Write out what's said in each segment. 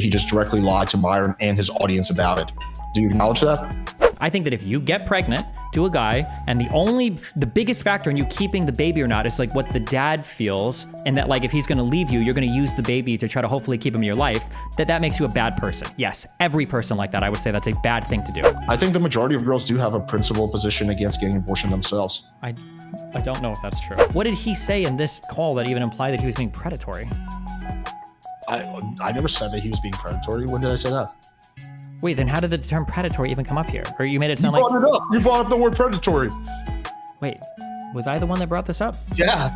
He just directly lied to Myron and his audience about it. Do you acknowledge that? I think that if you get pregnant to a guy and the biggest factor in you keeping the baby or not is like what the dad feels, and that like if he's gonna leave you, you're gonna use the baby to try to hopefully keep him in your life, that makes you a bad person. Yes, every person like that, I would say that's a bad thing to do. I think the majority of girls do have a principled position against getting abortion themselves. I don't know if that's true. What did he say in this call that even implied that he was being predatory? I never said that he was being predatory. When did I say that? Wait, then how did the term predatory even come up here? Or you made it sound like... You brought up the word predatory. Wait, was I the one that brought this up? Yeah,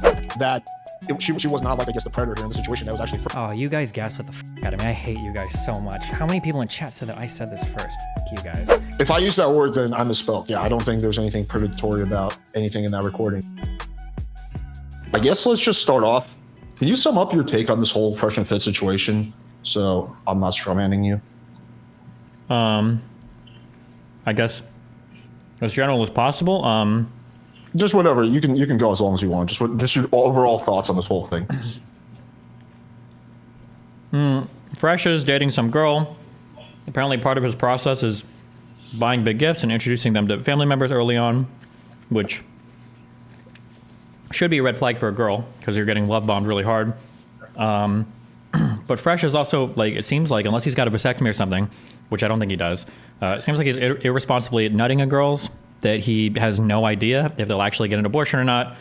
she was not like, I guess, the predator here in the situation. That was actually... Oh, you guys gaslit the f out of me. I hate you guys so much. How many people in chat said that I said this first? F you guys. If I use that word, then I misspoke. Yeah, I don't think there's anything predatory about anything in that recording. I guess let's just start off. Can you sum up your take on this whole fresh and fit situation so I'm not strawmanning you? I guess as general as possible. Just whatever. You can go as long as you want. Just your overall thoughts on this whole thing. Fresh is dating some girl. Apparently part of his process is buying big gifts and introducing them to family members early on, which should be a red flag for a girl because you're getting love bombed really hard. But Fresh is also, like, it seems like, unless he's got a vasectomy or something, which I don't think he does, it seems like he's irresponsibly nutting at girls that he has no idea if they'll actually get an abortion or not.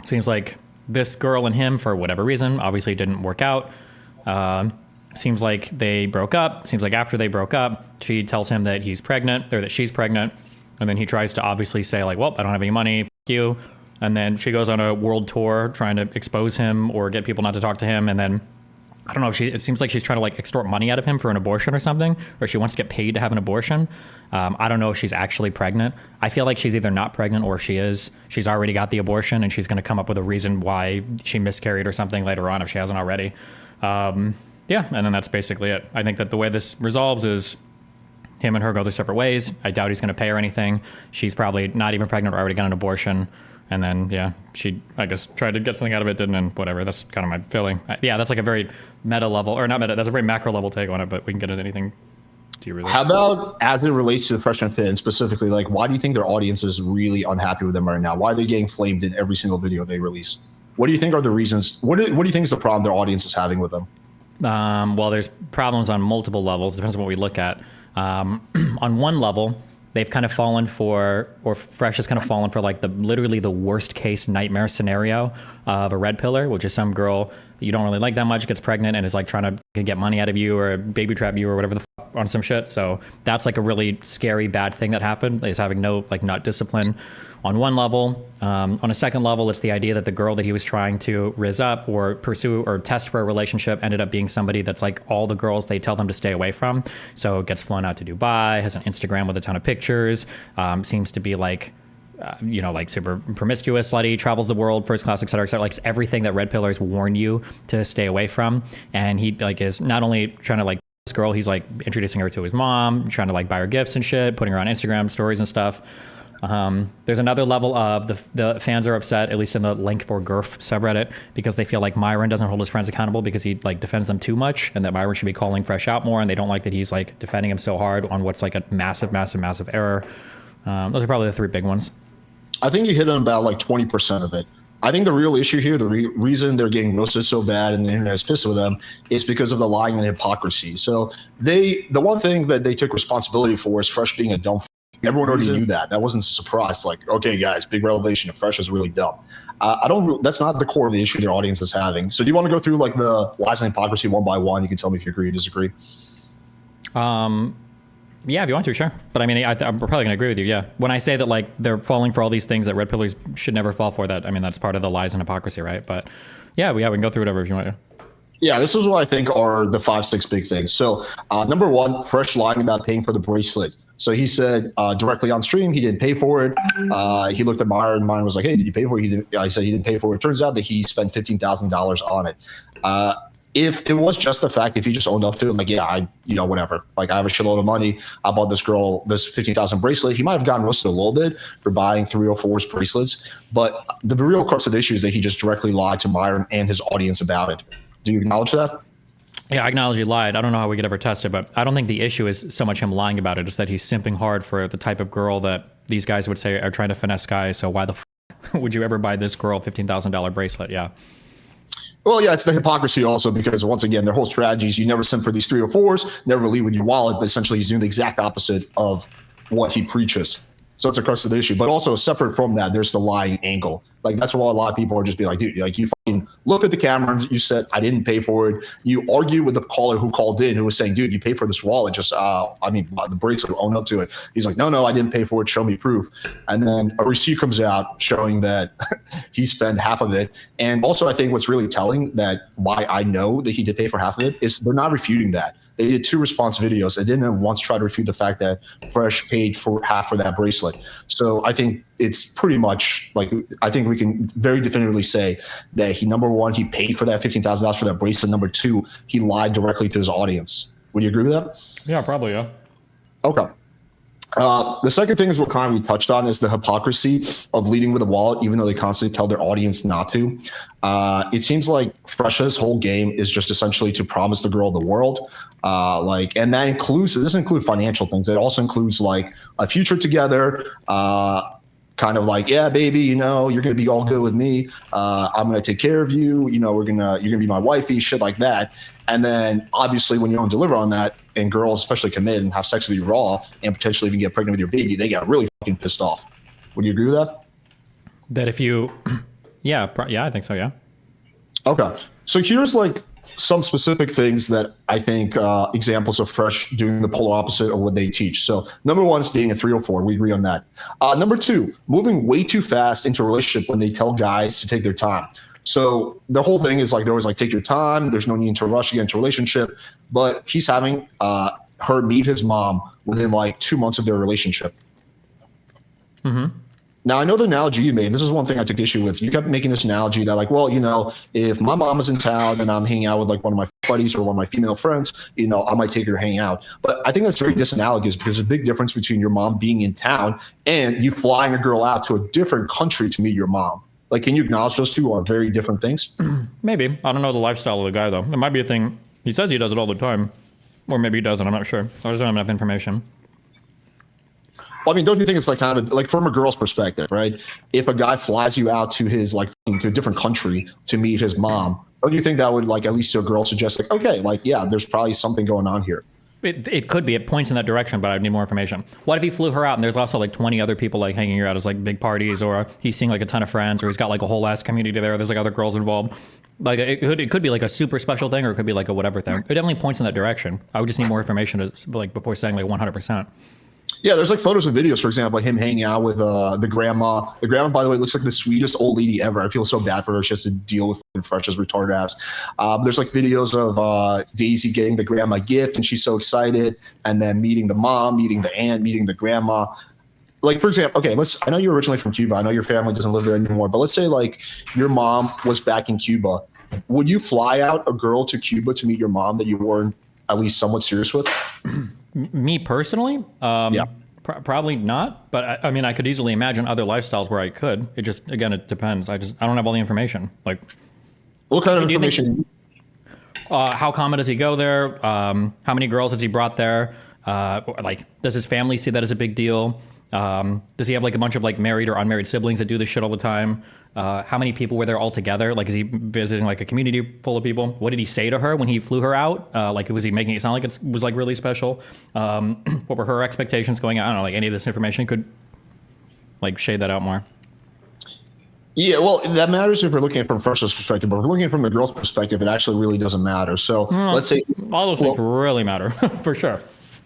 Seems like this girl and him, for whatever reason, obviously didn't work out. Seems like they broke up. Seems like after they broke up, she tells him that he's pregnant, or that she's pregnant. And then he tries to obviously say, like, well, I don't have any money, f you. And then she goes on a world tour trying to expose him or get people not to talk to him. And then, I don't know, it seems like she's trying to like extort money out of him for an abortion or something, or she wants to get paid to have an abortion. I don't know if she's actually pregnant. I feel like she's either not pregnant or she's already got the abortion and she's going to come up with a reason why she miscarried or something later on if she hasn't already. Yeah, and then that's basically it. I think that the way this resolves is him and her go their separate ways. I doubt he's going to pay her anything. She's probably not even pregnant or already got an abortion. And then, yeah, she, I guess, tried to get something out of it, didn't, and whatever. That's kind of my feeling. Yeah, that's like a very meta level, or not meta, that's a very macro level take on it, but we can get into anything. Do you really? How about as it relates to the Fresh and Fit, and specifically, like, why do you think their audience is really unhappy with them right now? Why are they getting flamed in every single video they release? What do you think are the reasons? What do you think is the problem their audience is having with them? Well, there's problems on multiple levels. Depends on what we look at. On one level, they've kind of fallen for, or Fresh has kind of fallen for, like, literally the worst case nightmare scenario of a red pillar, which is some girl that you don't really like that much gets pregnant and is like trying to get money out of you or baby trap you or whatever the f on some shit. So that's like a really scary, bad thing that happened, is having no like nut discipline on one level. On a second level, it's the idea that the girl that he was trying to rizz up or pursue or test for a relationship ended up being somebody that's like all the girls they tell them to stay away from. So gets flown out to Dubai, has an Instagram with a ton of pictures, seems to be like, you know, like super promiscuous, slutty, travels the world, first class, et cetera, like everything that red pillars warn you to stay away from. And he like is not only trying to like this girl, he's like introducing her to his mom, trying to like buy her gifts and shit, putting her on Instagram stories and stuff. There's another level of the fans are upset, at least in the Link for Girth subreddit, because they feel like Myron doesn't hold his friends accountable because he like defends them too much, and that Myron should be calling Fresh out more, and they don't like that he's like defending him so hard on what's like a massive, massive, massive error. Those are probably the three big ones. I think you hit on about like 20% of it. I think the real issue here, the reason they're getting roasted so bad and the internet is pissed with them, is because of the lying and hypocrisy. So the one thing that they took responsibility for is Fresh being a dumb. Everyone already knew that. That wasn't a surprise. Like, okay, guys, big revelation. Fresh is really dumb. That's not the core of the issue their audience is having. So do you want to go through like the lies and hypocrisy one by one? You can tell me if you agree or disagree. Yeah, if you want to, sure. But I mean, I'm probably going to agree with you, yeah. When I say that, like, they're falling for all these things that red pillars should never fall for, that, I mean, that's part of the lies and hypocrisy, right? But yeah, we can go through whatever if you want to. Yeah, this is what I think are the 5-6 big things. So number one, Fresh lying about paying for the bracelet. So he said directly on stream he didn't pay for it. He looked at Myron, and Myron was like, hey, did you pay for it? I said he didn't pay for it. It turns out that he spent $15,000 on it. If it was just the fact, if he just owned up to it, like, yeah, whatever. Like, I have a shitload of money. I bought this girl this $15,000 bracelet. He might have gotten roasted a little bit for buying 304's bracelets. But the real crux of the issue is that he just directly lied to Myron and his audience about it. Do you acknowledge that? Yeah, I acknowledge he lied. I don't know how we could ever test it, but I don't think the issue is so much him lying about it. It's that he's simping hard for the type of girl that these guys would say are trying to finesse guys. So why the would you ever buy this girl $15,000 bracelet? Yeah. Well, yeah, it's the hypocrisy also because once again, their whole strategy is you never send for these 304s, never leave with your wallet, but essentially he's doing the exact opposite of what he preaches. So it's a crux of the issue. But also separate from that, there's the lying angle. Like that's why a lot of people are just being like, dude, like you fucking look at the camera and you said I didn't pay for it. You argue with the caller who called in who was saying, dude, you paid for this wallet. Just the bracelet, own up to it. He's like, no, I didn't pay for it. Show me proof. And then a receipt comes out showing that he spent half of it. And also I think what's really telling that why I know that he did pay for half of it is they're not refuting that. They did 2 response videos. They didn't once try to refute the fact that Fresh paid for half for that bracelet. So I think it's pretty much like, I think we can very definitively say that he, number one, he paid for that $15,000 for that bracelet. Number 2, he lied directly to his audience. Would you agree with that? Yeah, probably. Yeah. Okay. The second thing is what kind of we touched on is the hypocrisy of leading with a wallet, even though they constantly tell their audience not to. It seems like Fresh's whole game is just essentially to promise the girl the world. And that includes, it doesn't include financial things. It also includes like a future together, kind of like, yeah, baby, you're going to be all good with me. I'm going to take care of you. You're going to be my wifey, shit like that. And then obviously when you don't deliver on that and girls especially commit and have sex with you raw and potentially even get pregnant with your baby, they get really fucking pissed off. Would you agree with that? That if you, yeah, I think so. Yeah. Okay. So here's like some specific things that I think examples of Fresh doing the polar opposite of what they teach. So number 1 is dating a 304. We agree on that. Number 2, moving way too fast into a relationship when they tell guys to take their time. So the whole thing is like, they're always like, take your time. There's no need to rush to get into a relationship. But he's having her meet his mom within like 2 months of their relationship. Mm-hmm. Now, I know the analogy you made. This is one thing I took issue with. You kept making this analogy that like, well, if my mom is in town and I'm hanging out with like one of my buddies or one of my female friends, I might take her to hang out. But I think that's very disanalogous because there's a big difference between your mom being in town and you flying a girl out to a different country to meet your mom. Like, can you acknowledge those two are very different things? Maybe. I don't know the lifestyle of the guy, though. It might be a thing. He says he does it all the time. Or maybe he doesn't. I'm not sure. I just don't have enough information. Well, I mean, don't you think it's like kind of like from a girl's perspective, right? If a guy flies you out to his to a different country to meet his mom, don't you think that would like at least to a girl suggest like, okay, like, yeah, there's probably something going on here? It could be. It points in that direction, but I need more information. What if he flew her out and there's also like 20 other people like hanging her out as like big parties, or he's seeing like a ton of friends, or he's got like a whole ass community there. There's like other girls involved. Like it could be like a super special thing, or it could be like a whatever thing. It definitely points in that direction. I would just need more information to like before saying like 100%. Yeah, there's like photos and videos, for example, like him hanging out with the grandma. The grandma, by the way, looks like the sweetest old lady ever. I feel so bad for her. She has to deal with Fresh's retarded ass. There's like videos of Daisy getting the grandma gift, and she's so excited. And then meeting the mom, meeting the aunt, meeting the grandma. Like, for example, okay, I know you're originally from Cuba. I know your family doesn't live there anymore. But let's say like your mom was back in Cuba. Would you fly out a girl to Cuba to meet your mom that you weren't at least somewhat serious with? Me personally, yeah, probably not. But I mean, I could easily imagine other lifestyles where I could. It just, again, it depends. I don't have all the information. Like, what kind of information? How common does he go there? How many girls has he brought there? Does his family see that as a big deal? Does he have like a bunch of like married or unmarried siblings that do this shit all the time? How many people were there all together? Like, is he visiting like a community full of people? What did he say to her when he flew her out? Was he making it sound like it was like really special? What were her expectations going on? I don't know, like any of this information could like shade that out more. Yeah, well, that matters if we're looking at it from Fresh's perspective, but if we're looking at it from the girl's perspective, it actually really doesn't matter. So let's say all those things really matter for sure.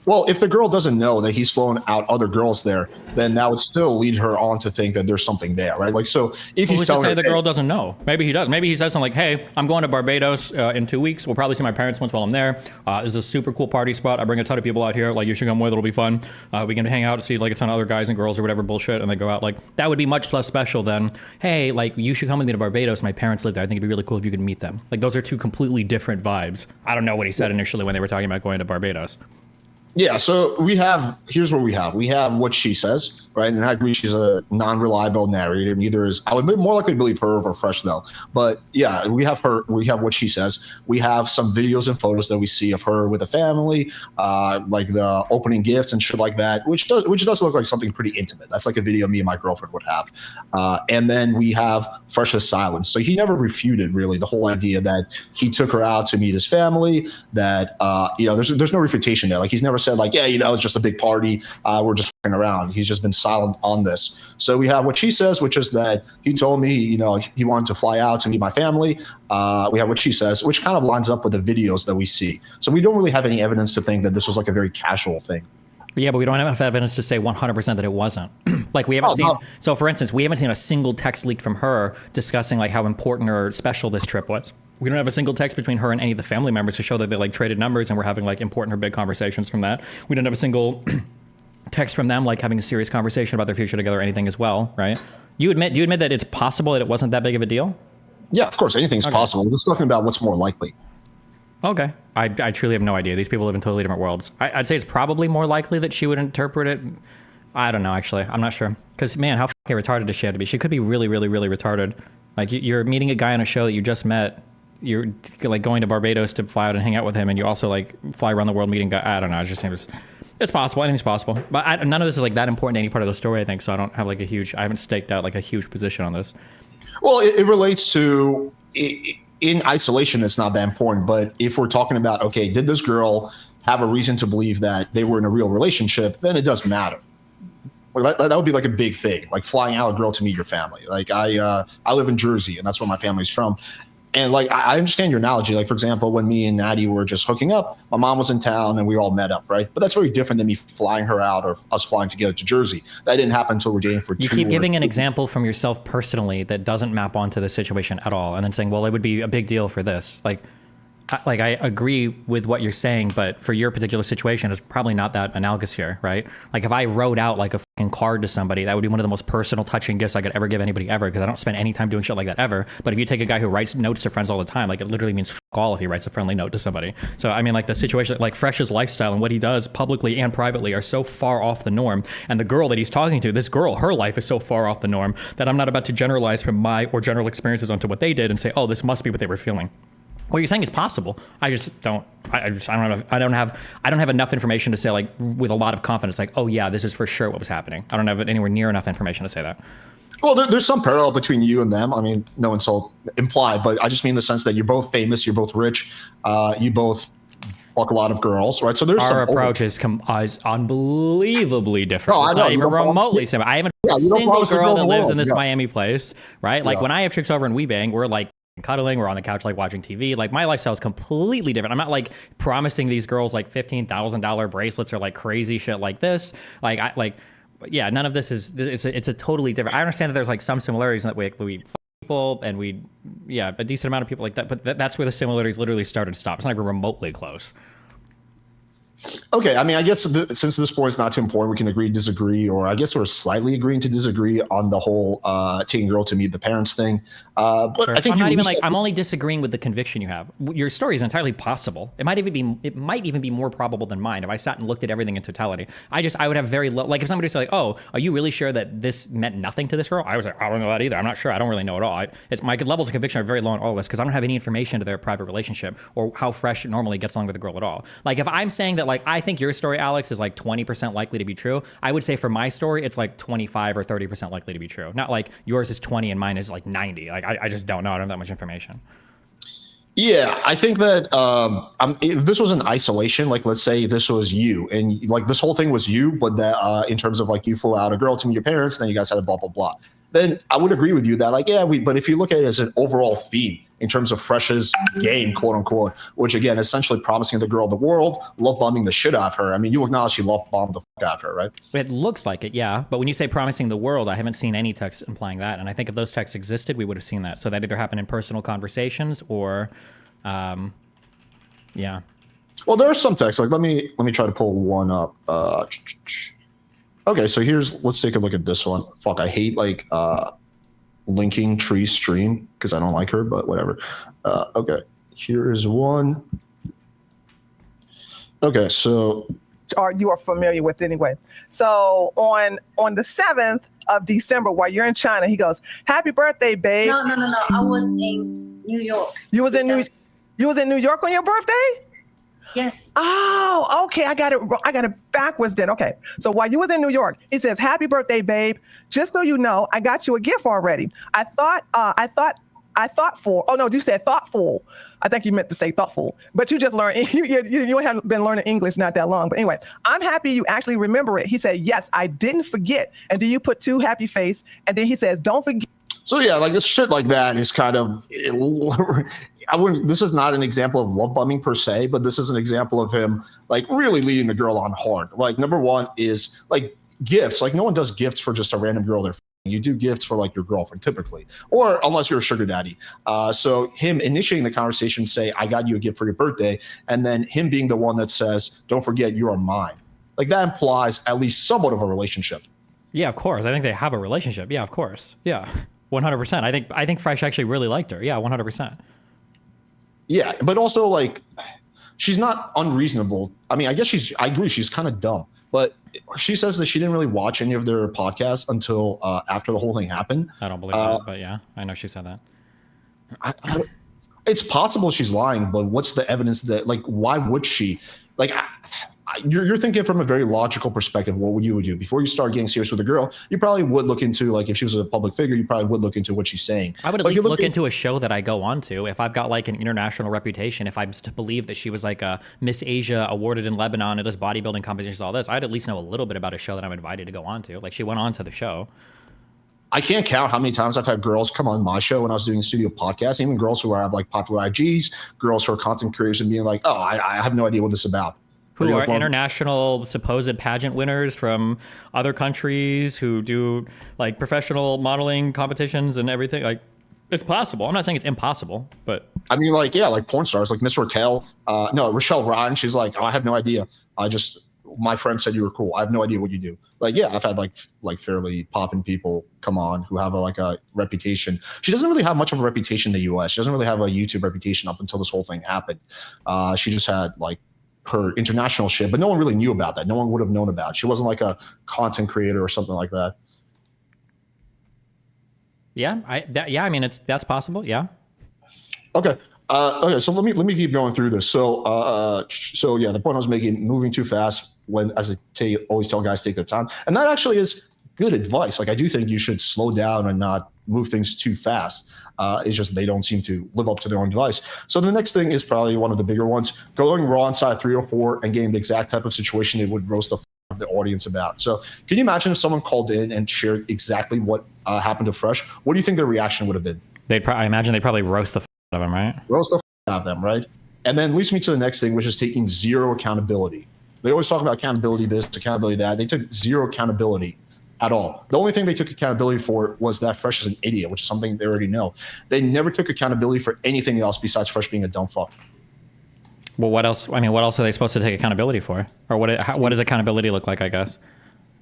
Well, if the girl doesn't know that he's flown out other girls there, then that would still lead her on to think that there's something there, right? Like, so if he's telling her, the girl doesn't know, maybe he does. Maybe he says something like, "Hey, I'm going to Barbados in 2 weeks. We'll probably see my parents once while I'm there. It's a super cool party spot. I bring a ton of people out here. Like, you should come with. It'll be fun. We can hang out and see like a ton of other guys and girls or whatever bullshit, and they go out. Like, that would be much less special than, hey, like, you should come with me to Barbados. My parents live there. I think it'd be really cool if you could meet them. Like, those are two completely different vibes. I don't know what he said initially when they were talking about going to Barbados. Yeah, so here's what we have. We have what she says. right? And I agree she's a non-reliable narrator. Neither is I would be more likely to believe her over Fresh though. But yeah, we have what she says. We have some videos and photos that we see of her with a family, like the opening gifts and shit like that, which does look like something pretty intimate. That's like a video me and my girlfriend would have. And then we have Fresh's silence. So he never refuted really the whole idea that he took her out to meet his family. That there's no refutation there. Like he's never said like, yeah, it's just a big party. We're just fucking around. He's just been silent on this. So we have what she says, which is that he told me, he wanted to fly out to meet my family. We have what she says, which kind of lines up with the videos that we see. So we don't really have any evidence to think that this was like a very casual thing. Yeah, but we don't have enough evidence to say 100% that it wasn't. Like we haven't seen. No. So for instance, we haven't seen a single text leaked from her discussing like how important or special this trip was. We don't have a single text between her and any of the family members to show that they like traded numbers and we're having like important or big conversations from that. We don't have a single text from them like having a serious conversation about their future together or anything as well, right? Do you admit that it's possible that it wasn't that big of a deal? Yeah, of course, anything's possible. We're just talking about what's more likely. Okay. I truly have no idea. These people live in totally different worlds. I'd say it's probably more likely that she would interpret it. I don't know, actually. I'm not sure. Because, man, how fucking retarded does she have to be? She could be really, really, really retarded. Like, you're meeting a guy on a show that you just met. You're, like, going to Barbados to fly out and hang out with him. And you also, like, fly around the world meeting guy. I don't know. It just seems... It's possible. Anything's possible. But none of this is, like, that important to any part of the story, I think. So I don't have, like, I haven't staked out, like, a huge position on this. Well, it relates to... In isolation, it's not that important. But if we're talking about, okay, did this girl have a reason to believe that they were in a real relationship, then it does matter. Like that would be like a big thing, like flying out a girl to meet your family. Like I live in Jersey, and that's where my family's from. And like I understand your analogy. Like for example, when me and Natty were just hooking up, my mom was in town and we all met up, right? But that's very different than me flying her out or us flying together to Jersey. That didn't happen until we're dating for 2 years. You keep giving an example from yourself personally that doesn't map onto the situation at all, and then saying, "Well, it would be a big deal for this." Like I agree with what you're saying, but for your particular situation, it's probably not that analogous here, right? Like if I wrote out like a fucking card to somebody, that would be one of the most personal, touching gifts I could ever give anybody ever, because I don't spend any time doing shit like that ever. But if you take a guy who writes notes to friends all the time, like it literally means fuck all if he writes a friendly note to somebody. So I mean, like the situation, like Fresh's lifestyle and what he does publicly and privately are so far off the norm. And the girl that he's talking to, this girl, her life is so far off the norm that I'm not about to generalize from my or general experiences onto what they did and say, oh, this must be what they were feeling. What you're saying is possible. I just don't. I don't have enough information to say like with a lot of confidence, like, oh yeah, this is for sure what was happening. I don't have anywhere near enough information to say that. Well, there's some parallel between you and them. I mean, no insult implied, but I just mean the sense that you're both famous, you're both rich, you both fuck a lot of girls, right? So there's our approach is unbelievably different. No, it's not even remotely similar. I haven't a single girl that lives in this Miami place, right? Like when I have chicks over and we bang, we're like cuddling, we're on the couch like watching TV. Like my lifestyle is completely different. I'm not like promising these girls like $15,000 bracelets or like crazy shit like this. Yeah, none of this is. It's a totally different. I understand that there's like some similarities in that we fuck people and a decent amount of people like that. But that's where the similarities literally start and stop. It's not even remotely close. Okay, I mean, I guess since this point is not too important, we can agree, disagree, or I guess we're slightly agreeing to disagree on the whole taking a girl to meet the parents thing. But sure. I think I'm only disagreeing with the conviction you have. Your story is entirely possible. It might even be more probable than mine if I sat and looked at everything in totality. I would have very low. Like if somebody said like, oh, are you really sure that this meant nothing to this girl? I was like, I don't know that either. I'm not sure. I don't really know at all. My levels of conviction are very low on all of this because I don't have any information to their private relationship or how Fresh normally gets along with a girl at all. Like if I'm saying that like I think your story, Alex, is like 20% likely to be true, I would say for my story it's like 25 or 30% likely to be true. Not like yours is 20 and mine is like 90. Like I just don't know. I don't have that much information. Yeah, I think that if this was in isolation, like let's say this was you and like this whole thing was you, but that in terms of like you flew out a girl to meet your parents, then you guys had a blah blah blah, then I would agree with you that like but if you look at it as an overall theme in terms of Fresh's game, quote unquote, which again essentially promising the girl the world, love bombing the shit out of her. I mean, you acknowledge she love bombed the fuck out of her, right? It looks like it, yeah. But when you say promising the world, I haven't seen any texts implying that. And I think if those texts existed, we would have seen that. So that either happened in personal conversations or, yeah. Well, there are some texts. Like let me try to pull one up. Okay, so let's take a look at this one. Fuck, I hate like linking Tree's stream because I don't like her, but whatever. Okay, here is one. Okay, so you are familiar with anyway. So on the 7th of December, while you're in China, he goes, "Happy birthday, babe." No. I was in New York. You was in New York on your birthday? Yes. Oh, okay. I got it backwards then. Okay. So while you was in New York, he says, "Happy birthday, babe. Just so you know, I got you a gift already. I thoughtful. Oh no, you said thoughtful. I think you meant to say thoughtful, but you just learned. You haven't been learning English not that long. But anyway, I'm happy you actually remember it. He said, "Yes, I didn't forget." And then you put 2 happy face, and then he says, "Don't forget." So yeah, like this shit like that is kind of, I wouldn't, this is not an example of love bombing per se, but this is an example of him like really leading the girl on hard. Like number one is like gifts. Like no one does gifts for just a random girl they're you do gifts for like your girlfriend typically, or unless you're a sugar daddy. So him initiating the conversation, say, "I got you a gift for your birthday," and then him being the one that says, "Don't forget you are mine." Like that implies at least somewhat of a relationship. Yeah, of course. I think they have a relationship. Yeah, of course. Yeah, 100%. I think Fresh actually really liked her. Yeah, 100%. Yeah, but also like she's not unreasonable. I mean, I agree she's kind of dumb, but she says that she didn't really watch any of their podcasts until after the whole thing happened. I don't believe that, but yeah, I know she said that. It's possible she's lying, but what's the evidence that, like, why would she? Like, you're thinking from a very logical perspective. What would you do before you start getting serious with a girl? You probably would look into, like, if she was a public figure, you probably would look into what she's saying. I would at least look into a show that I go on to. If I've got like an international reputation, if I'm to believe that she was like a Miss Asia awarded in Lebanon at this bodybuilding competitions, all this, I'd at least know a little bit about a show that I'm invited to go on to. Like she went on to the show. I can't count how many times I've had girls come on my show when I was doing studio podcasts, even girls who have like popular IGs, girls who are content creators, and being like, "Oh, I have no idea what this is about." Who are international supposed pageant winners from other countries who do like professional modeling competitions and everything. Like it's possible. I'm not saying it's impossible, but I mean, like, yeah, like porn stars, like Miss Raquel, Rochelle Ryan. She's like, "Oh, I have no idea. My friend said you were cool. I have no idea what you do." Like, yeah, I've had like fairly popping people come on who have a reputation. She doesn't really have much of a reputation in the US. She doesn't really have a YouTube reputation up until this whole thing happened. She just had like her international shit, but no one really knew about that. No one would have known about it. She wasn't like a content creator or something like that. Yeah, I mean, that's possible. Yeah. Okay. Okay. So let me keep going through this. So yeah, the point I was making, moving too fast when, as I always tell guys, take their time. And that actually is good advice. Like I do think you should slow down and not move things too fast. It's just they don't seem to live up to their own advice. So the next thing is probably one of the bigger ones, going raw inside 304 and getting the exact type of situation they would roast the audience about. So can you imagine if someone called in and shared exactly what happened to Fresh? What do you think their reaction would have been? I imagine they'd probably roast the out of him, right? Roast the out of them, right? And then leads me to the next thing, which is taking zero accountability. They always talk about accountability this, accountability that. They took zero accountability at all. The only thing they took accountability for was that Fresh is an idiot, which is something they already know. They never took accountability for anything else besides Fresh being a dumb fuck. Well, what else? I mean, what else are they supposed to take accountability for? Or what does accountability look like, I guess?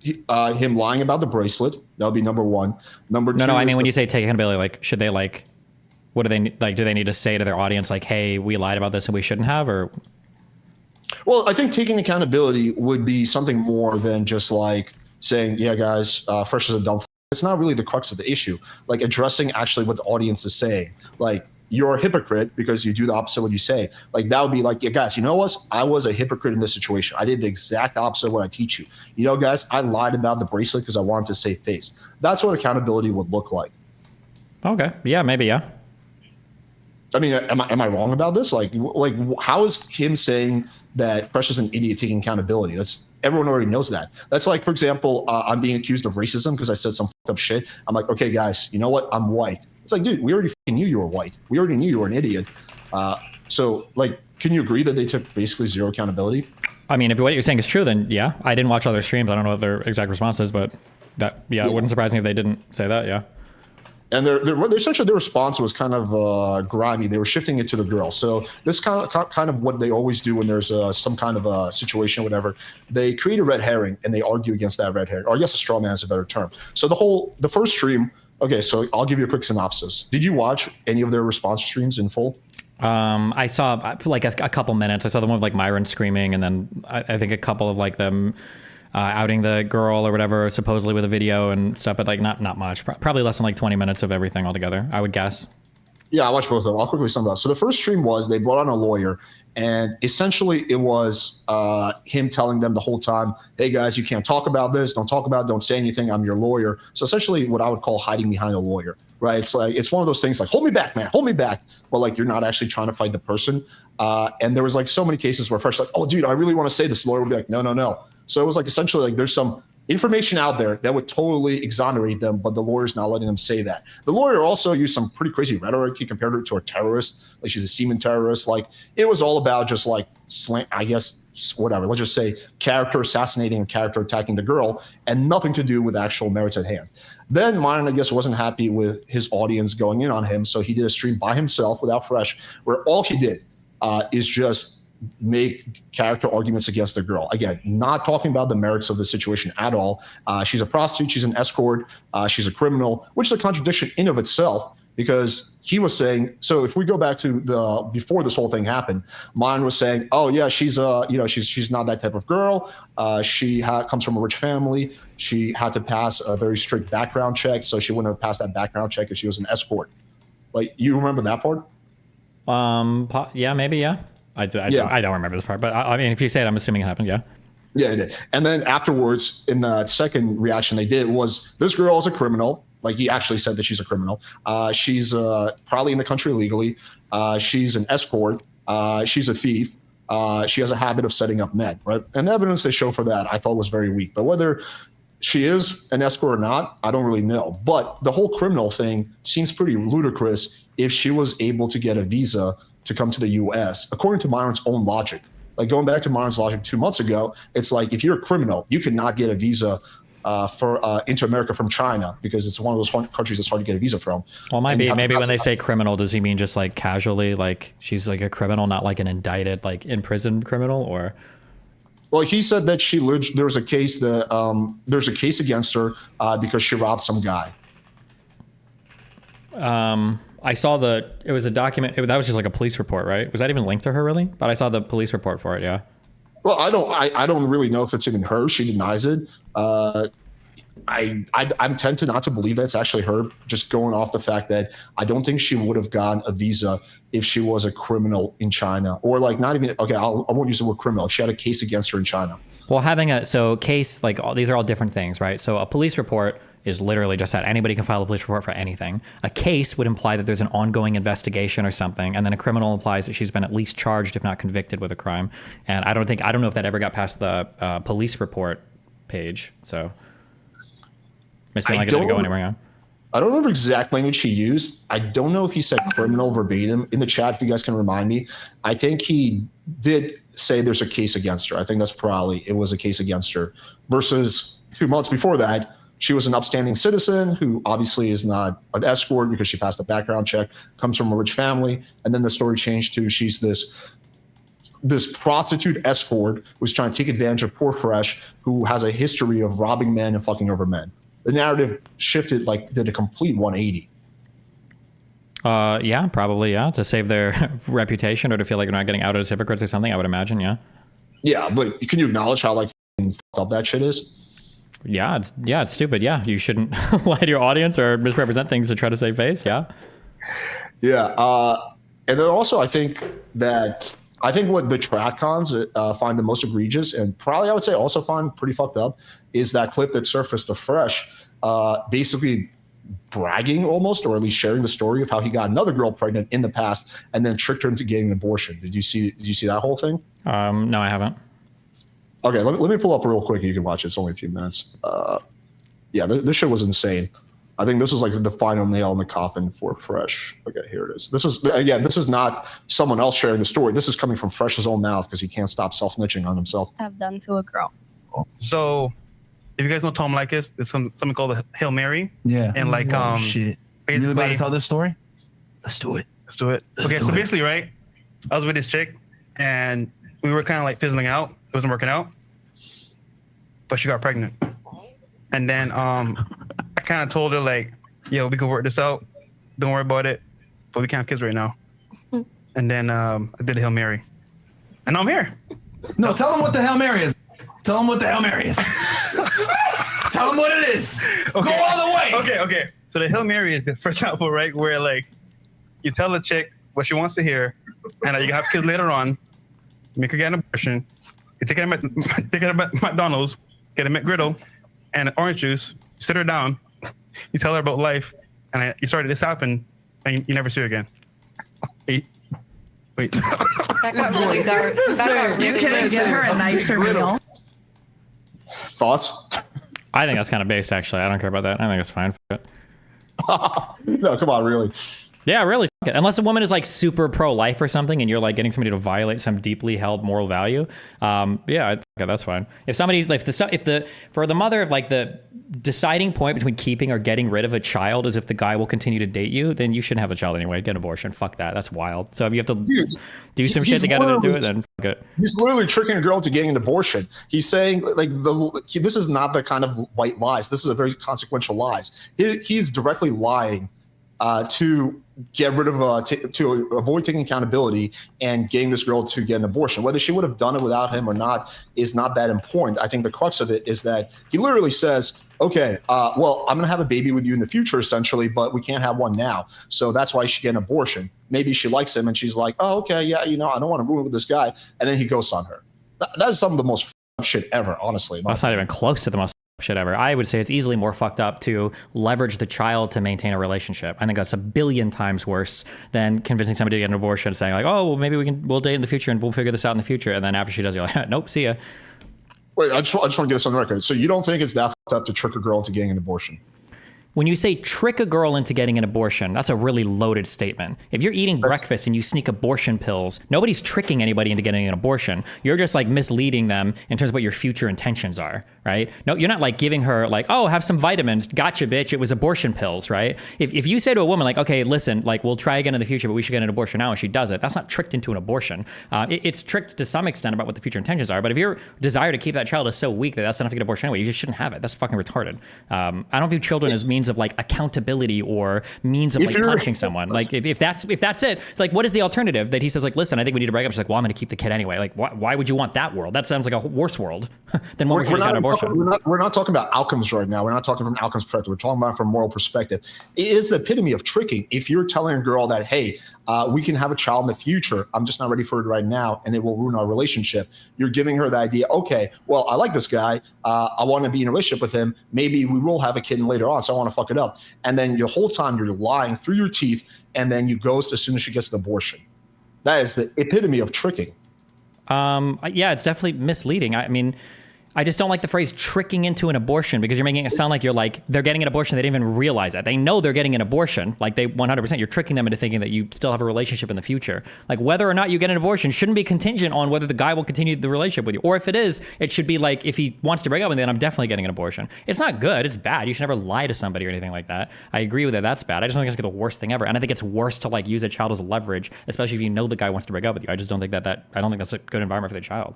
Him lying about the bracelet. That would be number one. Number two. No, I mean, when you say take accountability, like, should they like, what do they like? Do they need to say to their audience, like, hey, we lied about this and we shouldn't have, or? Well, I think taking accountability would be something more than just like saying, yeah, guys, Fresh is a dumb. It's not really the crux of the issue. Like addressing actually what the audience is saying. Like, you're a hypocrite because you do the opposite of what you say. Like that would be like, yeah, guys, you know what? I was a hypocrite in this situation. I did the exact opposite of what I teach you. You know, guys, I lied about the bracelet because I wanted to save face. That's what accountability would look like. Okay. Yeah, maybe. Yeah. I mean, am I wrong about this? Like how is him saying that Fresh is an idiot taking accountability? That's everyone already knows that. That's like, for example, I'm being accused of racism because I said some fucked up shit. I'm like, okay, guys, you know what? I'm white. It's like, dude, we already knew you were white. We already knew you were an idiot. So, like, can you agree that they took basically zero accountability? I mean, if what you're saying is true, then yeah. I didn't watch other streams. I don't know what their exact response is, but that, yeah, it wouldn't surprise me if they didn't say that, yeah. And essentially their response was kind of grimy. They were shifting it to the girl. So this kind of what they always do when there's some kind of a situation or whatever. They create a red herring and they argue against that red herring. Or I guess a straw man is a better term. So the first stream. Okay, so I'll give you a quick synopsis. Did you watch any of their response streams in full? I saw like a couple minutes. I saw the one with like Myron screaming, and then I think a couple of like them outing the girl or whatever, supposedly with a video and stuff, but like not much. Probably less than like 20 minutes of everything altogether, I would guess. Yeah, I watched both of them. I'll quickly sum it up. So the first stream was they brought on a lawyer, and essentially it was him telling them the whole time, "Hey guys, you can't talk about this. Don't talk about it. Don't say anything. I'm your lawyer." So essentially, what I would call hiding behind a lawyer, right? It's like it's one of those things like, "Hold me back, man. Hold me back." But like you're not actually trying to fight the person. And there was like so many cases where Fresh like, "Oh, dude, I really want to say this." The lawyer would be like, "No, no, no." So it was like essentially like there's some information out there that would totally exonerate them, but the lawyer's not letting them say that. The lawyer also used some pretty crazy rhetoric. He compared her to a terrorist, like she's a semen terrorist. Like it was all about just like I guess whatever. Let's just say character assassinating and character attacking the girl, and nothing to do with actual merits at hand. Then Myron, I guess, wasn't happy with his audience going in on him, so he did a stream by himself without Fresh, where all he did is just make character arguments against the girl. Again, not talking about the merits of the situation at all. She's a prostitute. She's an escort. She's a criminal, which is a contradiction in of itself, because he was saying, so if we go back to the before this whole thing happened, Myron was saying, oh yeah, she's not that type of girl. She comes from a rich family. She had to pass a very strict background check, so she wouldn't have passed that background check if she was an escort. Like, you remember that part? Yeah, maybe, yeah. I don't remember this part, but I mean, if you say it, I'm assuming it happened. Yeah. Yeah, it did. And then afterwards, in the second reaction they did was, this girl is a criminal. Like he actually said that she's a criminal. She's probably in the country illegally. She's an escort. She's a thief. She has a habit of setting up men, right? And the evidence they show for that I thought was very weak. But whether she is an escort or not, I don't really know. But the whole criminal thing seems pretty ludicrous if she was able to get a visa to come to the U.S., according to Myron's own logic. Like going back to Myron's logic 2 months ago, it's like if you're a criminal, you could not get a visa into America from China because it's one of those countries that's hard to get a visa from. Well, maybe when they say criminal, does he mean just like casually, like she's like a criminal, not like an indicted, like imprisoned criminal, or? Well, he said that there's a case against her because she robbed some guy. I saw it was a document. That was just like a police report, right? Was that even linked to her, really? But I saw the police report for it, yeah. Well, I don't really know if it's even her. She denies it. I'm tend to not to believe that's actually her, just going off the fact that I don't think she would have gotten a visa if she was a criminal in China, or like not even, okay, I won't use the word criminal, if she had a case against her in China. Well, case, like these are all different things, right? So a police report is literally just that anybody can file a police report for anything. A case would imply that there's an ongoing investigation or something, and then a criminal implies that she's been at least charged, if not convicted, with a crime. And I don't know if that ever got past the police report page. So it seemed like it didn't go anywhere. Yeah. I don't remember exact language he used. I don't know if he said criminal verbatim in the chat. If you guys can remind me, I think he did say there's a case against her. I think it was a case against her. Versus 2 months before that, she was an upstanding citizen who obviously is not an escort because she passed a background check, comes from a rich family. And then the story changed to she's this prostitute escort who's trying to take advantage of poor Fresh, who has a history of robbing men and fucking over men. The narrative shifted, like did a complete 180. Yeah, probably, yeah. To save their reputation or to feel like they're not getting outed as hypocrites or something, I would imagine, yeah. Yeah, but can you acknowledge how like fucked up that shit is? Yeah, it's stupid. Yeah, you shouldn't lie to your audience or misrepresent things to try to save face. Yeah. Yeah, and then also I think what the TradCons find the most egregious, and probably I would say also find pretty fucked up, is that clip that surfaced of Fresh, basically bragging almost, or at least sharing the story of how he got another girl pregnant in the past and then tricked her into getting an abortion. Did you see that whole thing? No, I haven't. Okay, let me pull up real quick. You can watch it. It's only a few minutes. Yeah, this shit was insane. I think this was like the final nail in the coffin for Fresh. Okay, here it is. This is not someone else sharing the story. This is coming from Fresh's own mouth because he can't stop self-snitching on himself. I've done to a girl. So, if you guys know Tom Likas, there's something called a Hail Mary. Yeah. And like, shit. basically, You really about to tell this story? Let's do it. Okay, so basically, right, I was with this chick, and we were kind of like fizzling out. It wasn't working out, but she got pregnant. And then I kind of told her like, yo, we can work this out. Don't worry about it, but we can't have kids right now. And and then I did a Hail Mary, and now I'm here. No, tell them what the Hail Mary is. Tell them what the Hail Mary is. Tell them what it is. Okay. Go all the way. Okay. So the Hail Mary is, for example, right, where like you tell the chick what she wants to hear, and you can have kids later on, make her get an abortion, you take her to McDonald's, get a McGriddle, and an orange juice, sit her down, you tell her about life, and you started this happen, and you never see her again. Wait. That got really dark. You can get her a nicer meal. Thoughts? I think that's kind of based, actually. I don't care about that. I think it's fine. Fuck it. No, come on, really. Yeah, really. Fuck it. Unless a woman is like super pro-life or something, and you're like getting somebody to violate some deeply held moral value. Yeah, okay, that's fine. If somebody's like, for the mother, if like the deciding point between keeping or getting rid of a child is if the guy will continue to date you, then you shouldn't have a child anyway. Get an abortion. Fuck that. That's wild. So if you have to do some shit to get her to do it, then fuck it. He's literally tricking a girl into getting an abortion. He's saying like this is not the kind of white lies. This is a very consequential lies. He's directly lying to get rid of to avoid taking accountability and getting this girl to get an abortion. Whether she would have done it without him or not is not that important. I think the crux of it is that he literally says, okay, well, I'm going to have a baby with you in the future, essentially, but we can't have one now. So that's why she get an abortion. Maybe she likes him and she's like, oh, okay, yeah, I don't want to ruin with this guy. And then he ghosts on her. That is some of the most shit ever, honestly. That's not even close to the most shit ever. I would say it's easily more fucked up to leverage the child to maintain a relationship. I think that's 1,000,000,000 times worse than convincing somebody to get an abortion, saying like, oh, well, maybe we'll date in the future and we'll figure this out in the future. And then after she does, you're like, nope, see ya. Wait, I just want to get this on the record. So you don't think it's that fucked up to trick a girl into getting an abortion? When you say trick a girl into getting an abortion, that's a really loaded statement. If you're eating breakfast and you sneak abortion pills, nobody's tricking anybody into getting an abortion. You're just like misleading them in terms of what your future intentions are, right? No, you're not like giving her like, oh, have some vitamins. Gotcha, bitch. It was abortion pills, right? If you say to a woman like, okay, listen, like we'll try again in the future, but we should get an abortion now, and she does it, that's not tricked into an abortion. It's tricked to some extent about what the future intentions are. But if your desire to keep that child is so weak that that's enough to get an abortion anyway, you just shouldn't have it. That's fucking retarded. I don't view children as means of like accountability or means of like punishing someone. Like if that's it, it's like, what is the alternative? That he says like, listen, I think we need to break up. She's like, well, I'm going to keep the kid anyway. Like, why would you want that world? That sounds like a worse world than one where she just got an abortion. We're not talking about outcomes right now. We're not talking from an outcomes perspective. We're talking about from a moral perspective. It is the epitome of tricking. If you're telling a girl that, hey, we can have a child in the future, I'm just not ready for it right now, and it will ruin our relationship. You're giving her the idea, okay, well, I like this guy. I want to be in a relationship with him. Maybe we will have a kid later on, so I want to fuck it up. And then the whole time you're lying through your teeth, and then you ghost as soon as she gets the abortion. That is the epitome of tricking. Yeah, it's definitely misleading. I mean, I just don't like the phrase tricking into an abortion, because you're making it sound like you're like, they're getting an abortion. They didn't even realize that. They know they're getting an abortion. Like they 100%, you're tricking them into thinking that you still have a relationship in the future. Like whether or not you get an abortion shouldn't be contingent on whether the guy will continue the relationship with you. Or if it is, it should be like, if he wants to break up with me, then I'm definitely getting an abortion. It's not good. It's bad. You should never lie to somebody or anything like that. I agree with that. That's bad. I just don't think it's the worst thing ever. And I think it's worse to like use a child as leverage, especially if you know the guy wants to break up with you. I just don't think I don't think that's a good environment for the child.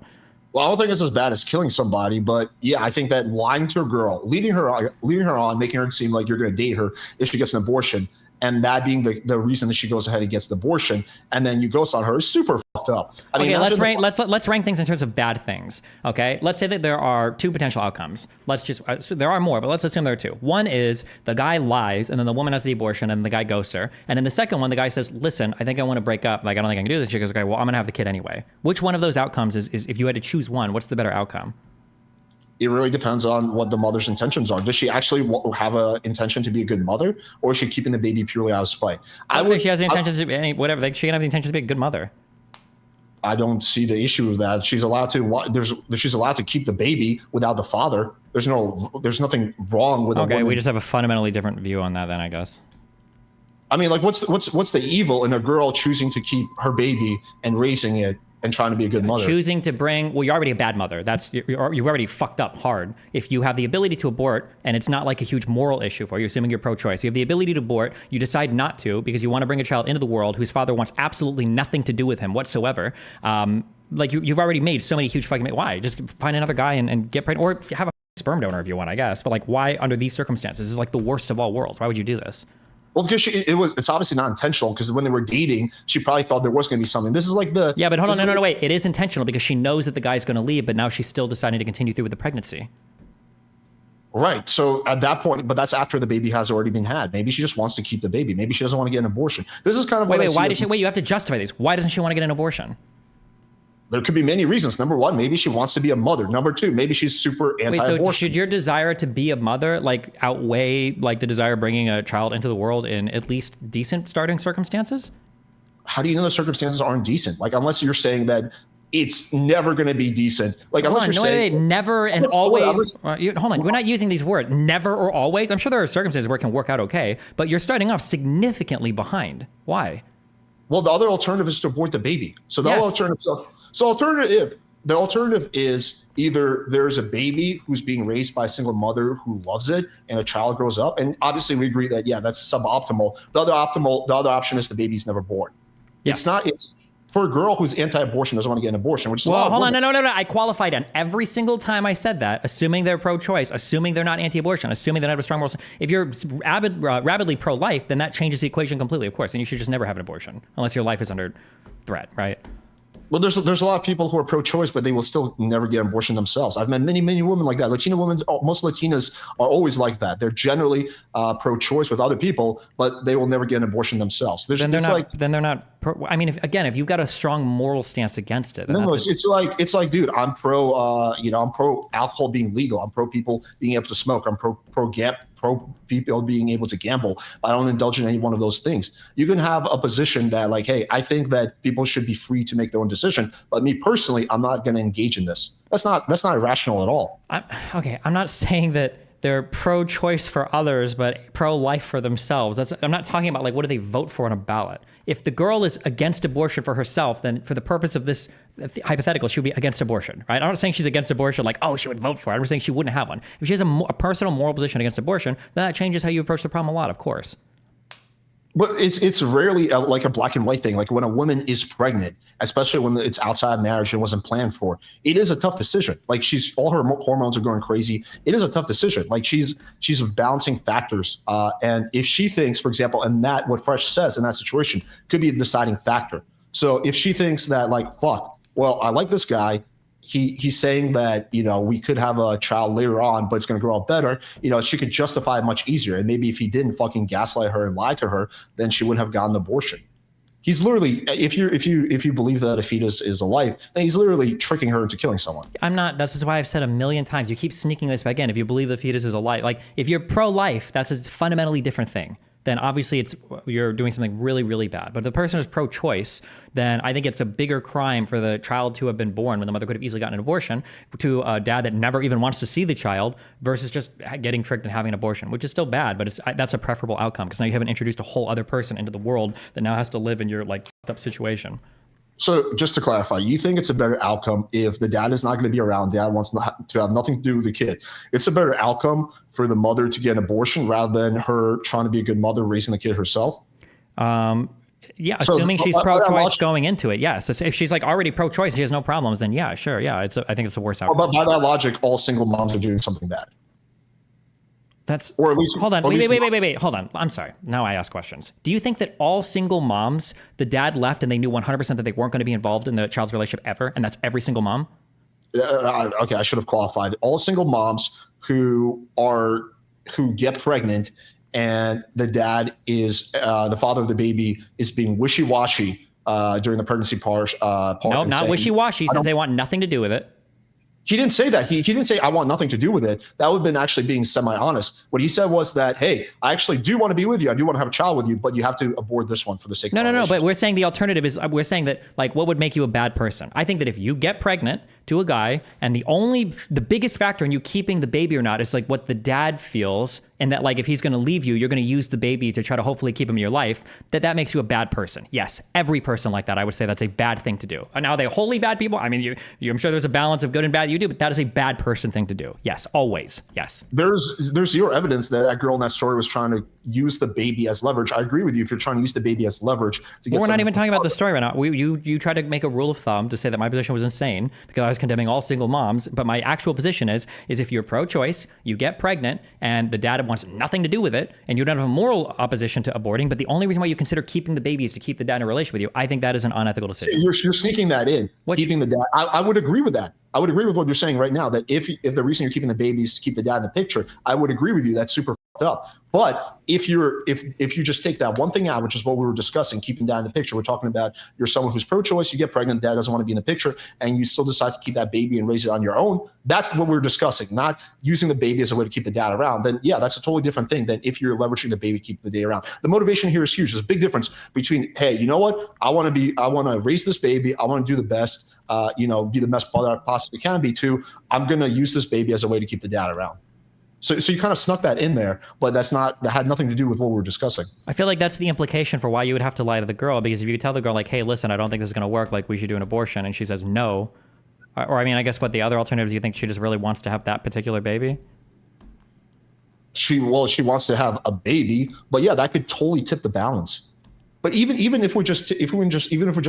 Well, I don't think it's as bad as killing somebody, but yeah, I think that lying to a girl, leading her on, making her seem like you're going to date her if she gets an abortion, and that being the reason that she goes ahead and gets the abortion, and then you ghost on her is super fucked up. I mean, let's rank things in terms of bad things. Okay, let's say that there are two potential outcomes. So there are more, but let's assume there are two. One is the guy lies, and then the woman has the abortion, and the guy ghosts her. And in the second one, the guy says, "Listen, I think I want to break up. Like I don't think I can do this." She goes, "Okay, well I'm gonna have the kid anyway." Which one of those outcomes is if you had to choose one, what's the better outcome? It really depends on what the mother's intentions are. Does she actually have an intention to be a good mother, or is she keeping the baby purely out of spite? I would say she has the intentions to be whatever. Like she can have the intentions to be a good mother. I don't see the issue with that. She's allowed to. She's allowed to keep the baby without the father. There's nothing wrong with. Okay, we just have a fundamentally different view on that then, I guess. I mean, like, what's the evil in a girl choosing to keep her baby and raising it and trying to be a good mother? Choosing to you're already a bad mother. You've already fucked up hard. If you have the ability to abort, and it's not like a huge moral issue for you, assuming you're pro-choice, you have the ability to abort, you decide not to because you want to bring a child into the world whose father wants absolutely nothing to do with him whatsoever. Like you've already made so many huge fucking. Why? Just find another guy and get pregnant, or have a sperm donor if you want, I guess. But like, why under these circumstances? This is like the worst of all worlds. Why would you do this? Well, because it's obviously not intentional, because when they were dating, she probably thought there was going to be something. This is like the... Yeah, but hold on, no, wait. It is intentional because she knows that the guy's going to leave, but now she's still deciding to continue through with the pregnancy. Right. So at that point, but that's after the baby has already been had. Maybe she just wants to keep the baby. Maybe she doesn't want to get an abortion. This is kind of... Wait, you have to justify this. Why doesn't she want to get an abortion? There could be many reasons. Number one, maybe she wants to be a mother. Number two, maybe she's super anti-abortion. Wait, so should your desire to be a mother like outweigh like the desire of bringing a child into the world in at least decent starting circumstances? How do you know the circumstances aren't decent? Like, unless you're saying that it's never going to be decent. Like, unless you're saying... never and always... hold on, we're not using these words, never or always. I'm sure there are circumstances where it can work out okay, but you're starting off significantly behind. Why? Well, the other alternative is to abort the baby. So the alternative is either there's a baby who's being raised by a single mother who loves it, and a child grows up. And obviously, we agree that that's suboptimal. The other option is the baby's never born. Yes. It's for a girl who's anti-abortion, doesn't want to get an abortion, which is hold on, no. I qualified on every single time I said that, assuming they're pro-choice, assuming they're not anti-abortion, assuming they don't have a strong moral. If you're rabidly pro-life, then that changes the equation completely, of course, and you should just never have an abortion unless your life is under threat, right? Well, there's a lot of people who are pro-choice, but they will still never get an abortion themselves. I've met many women like that. Latina women, most Latinas are always like that. They're generally pro-choice with other people, but they will never get an abortion themselves. Then they're not. I mean, if you've got a strong moral stance against it, it's like, dude, I'm pro. I'm pro alcohol being legal. I'm pro people being able to smoke. I'm pro people being able to gamble. I don't indulge in any one of those things. You can have a position that, like, hey, I think that people should be free to make their own decision, but me personally, I'm not going to engage in this. That's not irrational at all. I'm not saying that they're pro-choice for others, but pro-life for themselves. I'm not talking about like what do they vote for on a ballot. If the girl is against abortion for herself, then for the purpose of this hypothetical, she would be against abortion, right? I'm not saying she's against abortion like, oh, she would vote for it. I'm just saying she wouldn't have one. If she has a personal moral position against abortion, then that changes how you approach the problem a lot, of course. But it's rarely like a black and white thing. Like when a woman is pregnant, especially when it's outside marriage and wasn't planned for, it is a tough decision. Like all her hormones are going crazy. It is a tough decision. Like she's balancing factors. And if she thinks, for example, and that what Fresh says in that situation could be a deciding factor. So if she thinks that like, fuck, well, I like this guy. He's saying that, we could have a child later on, but it's going to grow up better. She could justify it much easier. And maybe if he didn't fucking gaslight her and lie to her, then she wouldn't have gotten an abortion. He's literally, if you believe that a fetus is a life, then he's literally tricking her into killing someone. I'm not. This is why I've said a million times. You keep sneaking this back in. If you believe the fetus is a life, like if you're pro-life, that's a fundamentally different thing. Then obviously you're doing something really, really bad. But if the person is pro-choice, then I think it's a bigger crime for the child to have been born when the mother could have easily gotten an abortion to a dad that never even wants to see the child versus just getting tricked and having an abortion, which is still bad, but that's a preferable outcome because now you haven't introduced a whole other person into the world that now has to live in your like fucked up situation. So just to clarify, you think it's a better outcome if the dad is not going to be around, dad wants to have nothing to do with the kid. It's a better outcome for the mother to get an abortion rather than her trying to be a good mother raising the kid herself? Yeah, assuming she's pro-choice going into it, yes. So if she's like already pro-choice, she has no problems, then yeah, sure, yeah. I think it's the worst outcome. But by that logic, all single moms are doing something bad. Or at least, hold on. Wait. Hold on. I'm sorry. Now I ask questions. Do you think that all single moms, the dad left and they knew 100% that they weren't going to be involved in the child's relationship ever, and that's every single mom? Okay, I should have qualified. All single moms who get pregnant and the dad is the father of the baby is being wishy-washy during the pregnancy part. No, not wishy-washy. He says they want nothing to do with it. He didn't say that. He didn't say, I want nothing to do with it. That would have been actually being semi-honest. What he said was that, hey, I actually do want to be with you. I do want to have a child with you, but you have to abort this one for the sake of No, but we're saying the alternative is, we're saying that, like, what would make you a bad person? I think that if you get pregnant to a guy and the biggest factor in you keeping the baby or not is like what the dad feels, and that like if he's going to leave you, you're going to use the baby to try to hopefully keep him in your life, that makes you a bad person. Yes, every person like that, I would say that's a bad thing to do. Now, are they wholly bad people? I mean, I'm sure there's a balance of good and bad you do, but that is a bad person thing to do. Yes, always. Yes. There's zero evidence that girl in that story was trying to use the baby as leverage. I agree with you if you're trying to use the baby as leverage to get. We're not even talking about the story right now. You tried to make a rule of thumb to say that my position was insane because I was condemning all single moms. But my actual position is if you're pro-choice, you get pregnant, and the dad wants nothing to do with it, and you don't have a moral opposition to aborting, but the only reason why you consider keeping the baby is to keep the dad in a relationship with you, I think that is an unethical decision. You're sneaking that in. Keeping the dad. I would agree with that. I would agree with what you're saying right now, that if the reason you're keeping the baby is to keep the dad in the picture, I would agree with you. That's super fucked up. But if you just take that one thing out, which is what we were discussing, keeping dad in the picture, we're talking about you're someone who's pro-choice, you get pregnant, dad doesn't want to be in the picture, and you still decide to keep that baby and raise it on your own. That's what we're discussing, not using the baby as a way to keep the dad around. Then yeah, that's a totally different thing than if you're leveraging the baby to keep the dad around. The motivation here is huge. There's a big difference between, hey, you know what? I want to raise this baby. I want to do the best. Be the best mother I possibly can be, to I'm going to use this baby as a way to keep the dad around. So you kind of snuck that in there, but that had nothing to do with what we were discussing. I feel like that's the implication for why you would have to lie to the girl, because if you tell the girl like, hey, listen, I don't think this is going to work, like we should do an abortion, and she says no, or I mean, I guess what the other alternatives, you think she just really wants to have that particular baby? She wants to have a baby, but yeah, that could totally tip the balance. But even if we just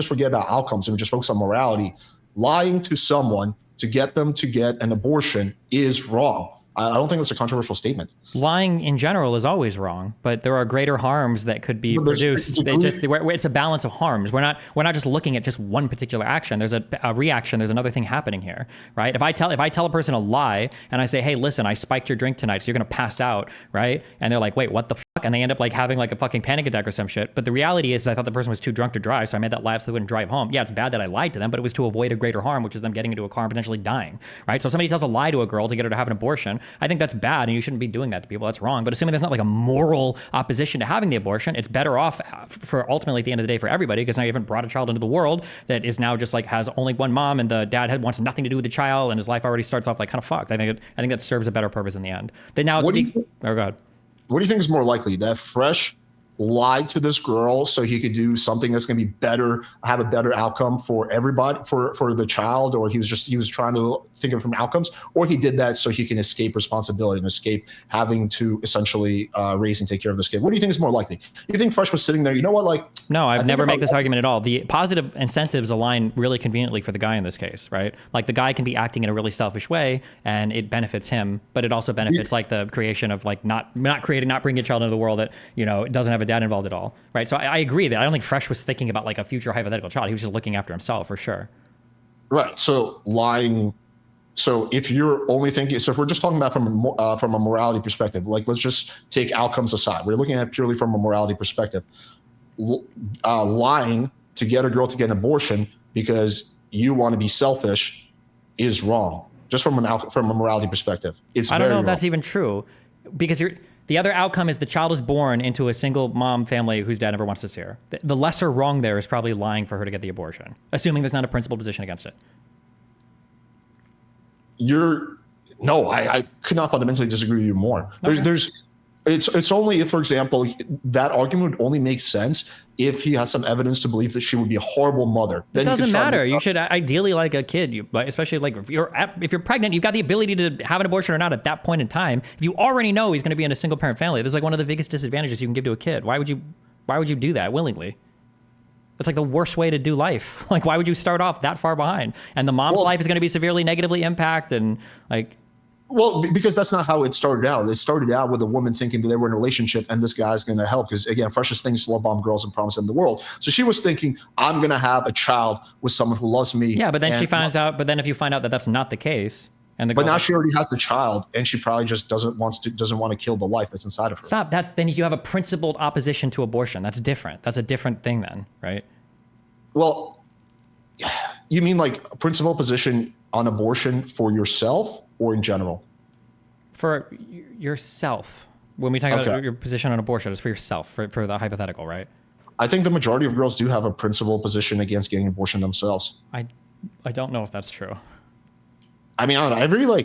forget about outcomes and we just focus on morality, lying to someone to get them to get an abortion is wrong. I don't think that's a controversial statement. Lying in general is always wrong, but there are greater harms that could be produced. It's a balance of harms. We're not just looking at just one particular action. There's a reaction. There's another thing happening here, right? If I tell a person a lie and I say, hey, listen, I spiked your drink tonight, so you're gonna pass out, right? And they're like, wait, what the fuck? And they end up like having like a fucking panic attack or some shit. But the reality is I thought the person was too drunk to drive, so I made that lie so they wouldn't drive home. Yeah, it's bad that I lied to them, but it was to avoid a greater harm, which is them getting into a car and potentially dying, right? So if somebody tells a lie to a girl to get her to have an abortion, I think that's bad, and you shouldn't be doing that to people. That's wrong. But assuming there's not like a moral opposition to having the abortion, it's better off for ultimately at the end of the day for everybody, because now you haven't brought a child into the world that is now just like has only one mom, and the dad wants nothing to do with the child, and his life already starts off like kind of fucked. I think that serves a better purpose in the end. Then now, what do you think is more likely, that Fresh lied to this girl so he could do something that's going to be better, have a better outcome for everybody, for the child, or he was trying to think of from outcomes, or he did that so he can escape responsibility and escape having to essentially raise and take care of this kid? What do you think is more likely? You think Fresh was sitting there, you know what, like... No, I've never made this argument at all. The positive incentives align really conveniently for the guy in this case, right? Like the guy can be acting in a really selfish way and it benefits him, but it also benefits like the creation of like not bringing a child into the world that, doesn't have a dad involved at all, right? So I agree that I don't think Fresh was thinking about like a future hypothetical child. He was just looking after himself for sure. Right. So lying. So if you're only thinking, so if we're just talking about from a morality perspective, like let's just take outcomes aside. We're looking at it purely from a morality perspective. Lying to get a girl to get an abortion because you want to be selfish is wrong. Just from a morality perspective, I don't know if that's even true, because the other outcome is the child is born into a single mom family whose dad never wants to see her. The lesser wrong there is probably lying for her to get the abortion, assuming there's not a principled position against it. I could not fundamentally disagree with you more. Okay. It's only if, for example, that argument would only make sense if he has some evidence to believe that she would be a horrible mother. Then it doesn't matter. You should ideally like a kid, especially like if you're pregnant, you've got the ability to have an abortion or not at that point in time. If you already know he's going to be in a single parent family, there's like one of the biggest disadvantages you can give to a kid. Why would you do that willingly? It's like the worst way to do life. Like, why would you start off that far behind? And the mom's life is going to be severely negatively impacted, and like. Well, because that's not how it started out. It started out with a woman thinking that they were in a relationship and this guy's going to help. Because again, Freshest things love bomb girls and promise them the world. So she was thinking, I'm going to have a child with someone who loves me. Yeah, but then she finds out. But then if you find out that that's not the case, but now she already has the child, and she probably just doesn't want to kill the life that's inside of her. Stop. Then you have a principled opposition to abortion. That's different. That's a different thing then, right? Well, you mean like a principled position on abortion for yourself or in general? For yourself. When we talk about your position on abortion, it's for yourself, for the hypothetical, right? I think the majority of girls do have a principled position against getting abortion themselves. I don't know if that's true. I mean, I don't know.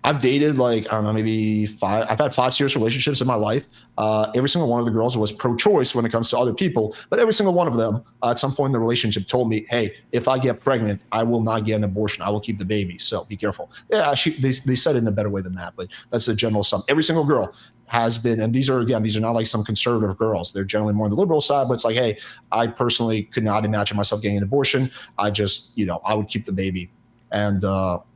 I've dated maybe five. I've had 5 serious relationships in my life. Every single one of the girls was pro-choice when it comes to other people, but every single one of them at some point in the relationship told me, "Hey, if I get pregnant, I will not get an abortion. I will keep the baby. So be careful." Yeah, they said it in a better way than that, but that's the general sum. Every single girl. has been, and these are not like some conservative girls. They're generally more on the liberal side, but it's like, hey, I personally could not imagine myself getting an abortion. I just, I would keep the baby. And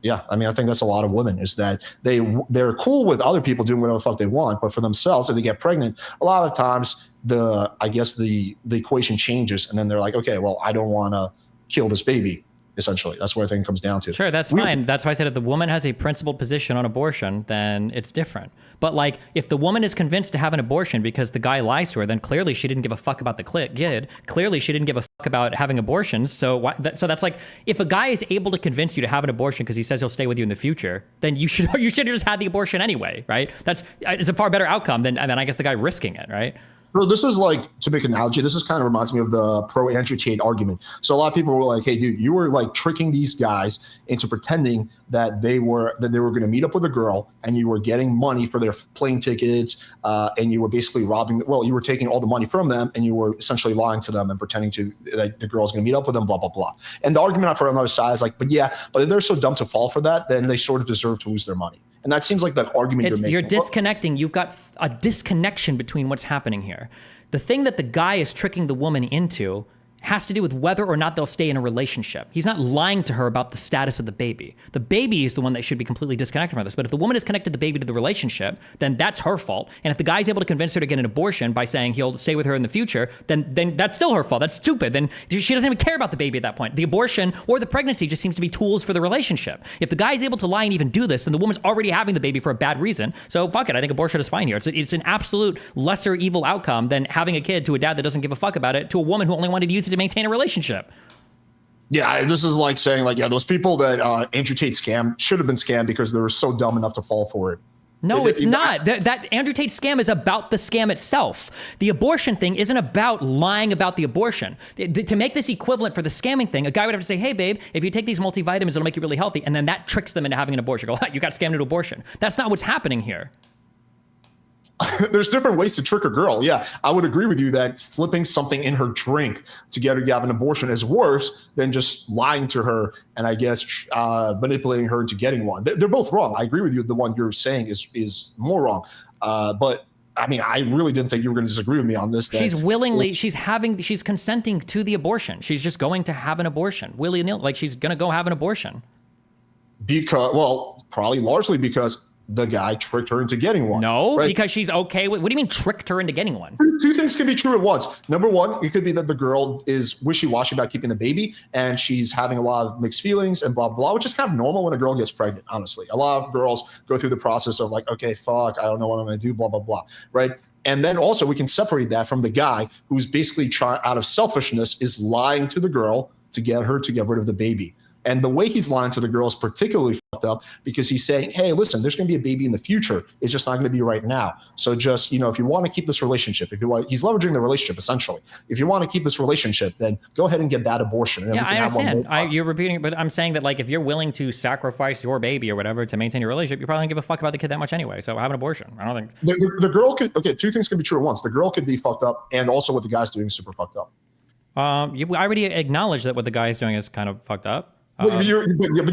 yeah, I mean, I think that's a lot of women, is that they're cool with other people doing whatever the fuck they want, but for themselves, if they get pregnant, a lot of times the equation changes, and then they're like, okay, well, I don't want to kill this baby. Essentially, that's what I think it comes down to. Sure, that's fine. That's why I said if the woman has a principled position on abortion, then it's different. But like, if the woman is convinced to have an abortion because the guy lies to her, then clearly she didn't give a fuck about the kid. Clearly she didn't give a fuck about having abortions. So so that's like, if a guy is able to convince you to have an abortion because he says he'll stay with you in the future, then you should have just had the abortion anyway, right? It's a far better outcome than I guess the guy risking it, right? Bro, this is like, to make an analogy, this is kind of reminds me of the pro Andrew Tate argument. So a lot of people were like, hey, dude, you were like tricking these guys into pretending that they were going to meet up with a girl, and you were getting money for their plane tickets, and you were basically you were taking all the money from them, and you were essentially lying to them and pretending that the girl's going to meet up with them, blah, blah, blah. And the argument for another side is like, but if they're so dumb to fall for that, then they sort of deserve to lose their money. And that seems like the argument you're making. You're disconnecting. You've got a disconnection between what's happening here. The thing that the guy is tricking the woman into has to do with whether or not they'll stay in a relationship. He's not lying to her about the status of the baby. The baby is the one that should be completely disconnected from this. But if the woman has connected the baby to the relationship, then that's her fault. And if the guy's able to convince her to get an abortion by saying he'll stay with her in the future, then that's still her fault. That's stupid. Then she doesn't even care about the baby at that point. The abortion or the pregnancy just seems to be tools for the relationship. If the guy's able to lie and even do this, then the woman's already having the baby for a bad reason. So fuck it. I think abortion is fine here. It's an absolute lesser evil outcome than having a kid to a dad that doesn't give a fuck about it, to a woman who only wanted to use it to maintain a relationship. Yeah, this is like saying, like, those people that Andrew Tate scammed should have been scammed because they were so dumb enough to fall for it. No, it's not. That Andrew Tate scam is about the scam itself. The abortion thing isn't about lying about the abortion. To make this equivalent for the scamming thing, a guy would have to say, hey, babe, if you take these multivitamins, it'll make you really healthy. And then that tricks them into having an abortion. Go, you got scammed into abortion. That's not what's happening here. There's different ways to trick a girl. Yeah, I would agree with you that slipping something in her drink to get her to have an abortion is worse than just lying to her and I guess manipulating her into getting one. They're both wrong. I agree with you. The one you're saying is more wrong. But I mean, I really didn't think you were going to disagree with me on this. She's consenting to the abortion. She's just going to have an abortion, willy-nilly. Like, she's going to go have an abortion. Probably largely because the guy tricked her into getting one. No, right? Because she's okay with, what do you mean tricked her into getting one? Two things can be true at once. Number one, it could be that the girl is wishy-washy about keeping the baby and she's having a lot of mixed feelings and blah, blah, which is kind of normal when a girl gets pregnant, honestly. A lot of girls go through the process of like, okay, fuck, I don't know what I'm going to do, blah, blah, blah, right? And then also we can separate that from the guy who's basically out of selfishness is lying to the girl to get her to get rid of the baby. And the way he's lying to the girl is particularly fucked up because he's saying, hey, listen, there's going to be a baby in the future. It's just not going to be right now. So just, if you want to keep this relationship, he's leveraging the relationship, essentially. If you want to keep this relationship, then go ahead and get that abortion. And yeah, I understand. You're repeating it, but I'm saying that, like, if you're willing to sacrifice your baby or whatever to maintain your relationship, you're probably going to give a fuck about the kid that much anyway. So have an abortion. I don't think. The girl could, two things can be true at once. The girl could be fucked up and also what the guy's doing is super fucked up. I already acknowledged that what the guy's doing is kind of fucked up. But you're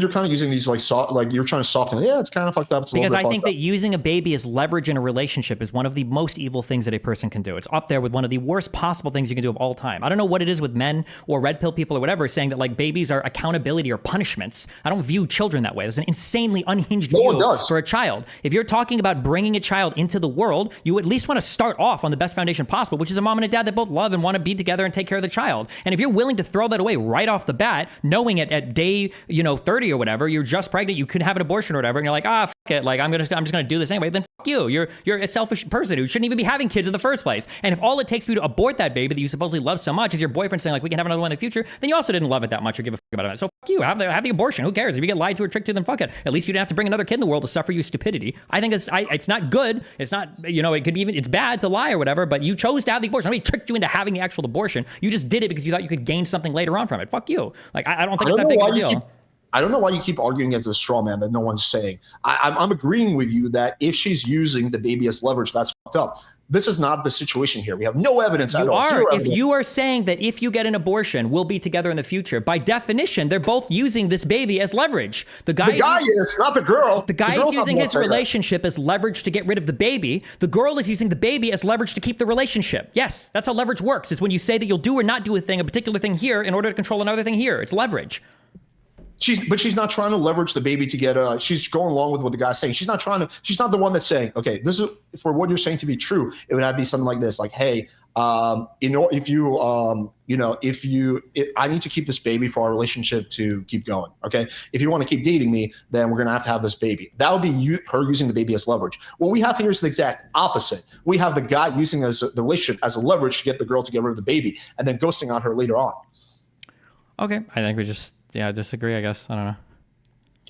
kind of using these like you're trying to soften it. Yeah, it's kind of fucked up. Because I think that using a baby as leverage in a relationship is one of the most evil things that a person can do. It's up there with one of the worst possible things you can do of all time. I don't know what it is with men or red pill people or whatever saying that like babies are accountability or punishments. I don't view children that way. There's an insanely unhinged view for a child. If you're talking about bringing a child into the world, you at least want to start off on the best foundation possible, which is a mom and a dad that both love and want to be together and take care of the child. And if you're willing to throw that away right off the bat, knowing it at day 30 or whatever, you're just pregnant, you could have an abortion or whatever, and you're like, fuck it, like I'm just gonna do this anyway, then fuck you. You're a selfish person who shouldn't even be having kids in the first place. And if all it takes for you to abort that baby that you supposedly love so much is your boyfriend saying like we can have another one in the future, then you also didn't love it that much or give a fuck about it. So fuck you, have the abortion. Who cares? If you get lied to or tricked to, then fuck it. At least you didn't have to bring another kid in the world to suffer your stupidity. I think it's not good. It's not, it could be even, it's bad to lie or whatever, but you chose to have the abortion. Nobody tricked you into having the actual abortion. You just did it because you thought you could gain something later on from it. Fuck you. Like I don't think it's that big of a deal. I don't know why you keep arguing against a straw man that no one's saying. I'm agreeing with you that if she's using the baby as leverage, that's fucked up. this is not the situation here. We have no evidence at You all. are. Zero If evidence. you are saying that if you get an abortion, we'll be together in the future, by definition, they're both using this baby as leverage. The guy is not the girl. The guy is using his relationship as leverage to get rid of the baby. The girl is using the baby as leverage to keep the relationship. Yes, that's how leverage works, is when you say that you'll do or not do a particular thing here in order to control another thing here. It's leverage. She's not trying to leverage the baby to get she's going along with what the guy's saying. She's not the one that's saying, okay, this is for what you're saying to be true. It would have to be something like this, like, hey, I need to keep this baby for our relationship to keep going. Okay. If you want to keep dating me, then we're going to have this baby. That would be her using the baby as leverage. What we have here is the exact opposite. We have the guy using the relationship as a leverage to get the girl to get rid of the baby and then ghosting on her later on. Okay. I think we just, disagree, I guess. I don't know.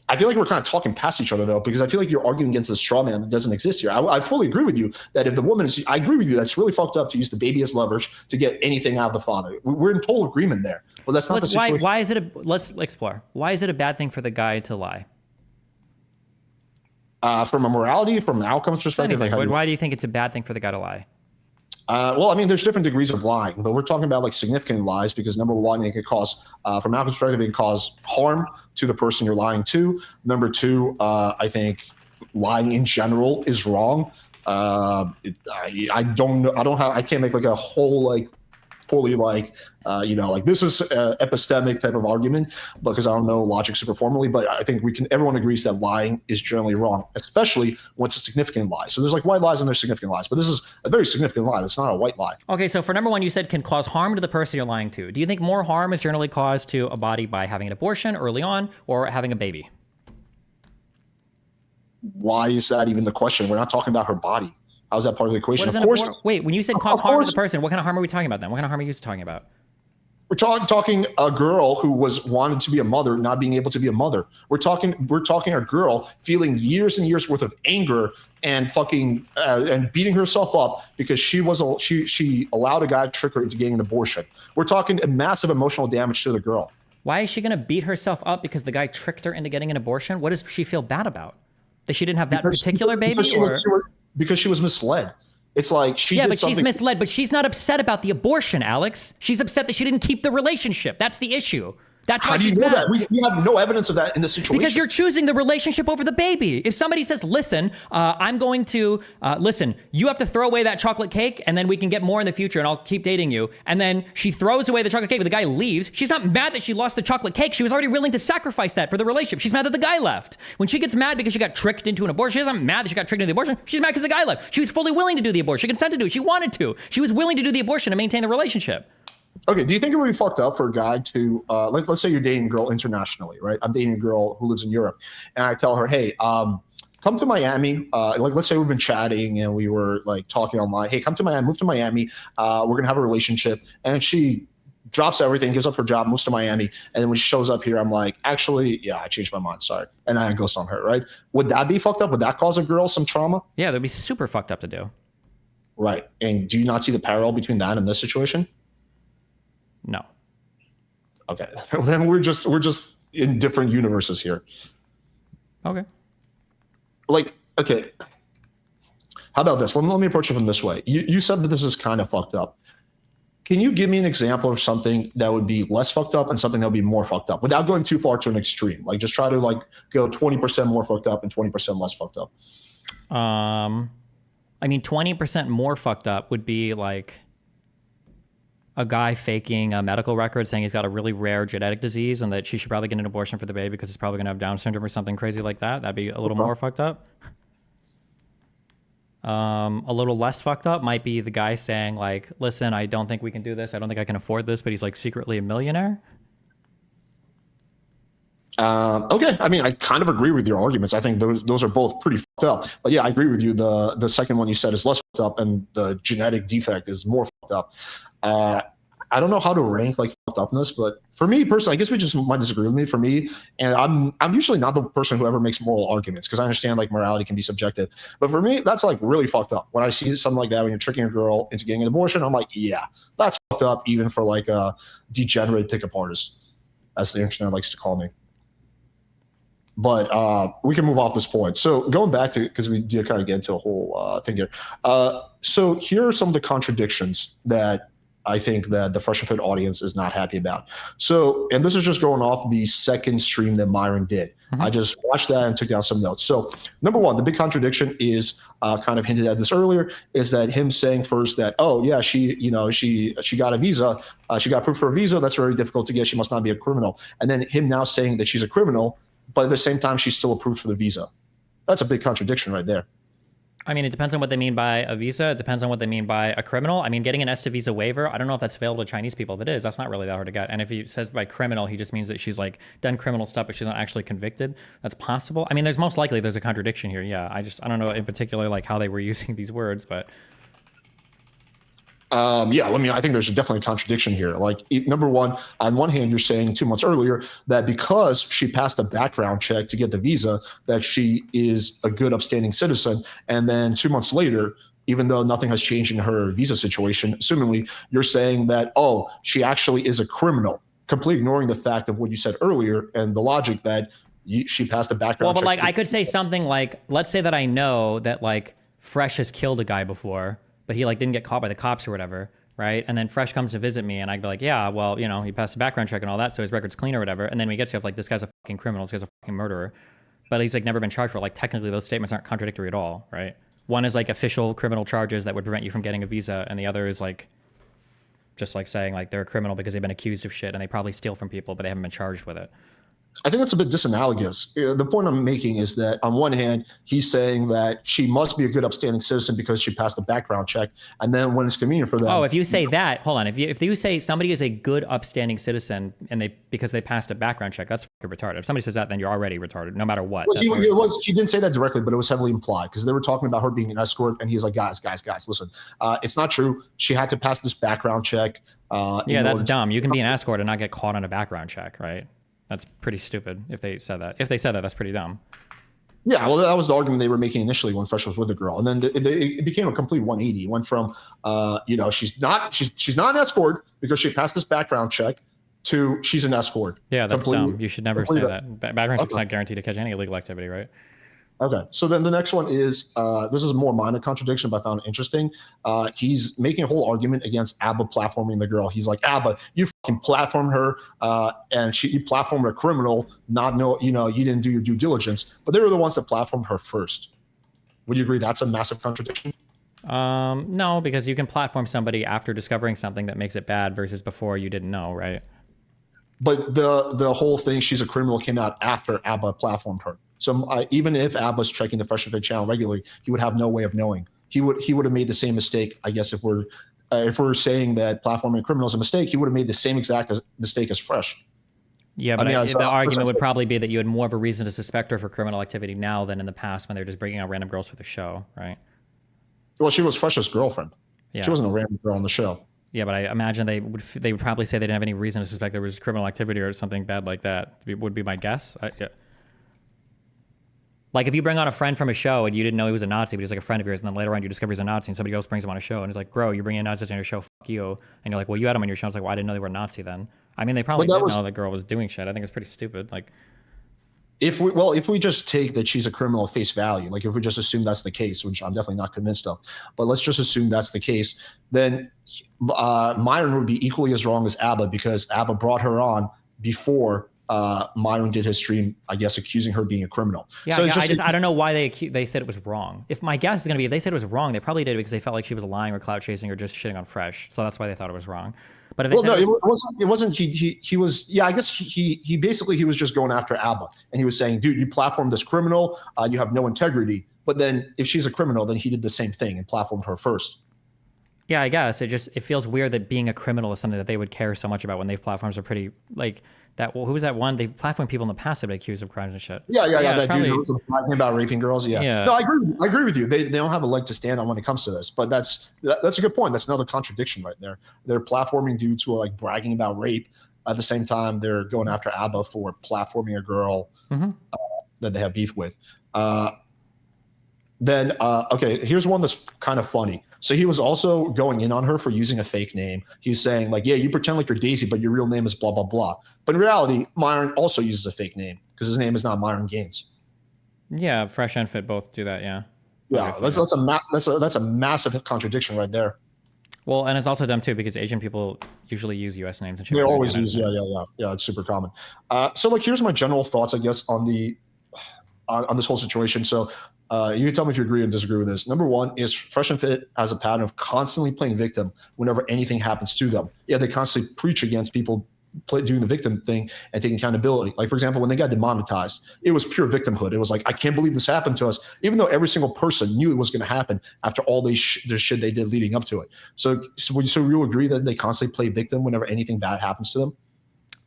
I feel like we're kind of talking past each other, though, because I feel like you're arguing against the straw man that doesn't exist here. I fully agree with you that if the woman is, I agree with you, that's really fucked up to use the baby as leverage to get anything out of the father. We're in total agreement there. Well, that's not the situation. Why is it let's explore. Why is it a bad thing for the guy to lie? From a morality, from an outcomes perspective. Why do you think it's a bad thing for the guy to lie? Well, I mean, there's different degrees of lying, but we're talking about like significant lies because number one, it could cause, from our perspective, it can cause harm to the person you're lying to. Number two, I think lying in general is wrong. I can't make like a whole like fully like this is epistemic type of argument because I don't know logic super formally, but I think everyone agrees that lying is generally wrong, especially when it's a significant lie. So there's like white lies and there's significant lies, but this is a very significant lie. It's not a white lie. Okay, so for number one, you said can cause harm to the person you're lying to. Do you think more harm is generally caused to a body by having an abortion early on or having a baby? Why is that even the question? We're not talking about her body. How's that part of the equation? Wait, when you said cause harm to the person, what kind of harm are we talking about then? What kind of harm are you talking about? We're talking a girl who wanted to be a mother, not being able to be a mother. We're talking a girl feeling years and years worth of anger and fucking and beating herself up because she allowed a guy to trick her into getting an abortion. We're talking a massive emotional damage to the girl. Why is she going to beat herself up because the guy tricked her into getting an abortion? What does she feel bad about? That she didn't have that particular baby? Because she was misled. It's like but she's misled, but she's not upset about the abortion, Alex. She's upset that she didn't keep the relationship. That's the issue. That's why she's mad. That? We have no evidence of that in this situation. Because you're choosing the relationship over the baby. If somebody says, listen, I'm going to, listen, you have to throw away that chocolate cake and then we can get more in the future and I'll keep dating you. And then she throws away the chocolate cake, but the guy leaves. She's not mad that she lost the chocolate cake. She was already willing to sacrifice that for the relationship. She's mad that the guy left. When she gets mad because she got tricked into an abortion, she's not mad that she got tricked into the abortion. She's mad because the guy left. She was fully willing to do the abortion. She consented to it. She wanted to. She was willing to do the abortion to maintain the relationship. Okay, do you think it would be fucked up for a guy to, let's say you're dating a girl internationally, right? I'm dating a girl who lives in Europe, and I tell her, hey, come to Miami. Let's say we've been chatting and we were like talking online. Hey, come to Miami, move to Miami. We're gonna have a relationship. And she drops everything, gives up her job, moves to Miami. And then when she shows up here, I'm like, actually, yeah, I changed my mind. Sorry. And I ghost on her, right? Would that be fucked up? Would that cause a girl some trauma? Yeah, that'd be super fucked up to do. Right. And do you not see the parallel between that and this situation? No. Okay. Then we're just in different universes here. Okay. Like, okay. How about this? Let me approach it from this way. You said that this is kind of fucked up. Can you give me an example of something that would be less fucked up and something that would be more fucked up without going too far to an extreme? Like just try to like go 20% more fucked up and 20% less fucked up. I mean, 20% more fucked up would be like a guy faking a medical record saying he's got a really rare genetic disease and that she should probably get an abortion for the baby because it's probably going to have Down syndrome or something crazy like that. That'd be a little more fucked up. A little less fucked up might be the guy saying like, listen, I don't think we can do this. I don't think I can afford this, but he's like secretly a millionaire. Okay. I mean, I kind of agree with your arguments. I think those are both pretty fucked up. But yeah, I agree with you. The second one you said is less fucked up and the genetic defect is more fucked up. I don't know how to rank like fucked upness, but for me personally, I guess we just might disagree with me. For me, and I'm usually not the person who ever makes moral arguments because I understand like morality can be subjective. But for me, that's like really fucked up. When I see something like that, when you're tricking a girl into getting an abortion, I'm like, yeah, that's fucked up, even for like a degenerate pickup artist, as the internet likes to call me. But we can move off this point. So going back to, because we did kind of get into a whole thing here. So here are some of the contradictions that I think that the Fresh and Fit audience is not happy about. So, and this is just going off the second stream that Myron did. I just watched that and took down some notes. So number one, the big contradiction is kind of hinted at this earlier, is that him saying first that, oh yeah, she got a visa, she got approved for a visa. That's very difficult to get. She must not be a criminal. And then him now saying that she's a criminal, but at the same time, she's still approved for the visa. That's a big contradiction right there. I mean, it depends on what they mean by a visa. It depends on what they mean by a criminal. I mean, getting an ESTA visa waiver, I don't know if that's available to Chinese people. If it is, that's not really that hard to get. And if he says by criminal, he just means that she's like done criminal stuff, but she's not actually convicted. That's possible. I mean, there's most likely there's a contradiction here. Yeah, I don't know in particular like how they were using these words, but. Yeah, I mean, I think there's definitely a contradiction here. Like, number one, on one hand, you're saying 2 months earlier that because she passed a background check to get the visa, that she is a good, upstanding citizen. And then 2 months later, even though nothing has changed in her visa situation, assumingly, you're saying that, oh, she actually is a criminal, completely ignoring the fact of what you said earlier and the logic that she passed a background check. Well, but like, I could say something like, let's say that I know that like Fresh has killed a guy before, but he like didn't get caught by the cops or whatever, right? And then Fresh comes to visit me and I'd be like, yeah, well, you know, he passed a background check and all that, so his record's clean or whatever. And then we get to like, this guy's a fucking criminal, this guy's a fucking murderer. But he's like never been charged for it. Like technically those statements aren't contradictory at all, right? One is like official criminal charges that would prevent you from getting a visa, and the other is like just like saying like they're a criminal because they've been accused of shit and they probably steal from people, but they haven't been charged with it. I think that's a bit disanalogous. The point I'm making is that on one hand, he's saying that she must be a good, upstanding citizen because she passed a background check. And then when it's convenient for them. Oh, if you say that, hold on. If you say somebody is a good, upstanding citizen and because they passed a background check, that's fucking retarded. If somebody says that, then you're already retarded, no matter what. Well, he didn't say that directly, but it was heavily implied because they were talking about her being an escort. And he's like, guys, listen, it's not true. She had to pass this background check. Yeah, that's dumb. You can be an escort and not get caught on a background check, right? That's pretty stupid if they said that. If they said that, that's pretty dumb. Yeah, well, that was the argument they were making initially when Fresh was with the girl, and then it became a complete 180. It went from, she's not an escort because she passed this background check to she's an escort. Yeah, that's dumb. You should never say that. Background check's not guaranteed to catch any illegal activity, right? Okay, so then the next one is, this is a more minor contradiction, but I found it interesting. He's making a whole argument against ABBA platforming the girl. He's like, ABBA, you fucking platformed her, and you platformed a criminal, you didn't do your due diligence, but they were the ones that platformed her first. Would you agree that's a massive contradiction? No, because you can platform somebody after discovering something that makes it bad versus before you didn't know, right? But the whole thing, she's a criminal, came out after ABBA platformed her. So even if Abba's checking the Fresh and Fit channel regularly, he would have no way of knowing. He would have made the same mistake. I guess if we're saying that platforming a criminal is a mistake, he would have made the same exact mistake as Fresh. Yeah, but the argument would probably be that you had more of a reason to suspect her for criminal activity now than in the past when they were just bringing out random girls for the show, right? Well, she was Fresh's girlfriend. Yeah. She wasn't a random girl on the show. Yeah, but I imagine they would probably say they didn't have any reason to suspect there was criminal activity or something bad like that. Would be my guess. Yeah. Like if you bring on a friend from a show and you didn't know he was a Nazi, but he's like a friend of yours, and then later on you discover he's a Nazi and somebody else brings him on a show and he's like, bro, you're bringing Nazis on your show, fuck you. And you're like, well, you had him on your show. It's like, well, I didn't know they were Nazi then. I mean, they probably didn't know the girl was doing shit. I think it's pretty stupid. Like, if we just take that she's a criminal at face value, like if we just assume that's the case, which I'm definitely not convinced of, but let's just assume that's the case, then Myron would be equally as wrong as ABBA because ABBA brought her on before Myron did his stream, I guess, accusing her being a criminal. Yeah, so I don't know why they said it was wrong. If my guess is going to be if they said it was wrong, they probably did it because they felt like she was lying or clout chasing or just shitting on Fresh. So that's why they thought it was wrong. But if they it wasn't. He was. Yeah, I guess he basically was just going after ABBA and he was saying, dude, you platformed this criminal, you have no integrity. But then if she's a criminal, then he did the same thing and platformed her first. Yeah, I guess it feels weird that being a criminal is something that they would care so much about when they've platforms are pretty like that. Well, who was that one? They platform people in the past that have been accused of crimes and shit. Yeah. That dude who was talking about raping girls. Yeah. No, I agree with you. They don't have a leg to stand on when it comes to this. But that's a good point. That's another contradiction right there. They're platforming dudes who are like bragging about rape. At the same time, they're going after ABBA for platforming a girl that they have beef with. Okay, here's one that's kind of funny. So he was also going in on her for using a fake name. He's saying like, yeah, you pretend like you're Daisy, but your real name is blah, blah, blah. But in reality, Myron also uses a fake name. because his name is not Myron Gaines. Yeah, Fresh and Fit both do that. Yeah. Yeah, that's a massive contradiction right there. Well, and it's also dumb too because Asian people usually use U.S. names and shit. They always use yeah. It's super common. So like, here's my general thoughts, I guess, on this whole situation. So you can tell me if you agree and disagree with this. Number one is Fresh and Fit has a pattern of constantly playing victim whenever anything happens to them. Yeah, they constantly preach against people doing the victim thing and taking accountability. Like, for example, when they got demonetized, it was pure victimhood. It was like, I can't believe this happened to us, even though every single person knew it was going to happen after all the shit they did leading up to it. So you'll agree that they constantly play victim whenever anything bad happens to them?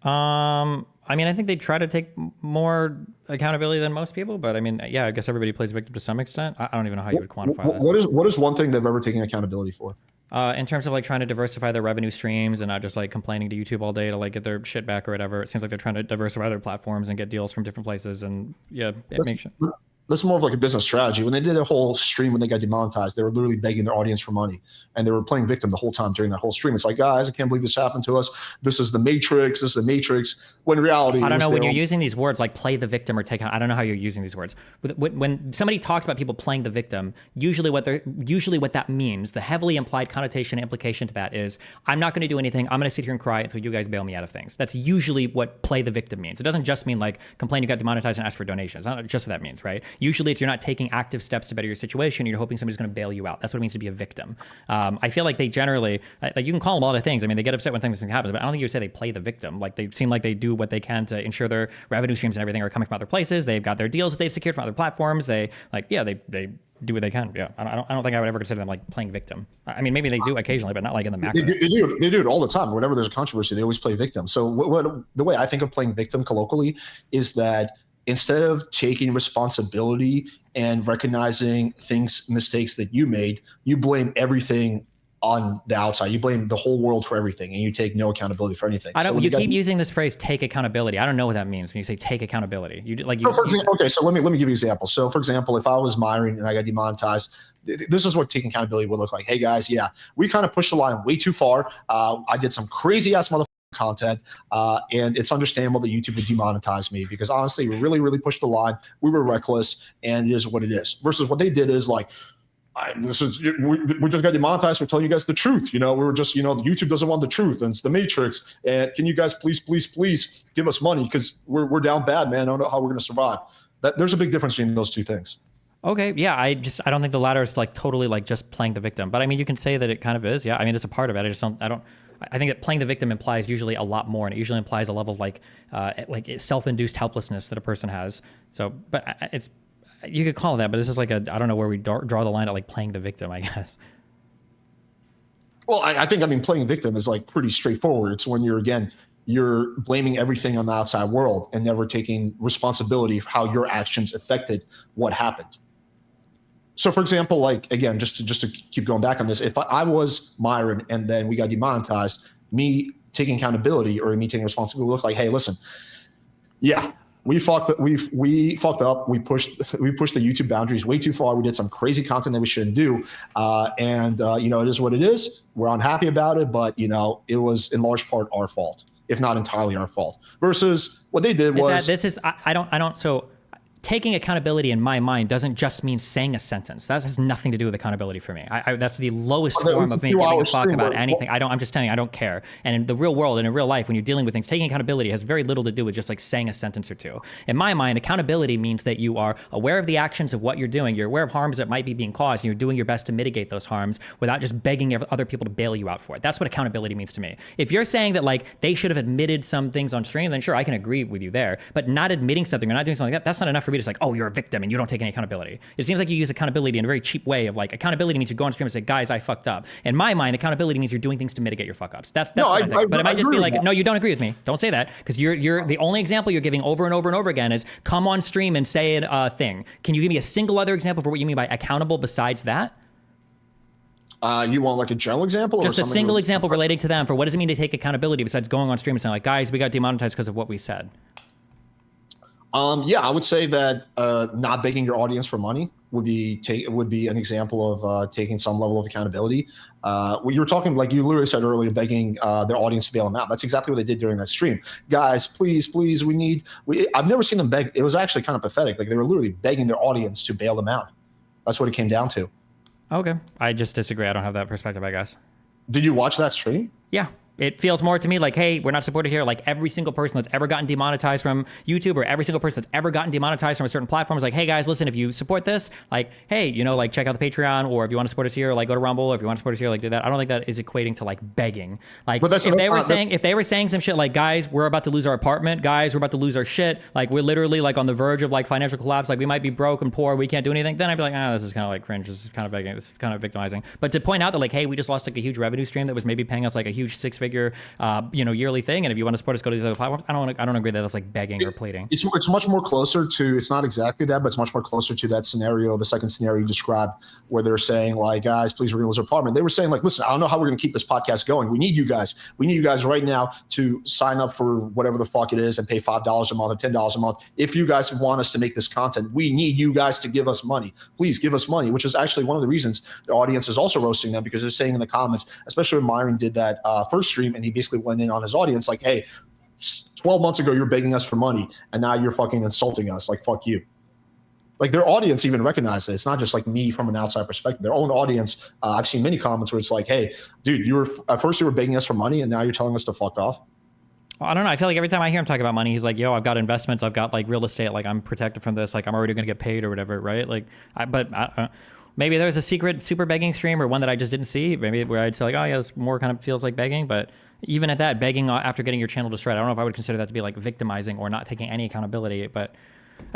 I mean, I think they try to take more accountability than most people, but I mean, yeah, I guess everybody plays victim to some extent. I don't even know how you would quantify this. What is one thing they've ever taken accountability for? In terms of like trying to diversify their revenue streams and not just like complaining to YouTube all day to like get their shit back or whatever. It seems like they're trying to diversify their platforms and get deals from different places. And yeah, it makes sense. That's more of like a business strategy. When they did their whole stream, when they got demonetized, they were literally begging their audience for money, and they were playing victim the whole time during that whole stream. It's like, guys, I can't believe this happened to us. This is the Matrix. This is the Matrix. When in reality, I don't know, when you're using these words like play the victim or take on, I don't know how you're using these words. When somebody talks about people playing the victim, usually what that means, the heavily implied connotation and implication to that is, I'm not going to do anything. I'm going to sit here and cry until you guys bail me out of things. That's usually what play the victim means. It doesn't just mean like complain you got demonetized and ask for donations. That's not just what that means, right? Usually it's you're not taking active steps to better your situation. You're hoping somebody's going to bail you out. That's what it means to be a victim. I feel like they generally, like, you can call them a lot of things. I mean, they get upset when things happen, but I don't think you would say they play the victim. Like, they seem like they do what they can to ensure their revenue streams and everything are coming from other places. They've got their deals that they've secured from other platforms. They do what they can. Yeah, I don't think I would ever consider them like playing victim. I mean, maybe they do occasionally, but not like in the macro. They do it all the time. Whenever there's a controversy, they always play victim. So the way I think of playing victim colloquially is that instead of taking responsibility and recognizing mistakes that you made, you blame everything on the outside. You blame the whole world for everything, and you take no accountability for anything. You keep using this phrase "take accountability." I don't know what that means when you say "take accountability." Okay, so let me give you an example. So, for example, if I was Myron and I got demonetized, this is what taking accountability would look like. Hey guys, yeah, we kind of pushed the line way too far. I did some crazy ass content, and it's understandable that YouTube would demonetize me because honestly, we really pushed the line. We were reckless, and it is what it is. Versus what they did is like, we just got demonetized for telling you guys the truth. We were just, YouTube doesn't want the truth, and it's the Matrix. And can you guys please give us money because we're down bad, man. I don't know how we're going to survive. There's a big difference between those two things. Okay, yeah, I don't think the latter is like totally like just playing the victim, but I mean, you can say that it kind of is. Yeah, I mean, it's a part of it. I think that playing the victim implies usually a lot more, and it usually implies a level of like self-induced helplessness that a person has. So, but you could call it that, but it's just like I don't know where we draw the line at like playing the victim, I guess. Well, I think playing victim is like pretty straightforward. It's when you're blaming everything on the outside world and never taking responsibility for how your actions affected what happened. So, for example, like, again, just to keep going back on this, if I was Myron and then we got demonetized, me taking accountability or me taking responsibility would look like, hey, listen, yeah, we fucked up. We pushed the YouTube boundaries way too far. We did some crazy content that we shouldn't do, and it is what it is. We're unhappy about it, but it was in large part our fault, if not entirely our fault. Versus what they did was I don't. So taking accountability in my mind doesn't just mean saying a sentence. That has nothing to do with accountability for me. That's the lowest form of me giving a fuck about anything. I'm just telling you, I don't care. And in the real world and in real life, when you're dealing with things, taking accountability has very little to do with just like saying a sentence or two. In my mind, accountability means that you are aware of the actions of what you're doing. You're aware of harms that might be being caused, and you're doing your best to mitigate those harms without just begging other people to bail you out for it. That's what accountability means to me. If you're saying that like they should have admitted some things on stream, then sure, I can agree with you there. But not admitting something or not doing something like that, that's not enough for me to say, like, oh, you're a victim and you don't take any accountability. It seems like you use accountability in a very cheap way of like, accountability means you go on stream and say, guys, I fucked up. In my mind, accountability means you're doing things to mitigate your fuck ups. That's what I think. But it might just be like, no, you don't agree with me. Don't say that, because you're the only example you're giving over and over and over again is come on stream and say a thing. Can you give me a single other example for what you mean by accountable besides that? You want like a general example? Just a single example relating to them for what does it mean to take accountability besides going on stream and saying like, guys, we got demonetized because of what we said. Yeah, I would say that not begging your audience for money would be an example of taking some level of accountability. When you were talking, like you literally said earlier, begging their audience to bail them out. That's exactly what they did during that stream. Guys, please, please, I've never seen them beg. It was actually kind of pathetic. Like they were literally begging their audience to bail them out. That's what it came down to. Okay. I just disagree. I don't have that perspective, I guess. Did you watch that stream? Yeah. It feels more to me like, hey, we're not supported here. Like every single person that's ever gotten demonetized from YouTube or every single person that's ever gotten demonetized from a certain platform is like, hey guys, listen, if you support this, like, hey, you know, like check out the Patreon, or if you want to support us here, like go to Rumble, or if you want to support us here, like do that. I don't think that is equating to like begging. Like if they were saying some shit like, guys, we're about to lose our apartment, guys, we're about to lose our shit, like we're literally like on the verge of like financial collapse, like we might be broke and poor, we can't do anything, then I'd be like, this is kind of like cringe, this is kind of begging, this is kind of victimizing. But to point out that like, hey, we just lost like a huge revenue stream that was maybe paying us like a huge six-figure yearly thing, and if you want to support us, go to these other platforms. I don't agree that that's like begging or pleading. It's much more closer to, it's not exactly that, but it's much more closer to that scenario, the second scenario you described, where they're saying like, guys, please, we're gonna lose our apartment. They were saying like, listen, I don't know how we're gonna keep this podcast going. We need you guys right now to sign up for whatever the fuck it is and pay $5 a month or $10 a month. If you guys want us to make this content, we need you guys to give us money. Please give us money, which is actually one of the reasons the audience is also roasting them, because they're saying in the comments, especially when Myron did that first stream and he basically went in on his audience like, hey, 12 months ago you're begging us for money and now you're fucking insulting us, like fuck you. Like their audience even recognized it. It's not just like me from an outside perspective. Their own audience, I've seen many comments where it's like, hey dude, at first you were begging us for money and now you're telling us to fuck off. Well, I don't know. I feel like every time I hear him talk about money, he's like, yo, I've got investments, I've got like real estate, like I'm protected from this, like I'm already gonna get paid or whatever, right? Like maybe there's a secret super begging stream or one that I just didn't see, maybe where I'd say like, oh yeah, this more kind of feels like begging. But even at that, begging after getting your channel destroyed, I don't know if I would consider that to be like victimizing or not taking any accountability. But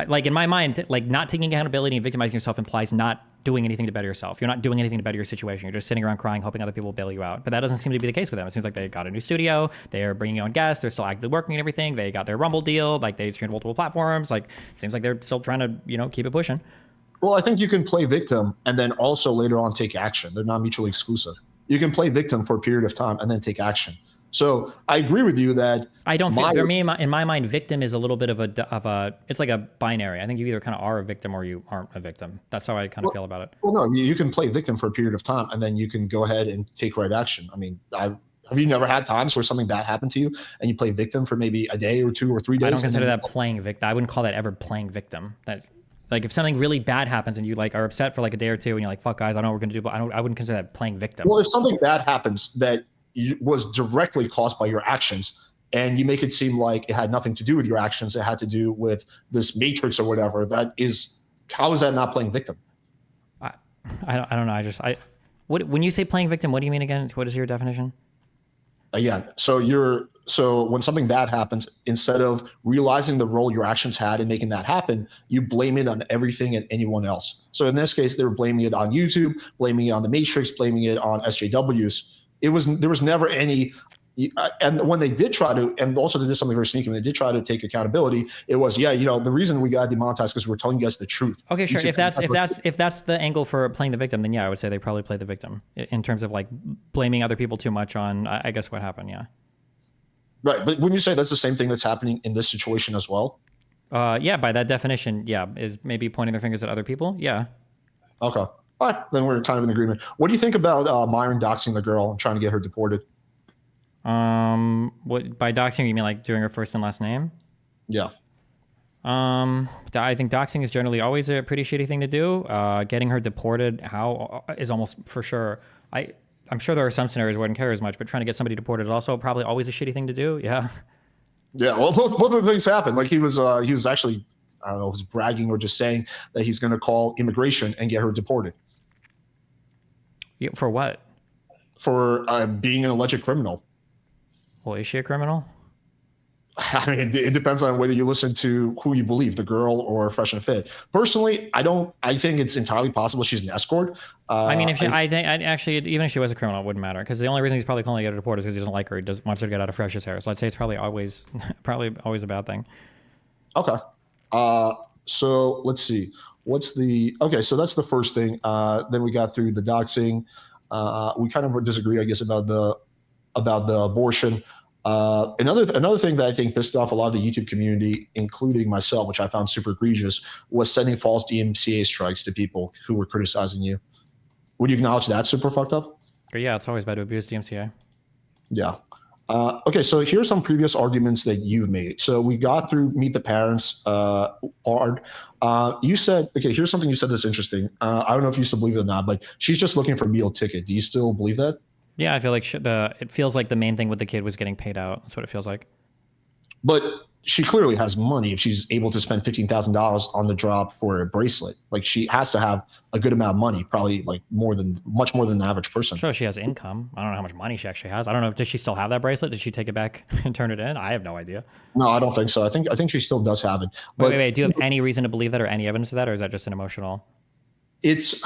like in my mind, like not taking accountability and victimizing yourself implies not doing anything to better yourself. You're not doing anything to better your situation. You're just sitting around crying, hoping other people will bail you out. But that doesn't seem to be the case with them. It seems like they got a new studio, they're bringing on guests, they're still actively working and everything. They got their Rumble deal, like they streamed multiple platforms. Like it seems like they're still trying to, keep it pushing. Well, I think you can play victim and then also later on take action. They're not mutually exclusive. You can play victim for a period of time and then take action. So I agree with you that I don't think for me in my mind, victim is a little bit of a it's like a binary. I think you either kind of are a victim or you aren't a victim. That's how I kind of feel about it. Well, no, you can play victim for a period of time and then you can go ahead and take right action. I mean, have you never had times where something bad happened to you and you play victim for maybe a day or 2 or 3 days? I don't consider that playing victim. I wouldn't call that ever playing victim. That like if something really bad happens and you like are upset for like a day or two and you're like, fuck guys, I don't know what we're gonna do, but I wouldn't consider that playing victim. Well, if something bad happens that was directly caused by your actions and you make it seem like it had nothing to do with your actions, it had to do with this matrix or whatever, how is that not playing victim? I don't know. When you say playing victim, what do you mean again? What is your definition? Again, so when something bad happens, instead of realizing the role your actions had in making that happen, you blame it on everything and anyone else. So in this case, they were blaming it on YouTube, blaming it on the Matrix, blaming it on SJWs. There was never any, and when they did try to, and also they did something very sneaky, when they did try to take accountability, it was, the reason we got demonetized because we're telling you guys the truth. Okay, sure. If that's the angle for playing the victim, then yeah, I would say they probably play the victim in terms of like blaming other people too much on, I guess, what happened. Yeah. Right, but when you say that's the same thing that's happening in this situation as well? Yeah, by that definition, yeah, is maybe pointing their fingers at other people. Yeah. Okay. All right, then we're kind of in agreement. What do you think about Myron doxing the girl and trying to get her deported? What by doxing you mean like doing her first and last name? Yeah. I think doxing is generally always a pretty shitty thing to do. Getting her deported is almost for sure. I'm sure there are some scenarios where I wouldn't care as much, but trying to get somebody deported is also probably always a shitty thing to do. Yeah. Yeah. Well, both of the things happened. Like he was actually, I don't know if he was bragging or just saying that he's going to call immigration and get her deported. Yeah, for what? For being an alleged criminal. Well, is she a criminal? I mean, it depends on whether you listen to who you believe, the girl or Fresh and Fit. Personally, I think it's entirely possible she's an escort. I mean, even if she was a criminal, it wouldn't matter because the only reason he's probably calling her to get her deported is because he doesn't like her. He just wants her to get out of Fresh's hair. So I'd say it's probably always a bad thing. Okay. So let's see. So that's the first thing. Then we got through the doxing. We kind of disagree, I guess, about the abortion. Another thing that I think pissed off a lot of the YouTube community, including myself, which I found super egregious, was sending false DMCA strikes to people who were criticizing you. Would you acknowledge that's super fucked up? Yeah, it's always bad to abuse DMCA. Yeah. Okay, so here's some previous arguments that you've made. So we got through Meet the Parents hard. You said, okay, here's something you said that's interesting. I don't know if you still believe it or not, but she's just looking for a meal ticket. Do you still believe that? Yeah, I feel like it feels like the main thing with the kid was getting paid out. That's what it feels like. But she clearly has money if she's able to spend $15,000 on the drop for a bracelet. Like she has to have a good amount of money, probably like much more than the average person. Sure, she has income. I don't know how much money she actually has. I don't know. Does she still have that bracelet? Did she take it back and turn it in? I have no idea. No, I don't think so. I think she still does have it. But wait. Do you have any reason to believe that or any evidence of that, or is that just an emotional? It's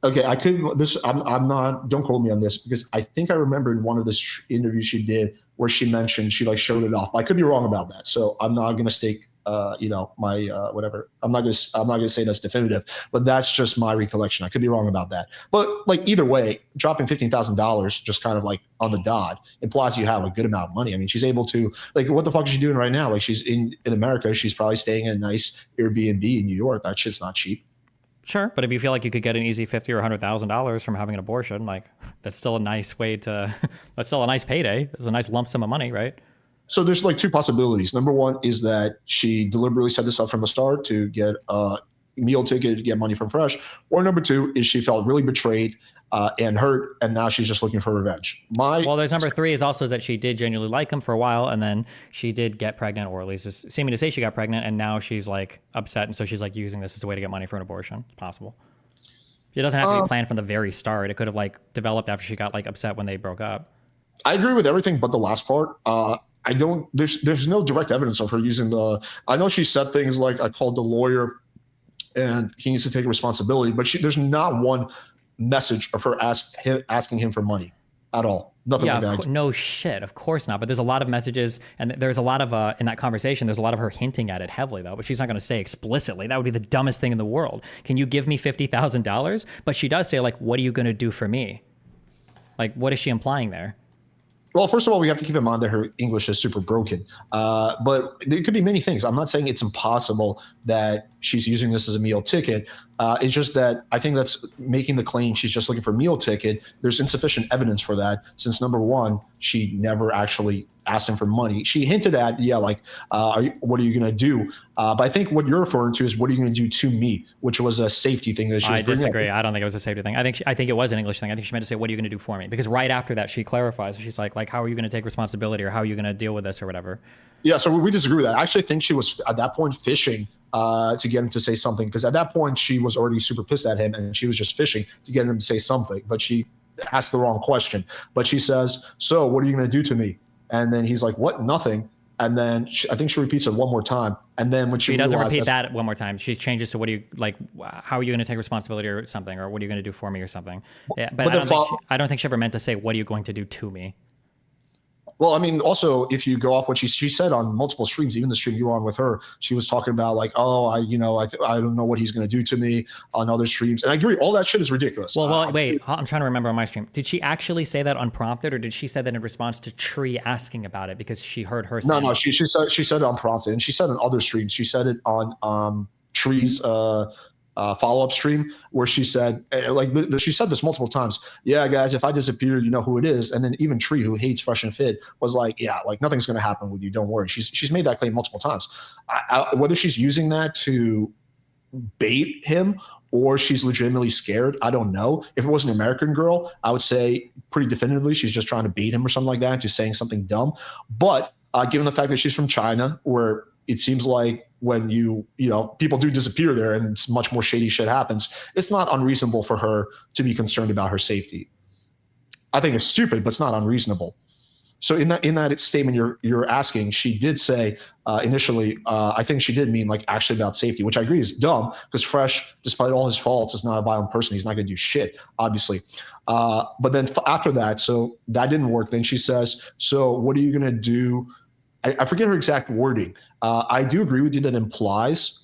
okay. I'm not. Don't quote me on this because I think I remember in one of the interviews she did where she mentioned she like showed it off. I could be wrong about that, so I'm not gonna stake my whatever. I'm not gonna say that's definitive, but that's just my recollection. I could be wrong about that. But like either way, dropping $15,000 just kind of like on the dot implies you have a good amount of money. I mean, she's able to like what the fuck is she doing right now? Like she's in America. She's probably staying in a nice Airbnb in New York. That shit's not cheap. Sure, but if you feel like you could get an easy $50,000 or $100,000 from having an abortion, like that's still a nice way to. That's still a nice payday. It's a nice lump sum of money, right? So there's like two possibilities. Number one is that she deliberately set this up from the start to get a meal ticket, to get money from Fresh. Or number two is she felt really betrayed and hurt, and now she's just looking for revenge. Well, there's number three is also that she did genuinely like him for a while, and then she did get pregnant, or at least it's seeming to say she got pregnant, and now she's like upset, and so she's like using this as a way to get money for an abortion. It's possible. It doesn't have to be planned from the very start. It could have like developed after she got like upset when they broke up. I agree with everything but the last part. There's no direct evidence of her using I know she said things like, I called the lawyer and he needs to take responsibility, but there's not one message of her asking him for money at all. Nothing like that. No shit, of course not. But there's a lot of messages, and there's a lot of in that conversation. There's a lot of her hinting at it heavily, though. But she's not going to say explicitly. That would be the dumbest thing in the world. Can you give me $50,000? But she does say like, "What are you going to do for me?" Like, what is she implying there? Well, first of all, we have to keep in mind that her English is super broken. But it could be many things. I'm not saying it's impossible that she's using this as a meal ticket. It's just that I think that's making the claim she's just looking for a meal ticket. There's insufficient evidence for that since, number one, she never actually asked him for money. She hinted at, what are you going to do? But I think what you're referring to is what are you going to do to me, which was a safety thing that she was bringing disagree. up. I don't think it was a safety thing. I think it was an English thing. I think she meant to say, what are you going to do for me? Because right after that, she clarifies. She's like, how are you going to take responsibility, or how are you going to deal with this, or whatever? Yeah, so we disagree with that. I actually think she was at that point fishing to get him to say something, because at that point she was already super pissed at him and she was just fishing to get him to say something, but she asked the wrong question. But she says, so what are you going to do to me? And then he's like, what? Nothing. And then I think she repeats it one more time. And then when she doesn't repeat that one more time, she changes to, what do you like? How are you going to take responsibility or something? Or what are you going to do for me or something? Yeah, but I don't think she ever meant to say, what are you going to do to me? Well, I mean, also, if you go off what she said on multiple streams, even the stream you were on with her, she was talking about like, oh, I don't know what he's going to do to me on other streams. And I agree, all that shit is ridiculous. Well, wait, I'm trying to remember on my stream. Did she actually say that unprompted, or did she say that in response to Tree asking about it because she heard her say No, she said it unprompted, and she said it on other streams. She said it on Tree's follow-up stream where she said, she said this multiple times. Yeah, guys, if I disappear, you know who it is. And then even Tree, who hates Fresh and Fit, was like, yeah, like nothing's going to happen with you. Don't worry. She's made that claim multiple times. Whether she's using that to bait him or she's legitimately scared, I don't know. If it was an American girl, I would say pretty definitively she's just trying to bait him or something like that, just saying something dumb. But given the fact that she's from China, where it seems like when people do disappear there and it's much more shady shit happens, it's not unreasonable for her to be concerned about her safety. I think it's stupid, but it's not unreasonable. So in that statement you're asking, she did say initially, I think she did mean like actually about safety, which I agree is dumb because Fresh, despite all his faults, is not a violent person. He's not going to do shit, obviously. But then after that, so that didn't work. Then she says, so what are you going to do? I forget her exact wording. I do agree with you that implies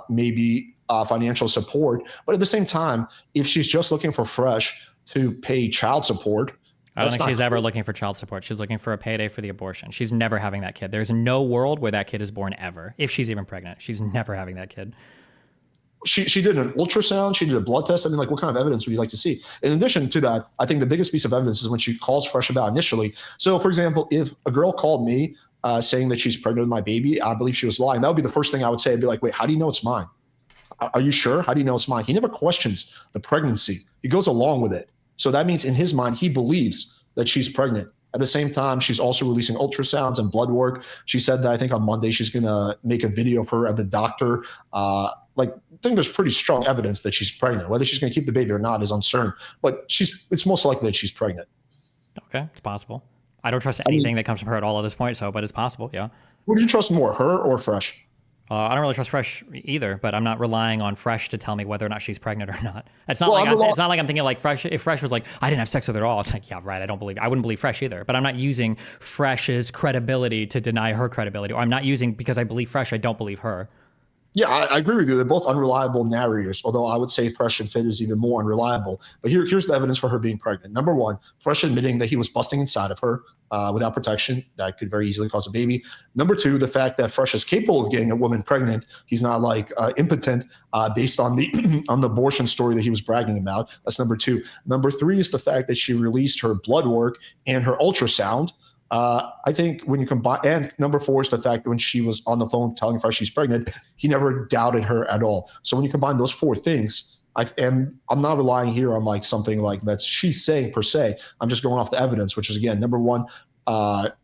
maybe financial support. But at the same time, if she's just looking for Fresh to pay child support, I don't think she's ever looking for child support. She's looking for a payday for the abortion. She's never having that kid. There's no world where that kid is born ever. If she's even pregnant, she's never having that kid. She did an ultrasound. She did a blood test. I mean, like, what kind of evidence would you like to see? In addition to that, I think the biggest piece of evidence is when she calls Fresh about initially. So, for example, if a girl called me saying that she's pregnant with my baby, I believe she was lying. That would be the first thing I would say. I'd be like, wait, how do you know it's mine? Are you sure? How do you know it's mine? He never questions the pregnancy. He goes along with it. So that means in his mind, he believes that she's pregnant. At the same time, she's also releasing ultrasounds and blood work. She said that I think on Monday she's going to make a video of her at the doctor. I think there's pretty strong evidence that she's pregnant. Whether she's going to keep the baby or not is uncertain. But it's most likely that she's pregnant. Okay, it's possible. I don't trust anything that comes from her at all at this point. So, but it's possible. Yeah. Who do you trust more, her or Fresh? I don't really trust Fresh either, but I'm not relying on Fresh to tell me whether or not she's pregnant or not. It's not it's not like I'm thinking like Fresh. If Fresh was like, I didn't have sex with her at all, it's like, yeah, right. I wouldn't believe Fresh either. But I'm not using Fresh's credibility to deny her credibility, or I'm not using because I believe Fresh, I don't believe her. Yeah, I agree with you. They're both unreliable narrators, although I would say Fresh and Fit is even more unreliable. But here's the evidence for her being pregnant. Number one, Fresh admitting that he was busting inside of her without protection. That could very easily cause a baby. Number two, the fact that Fresh is capable of getting a woman pregnant. He's not like impotent based on the on the abortion story that he was bragging about. That's number two. Number three is the fact that she released her blood work and her ultrasound. I think when you combine, and number four is the fact that when she was on the phone telling Fresh she's pregnant, he never doubted her at all. So when you combine those four things, I'm not relying here on like something like that she's saying per se. I'm just going off the evidence, which is again, number one,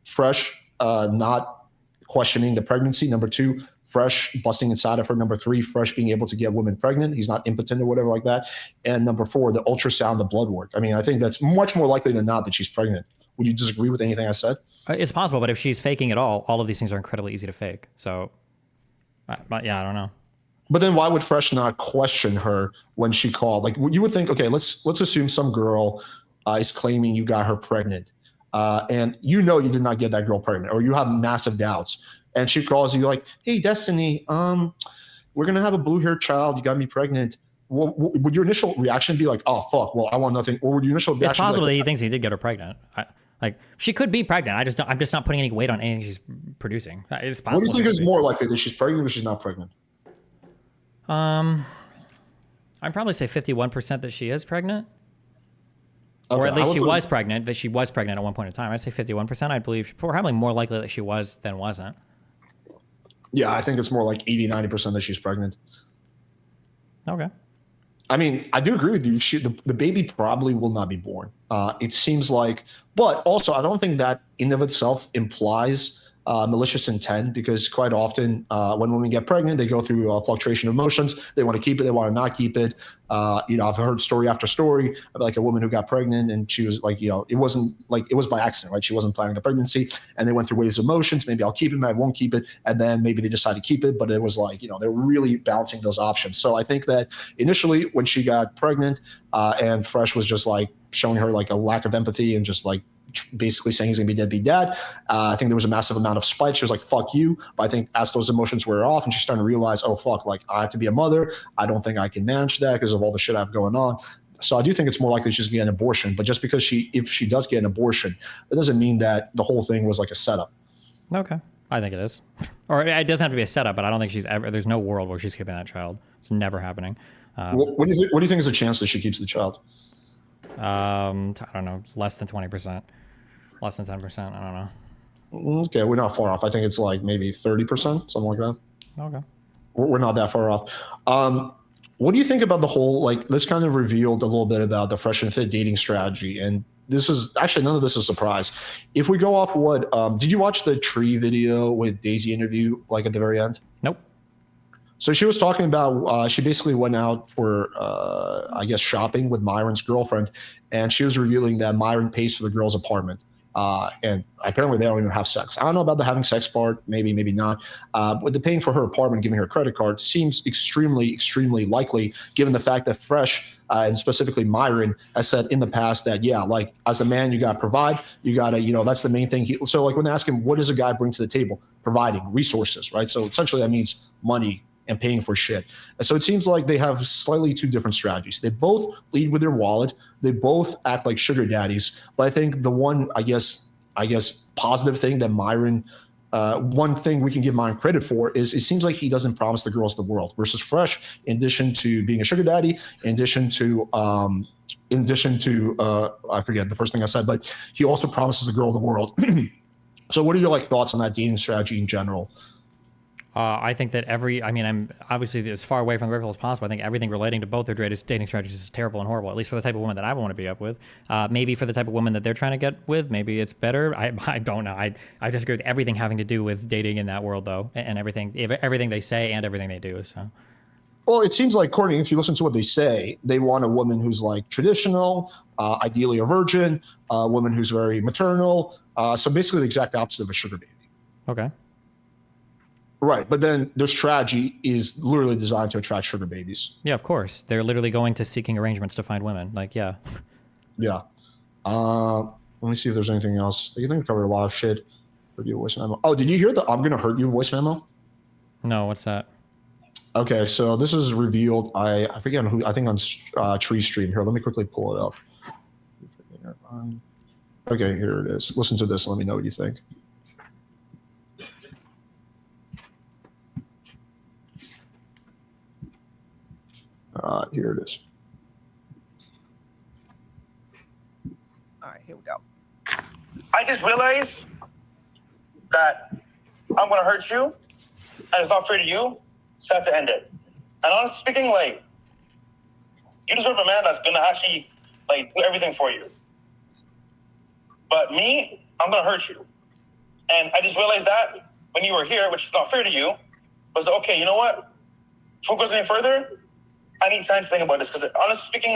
Fresh not questioning the pregnancy. Number two, Fresh busting inside of her. Number three, Fresh being able to get women pregnant. He's not impotent or whatever like that. And number four, the ultrasound, the blood work. I mean, I think that's much more likely than not that she's pregnant. Would you disagree with anything I said? It's possible, but if she's faking it all of these things are incredibly easy to fake. So, yeah, I don't know. But then why would Fresh not question her when she called? Like you would think, okay, let's assume some girl is claiming you got her pregnant, and you know you did not get that girl pregnant, or you have massive doubts, and she calls you like, "Hey, Destiny, we're gonna have a blue-haired child. You got me pregnant." Well, would your initial reaction be like, "Oh fuck, well I want nothing," or would your initial reaction? It's possible be like, that he thinks he did get her pregnant. Like she could be pregnant. I'm just not putting any weight on anything she's producing. It's possible. What do you think is more likely, that she's pregnant or she's not pregnant? I'd probably say 51% that she is pregnant, Okay, or at least she was pregnant. That she was pregnant at one point in time. I'd say 51%. I believe probably more likely that she was than wasn't. Yeah, I think it's more like 80-90% that she's pregnant. Okay. I mean, I do agree with you. The baby probably will not be born. It seems like, but also I don't think that in of itself implies malicious intent, because quite often when women get pregnant, they go through a fluctuation of emotions. They want to keep it, they want to not keep it. I've heard story after story of like a woman who got pregnant and she was like, it wasn't like, it was by accident, right? She wasn't planning the pregnancy, and they went through waves of emotions. Maybe I'll keep it, maybe I won't keep it. And then maybe they decide to keep it, but it was like, they're really balancing those options. So I think that initially when she got pregnant and Fresh was just like showing her like a lack of empathy and just like basically saying he's gonna be deadbeat dad. I think there was a massive amount of spite. She was like, fuck you. But I think as those emotions wear off and she's starting to realize, oh fuck, like I have to be a mother. I don't think I can manage that because of all the shit I have going on. So I do think it's more likely she's gonna get an abortion. But just because if she does get an abortion, it doesn't mean that the whole thing was like a setup. Okay. I think it is. Or it doesn't have to be a setup, but I don't think there's no world where she's keeping that child. It's never happening. What do you think is the chance that she keeps the child? I don't know, less than 20%. Less than 10%. I don't know. Okay, we're not far off. I think it's like maybe 30%, something like that. Okay. We're not that far off. What do you think about the whole, like, this kind of revealed a little bit about the Fresh and Fit dating strategy? And this is actually, none of this is a surprise. If we go off what, did you watch the tree video with Daisy interview, like at the very end? Nope. So she was talking about, she basically went out for, I guess, shopping with Myron's girlfriend, and she was revealing that Myron pays for the girl's apartment. And apparently they don't even have sex. I don't know about the having sex part, maybe not. But the paying for her apartment, giving her a credit card seems extremely, extremely likely, given the fact that Fresh, and specifically Myron, has said in the past that, yeah, like as a man, you got to provide, you got to, that's the main thing. So like when they ask him, what does a guy bring to the table? Providing resources, right? So essentially that means money, and paying for shit. And so it seems like they have slightly two different strategies. They both lead with their wallet. They both act like sugar daddies. But I think the one, I guess, positive thing that Myron, one thing we can give Myron credit for is it seems like he doesn't promise the girls the world. Versus Fresh, in addition to being a sugar daddy, in addition to I forget the first thing I said, but he also promises the girl the world. So what are your thoughts on that dating strategy in general? I think that I'm obviously as far away from the ripple as possible. I think everything relating to both their dating strategies is terrible and horrible, at least for the type of woman that I want to be up with. Maybe for the type of woman that they're trying to get with, maybe it's better. I don't know. I disagree with everything having to do with dating in that world, though, and everything they say and everything they do. So. Well, it seems like, Courtney, if you listen to what they say, they want a woman who's traditional, ideally a virgin, a woman who's very maternal. So basically the exact opposite of a sugar baby. Okay. Right. But then their strategy is literally designed to attract sugar babies. Yeah, of course. They're literally going to seeking arrangements to find women. Yeah. Yeah. Let me see if there's anything else. I think we covered a lot of shit. Review voice memo. Oh, did you hear the I'm going to hurt you voice memo? No, what's that? Okay, so this is revealed. I forget who. I think on Tree Stream. Here, let me quickly pull it up. Okay, here it is. Listen to this. And let me know what you think. Here it is. All right, here we go. I just realized that I'm gonna hurt you, and it's not fair to you, so I have to end it. And honestly speaking, you deserve a man that's gonna actually do everything for you. But me, I'm gonna hurt you. And I just realized that when you were here, which is not fair to you, was okay, you know what? Before it goes any further, I need time to think about this, because honestly speaking,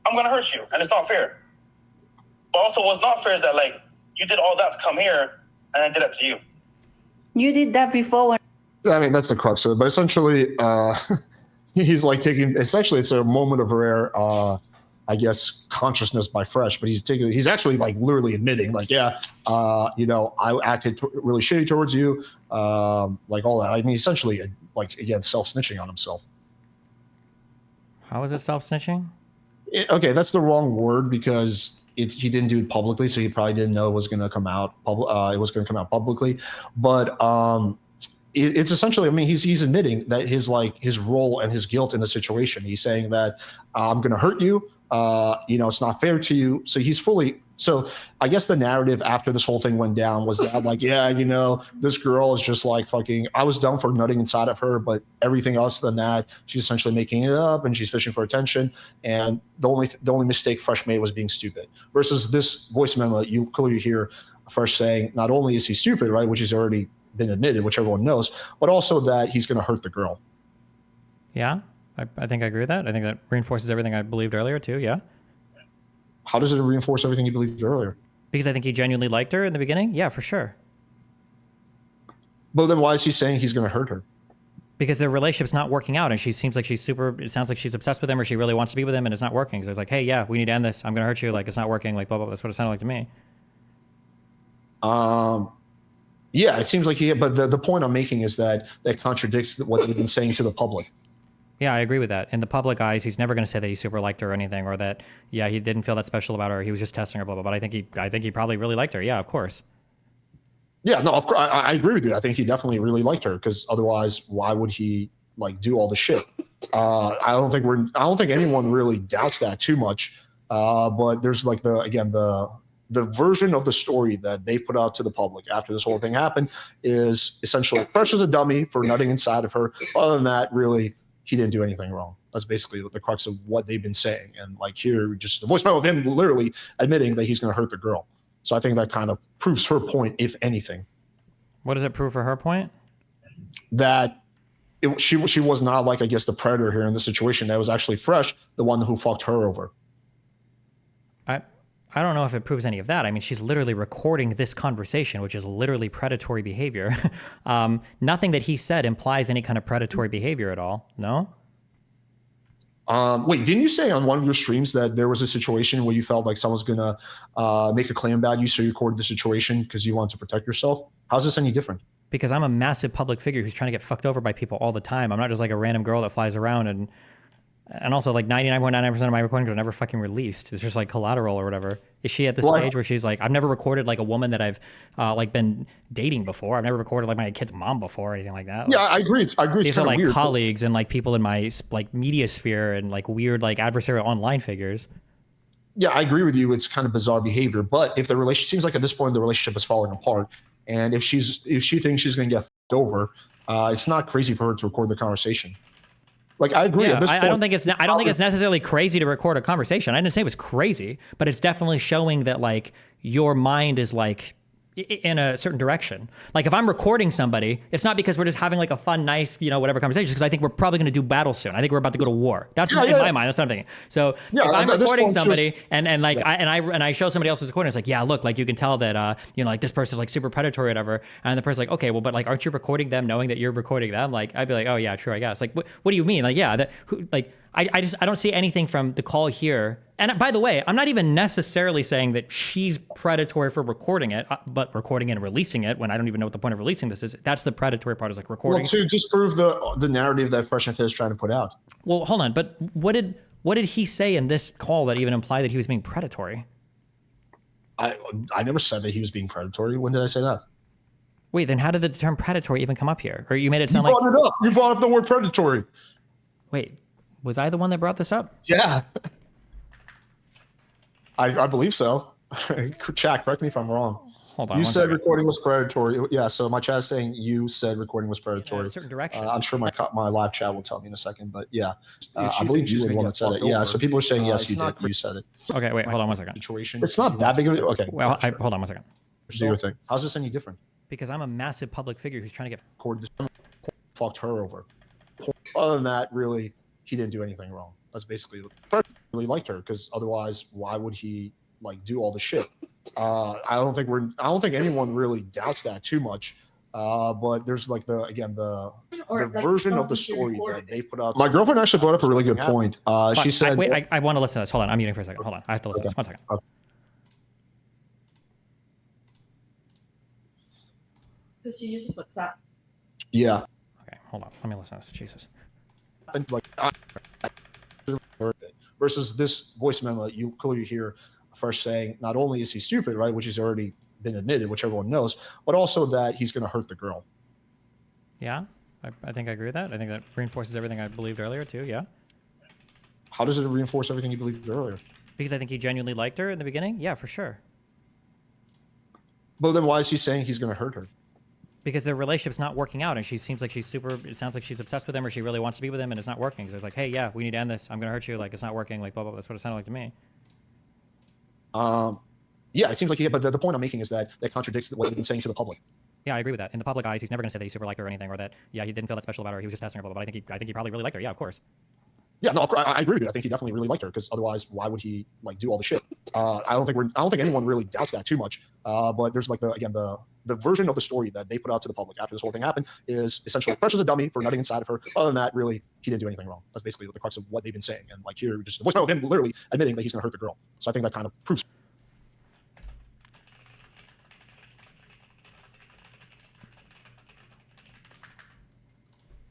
I'm gonna hurt you, and it's not fair. But also what's not fair is that you did all that to come here, and I did that to you. You did that before when I mean, that's the crux of it. But essentially, he's essentially it's a moment of rare, consciousness by Fresh. But he's actually literally admitting, I acted really shitty towards you, all that. I mean, essentially, again, self-snitching on himself. How is it self-snitching? Okay, that's the wrong word because he didn't do it publicly, so he probably didn't know it was going to come out. It was going to come out publicly, but it's essentially. I mean, he's admitting that his role and his guilt in the situation. He's saying that I'm going to hurt you. It's not fair to you. So he's fully. So I guess the narrative after this whole thing went down was that this girl is just fucking. I was dumb for nutting inside of her, but everything else than that, she's essentially making it up and she's fishing for attention. And the only mistake Fresh made was being stupid. Versus this voice memo, you clearly hear Fresh saying not only is he stupid, right, which has already been admitted, which everyone knows, but also that he's going to hurt the girl. Yeah, I think I agree with that. I think that reinforces everything I believed earlier too. Yeah. How does it reinforce everything you believed earlier? Because I think he genuinely liked her in the beginning. Yeah, for sure. But then why is he saying he's going to hurt her? Because their relationship's not working out, and she seems like it sounds like she's obsessed with him, or she really wants to be with him, and it's not working. So it's hey, yeah, we need to end this. I'm going to hurt you. It's not working. Blah, blah, blah. That's what it sounded like to me. Yeah, it seems like but the point I'm making is that contradicts what they've been saying to the public. Yeah, I agree with that. In the public eyes, he's never going to say that he super liked her or anything, or that, yeah, he didn't feel that special about her. He was just testing her, blah, blah, blah. But I think he probably really liked her. Yeah, of course. Yeah, no, of course. I agree with you. I think he definitely really liked her because otherwise, why would he do all the shit? I don't think anyone really doubts that too much. But there's the version of the story that they put out to the public after this whole thing happened is essentially Fresh is a dummy for nutting inside of her. Other than that, really, he didn't do anything wrong. That's basically the crux of what they've been saying. And here, just the voicemail of him literally admitting that he's going to hurt the girl. So I think that kind of proves her point, if anything. What does it prove for her point? That she was not the predator here in the situation. That was actually Fresh, the one who fucked her over. I don't know if it proves any of that. I mean, she's literally recording this conversation, which is literally predatory behavior. Nothing that he said implies any kind of predatory behavior at all. No? Wait, didn't you say on one of your streams that there was a situation where you felt like someone's going to make a claim about you, so you recorded the situation because you wanted to protect yourself? How's this any different? Because I'm a massive public figure who's trying to get fucked over by people all the time. I'm not just like a random girl that flies around, and also like 99.99% of my recordings are never fucking released. It's just like collateral or whatever. Is she at the stage where she's like, I've never recorded like a woman that I've like been dating before. I've never recorded like my kid's mom before or anything like that. Yeah, Like, I agree. I agree. these are like colleagues and like people in my like media sphere and like weird like adversarial online figures. Yeah, I agree with you. It's kind of bizarre behavior, but if the relationship seems like at this point the relationship is falling apart, and if she thinks she's going to get f***ed over, it's not crazy for her to record the conversation. Like I agree. Yeah, at this point, I don't think it's necessarily crazy to record a conversation. I didn't say it was crazy, but it's definitely showing that like your mind is like in a certain direction. Like if I'm recording somebody, it's not because we're just having like a fun, nice, whatever conversation, because I think we're probably going to do battle soon. I think we're about to go to war. That's in my mind. That's what I'm thinking. So if I'm recording somebody and I show somebody else's recording, it's like, yeah, look, like you can tell that, like this person's like super predatory or whatever. And the person's like, okay, well, but like, aren't you recording them knowing that you're recording them? Like, I'd be like, oh yeah, true, I guess. Like, what do you mean? Like, yeah, I don't see anything from the call here. And by the way, I'm not even necessarily saying that she's predatory for recording it, but recording it and releasing it when I don't even know what the point of releasing this is. That's the predatory part, is like recording. Well, to disprove the narrative that Fresh and Fit is trying to put out. Well, hold on, but what did he say in this call that even implied that he was being predatory? I never said that he was being predatory. When did I say that? Wait, then how did the term predatory even come up here? Or you made it sound You brought up the word predatory. Wait, was I the one that brought this up? Yeah. I believe so. Chat, correct me if I'm wrong. Hold on. You said recording was predatory. Yeah, so my chat is saying you said recording was predatory. In a certain direction. I'm sure my live chat will tell me in a second, but yeah. I believe you were the one that said it. Yeah, so people are saying yes, you did. You said it. Okay, wait, hold on one second. Situation. It's not that big of a... Okay. Well, hold on one second. Do your thing. How's this any different? Because I'm a massive public figure who's trying to get... Fucked her over. Other than that, really, he didn't do anything wrong. That's basically... really liked her, because otherwise, why would he like do all the shit? I don't think anyone really doubts that too much. But there's like the version of the story that they put out. My girlfriend actually brought up a really good point. She said, wait, I want to listen to this. Hold on, I'm muting for a second. Hold on, I have to listen to this. 1 second. Okay. Because she uses WhatsApp. Yeah. Okay, hold on. Let me listen to this. Jesus. Like, versus this voice memo, you clearly hear Fresh saying not only is he stupid, right, which has already been admitted, which everyone knows, but also that he's going to hurt the girl. Yeah, I think I agree with that. I think that reinforces everything I believed earlier too. Yeah. How does it reinforce everything you believed earlier? Because I think he genuinely liked her in the beginning. Yeah, for sure. But then why is he saying he's going to hurt her? Because their relationship's not working out, and she seems like it sounds like she's obsessed with him, or she really wants to be with him, and it's not working. So it's like, hey, yeah, we need to end this. I'm gonna hurt you. Like, it's not working. Like, blah blah. That's what it sounded like to me. Yeah, it seems like but the point I'm making is that contradicts what he's been saying to the public. Yeah, I agree with that. In the public eyes, he's never gonna say that he super liked her or anything, or that he didn't feel that special about her. He was just testing her. Blah blah. But I think he probably really liked her. Yeah, of course. Yeah, no, I agree with you. I think he definitely really liked her, because otherwise, why would he like do all the shit? I don't think anyone really doubts that too much. But there's like the version of the story that they put out to the public after this whole thing happened is essentially Fresh is a dummy for nutting inside of her. Other than that, really, he didn't do anything wrong. That's basically the crux of what they've been saying. And like here, just the voice of him literally admitting that he's going to hurt the girl. So I think that kind of proves.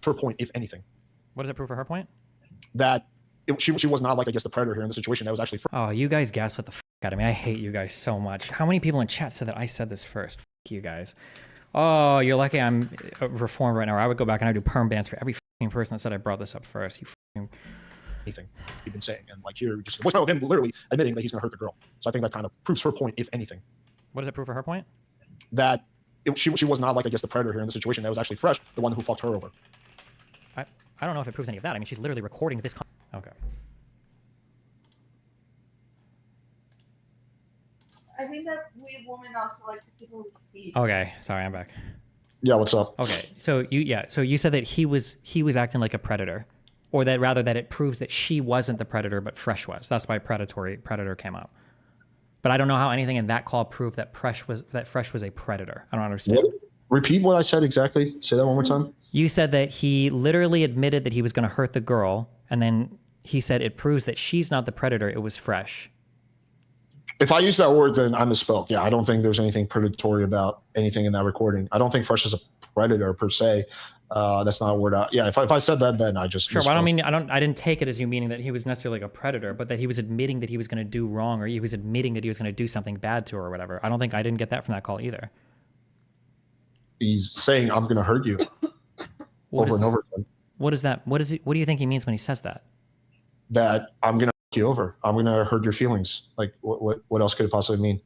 Her point, if anything. What does it prove for her point? That she was not like, I guess, the predator here in the situation. That was actually... Oh, you guys gaslit the fuck out of me. I hate you guys so much. How many people in chat said that I said this first? Fuck you guys. Oh, you're lucky I'm reformed right now. I would go back and I'd do perm bans for every fucking person that said I brought this up first. You fucking... Anything you've been saying. And like here, just the voice of him literally admitting that he's going to hurt the girl. So I think that kind of proves her point, if anything. What does it prove for her point? That she was not like, I guess, the predator here in the situation. That was actually Fresh, the one who fucked her over. I don't know if it proves any of that. I mean, she's literally recording this. Okay. I think that we women also like the people who see. Okay, sorry, I'm back. Yeah, what's up? Okay, so you said that he was acting like a predator, or that rather that it proves that she wasn't the predator, but Fresh was. That's why predator came up. But I don't know how anything in that call proved that Fresh was a predator. I don't understand. What? Repeat what I said exactly. Say that one more time. You said that he literally admitted that he was going to hurt the girl, and then he said it proves that she's not the predator, it was Fresh. If I use that word, then I misspoke. Yeah, I don't think there's anything predatory about anything in that recording. I don't think Fresh is a predator per se. That's not a word. Yeah, if I said that, then I just sure. Well, I don't mean I didn't take it as you meaning that he was necessarily like a predator, but that he was admitting that he was going to do wrong, or he was admitting that he was going to do something bad to her or whatever. I didn't get that from that call either. He's saying I'm going to hurt you over and over again. What is that? What do you think he means when he says that? That I'm going to fuck you over. I'm going to hurt your feelings. Like what else could it possibly mean?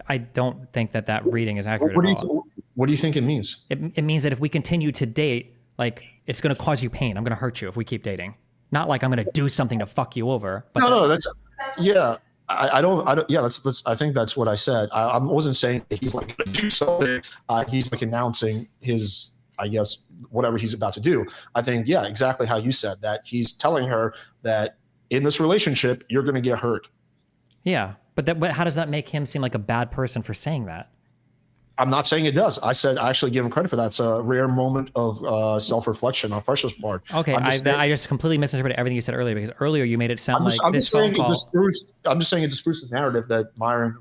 I don't think that reading is accurate at all. What do you think it means? It means that if we continue to date, like it's going to cause you pain. I'm going to hurt you if we keep dating. Not like I'm going to do something to fuck you over. But No, that's yeah. I don't. Yeah, that's. I think that's what I said. I wasn't saying that he's like going to do something. He's like announcing his, I guess, whatever he's about to do. I think, yeah, exactly how you said that. He's telling her that in this relationship, you're going to get hurt. Yeah, but how does that make him seem like a bad person for saying that? I'm not saying it does. I said I actually give him credit for that. It's a rare moment of self-reflection on Fresh's part. Okay, I just completely misinterpreted everything you said earlier, because earlier you made it sound like this phone call. I'm just saying it disproves the narrative that Myron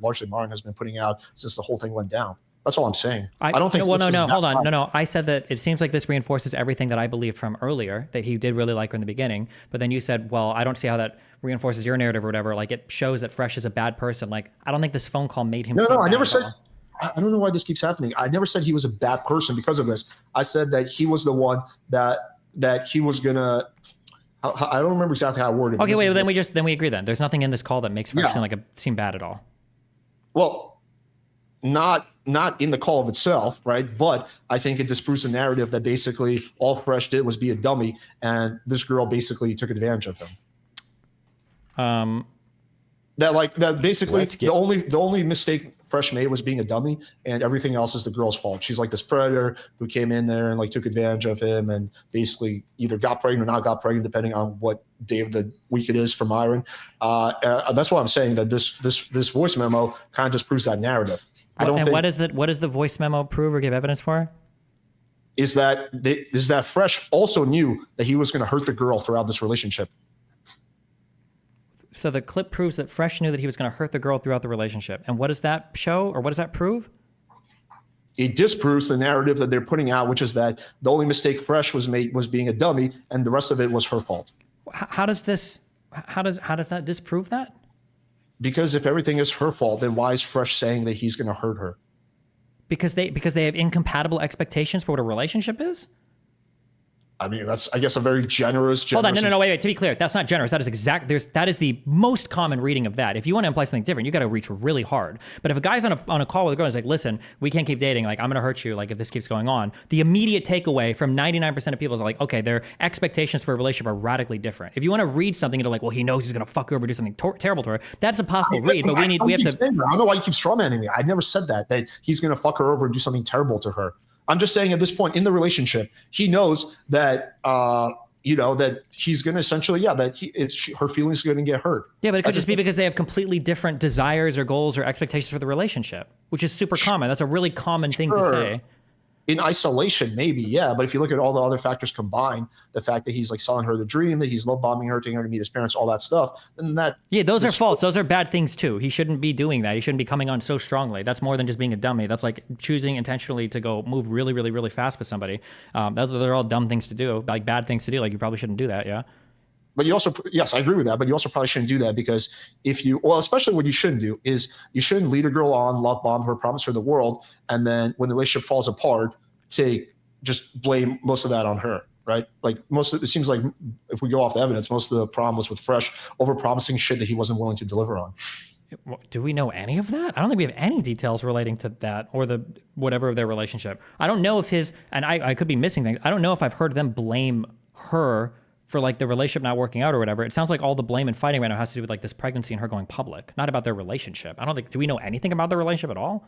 has been putting out since the whole thing went down. That's all I'm saying. I don't think. Well, no, hold on. No. I said that it seems like this reinforces everything that I believed from earlier, that he did really like her in the beginning. But then you said, well, I don't see how that reinforces your narrative or whatever. Like it shows that Fresh is a bad person. Like I don't think this phone call made him. No, I never said. I don't know why this keeps happening. I never said he was a bad person because of this. I said that he was the one that he was gonna. I don't remember exactly how I worded it. Okay, wait. Then we agree. Then there's nothing in this call that makes Fresh seem bad at all. Well, not in the call of itself, right? But I think it disproves the narrative that basically all Fresh did was be a dummy, and this girl basically took advantage of him. That basically the only mistake Fresh made was being a dummy, and everything else is the girl's fault. She's like this predator who came in there and like took advantage of him and basically either got pregnant or not got pregnant, depending on what day of the week it is for Myron. That's why I'm saying that this voice memo kind of just proves that narrative. What does the voice memo prove or give evidence for? Is that Fresh also knew that he was going to hurt the girl throughout this relationship. So the clip proves that Fresh knew that he was going to hurt the girl throughout the relationship. And what does that show, or what does that prove? It disproves the narrative that they're putting out, which is that the only mistake Fresh was being a dummy, and the rest of it was her fault. How does that disprove that? Because if everything is her fault, then why is Fresh saying that he's going to hurt her? Because they have incompatible expectations for what a relationship is? I mean, that's, I guess, a very generous. Hold on, no, wait. To be clear, that's not generous. That is that is the most common reading of that. If you want to imply something different, you got to reach really hard. But if a guy's on a call with a girl and is like, listen, we can't keep dating. Like, I'm going to hurt you. Like, if this keeps going on, the immediate takeaway from 99% of people is like, okay, their expectations for a relationship are radically different. If you want to read something into like, well, he knows he's going to fuck her over, do something terrible to her, that's a possible read. But we have to. I don't know why you keep strawmanning me. I never said that he's going to fuck her over and do something terrible to her. I'm just saying at this point in the relationship, he knows that, that he's going to essentially, her feelings are going to get hurt. Yeah, but it could just be because they have completely different desires or goals or expectations for the relationship, which is super common. That's a really common thing to say. In isolation, maybe, yeah. But if you look at all the other factors combined, the fact that he's like selling her the dream, that he's love bombing her, taking her to meet his parents, all that stuff, then that. Yeah, those are faults. Those are bad things too. He shouldn't be doing that. He shouldn't be coming on so strongly. That's more than just being a dummy. That's like choosing intentionally to go move really, really, really fast with somebody. They're all dumb things to do, like bad things to do. Like you probably shouldn't do that. Yeah. But you also, yes, I agree with that. But you also probably shouldn't do that because especially what you shouldn't do is you shouldn't lead a girl on, love bomb her, promise her the world, and then when the relationship falls apart, just blame most of that on her, right? Like it seems like if we go off the evidence, most of the problem was with Fresh over promising shit that he wasn't willing to deliver on. Do we know any of that? I don't think we have any details relating to that or the whatever of their relationship. I don't know if I could be missing things. I don't know if I've heard them blame her for like the relationship not working out or whatever. It sounds like all the blame and fighting right now has to do with like this pregnancy and her going public, not about their relationship. Do we know anything about their relationship at all?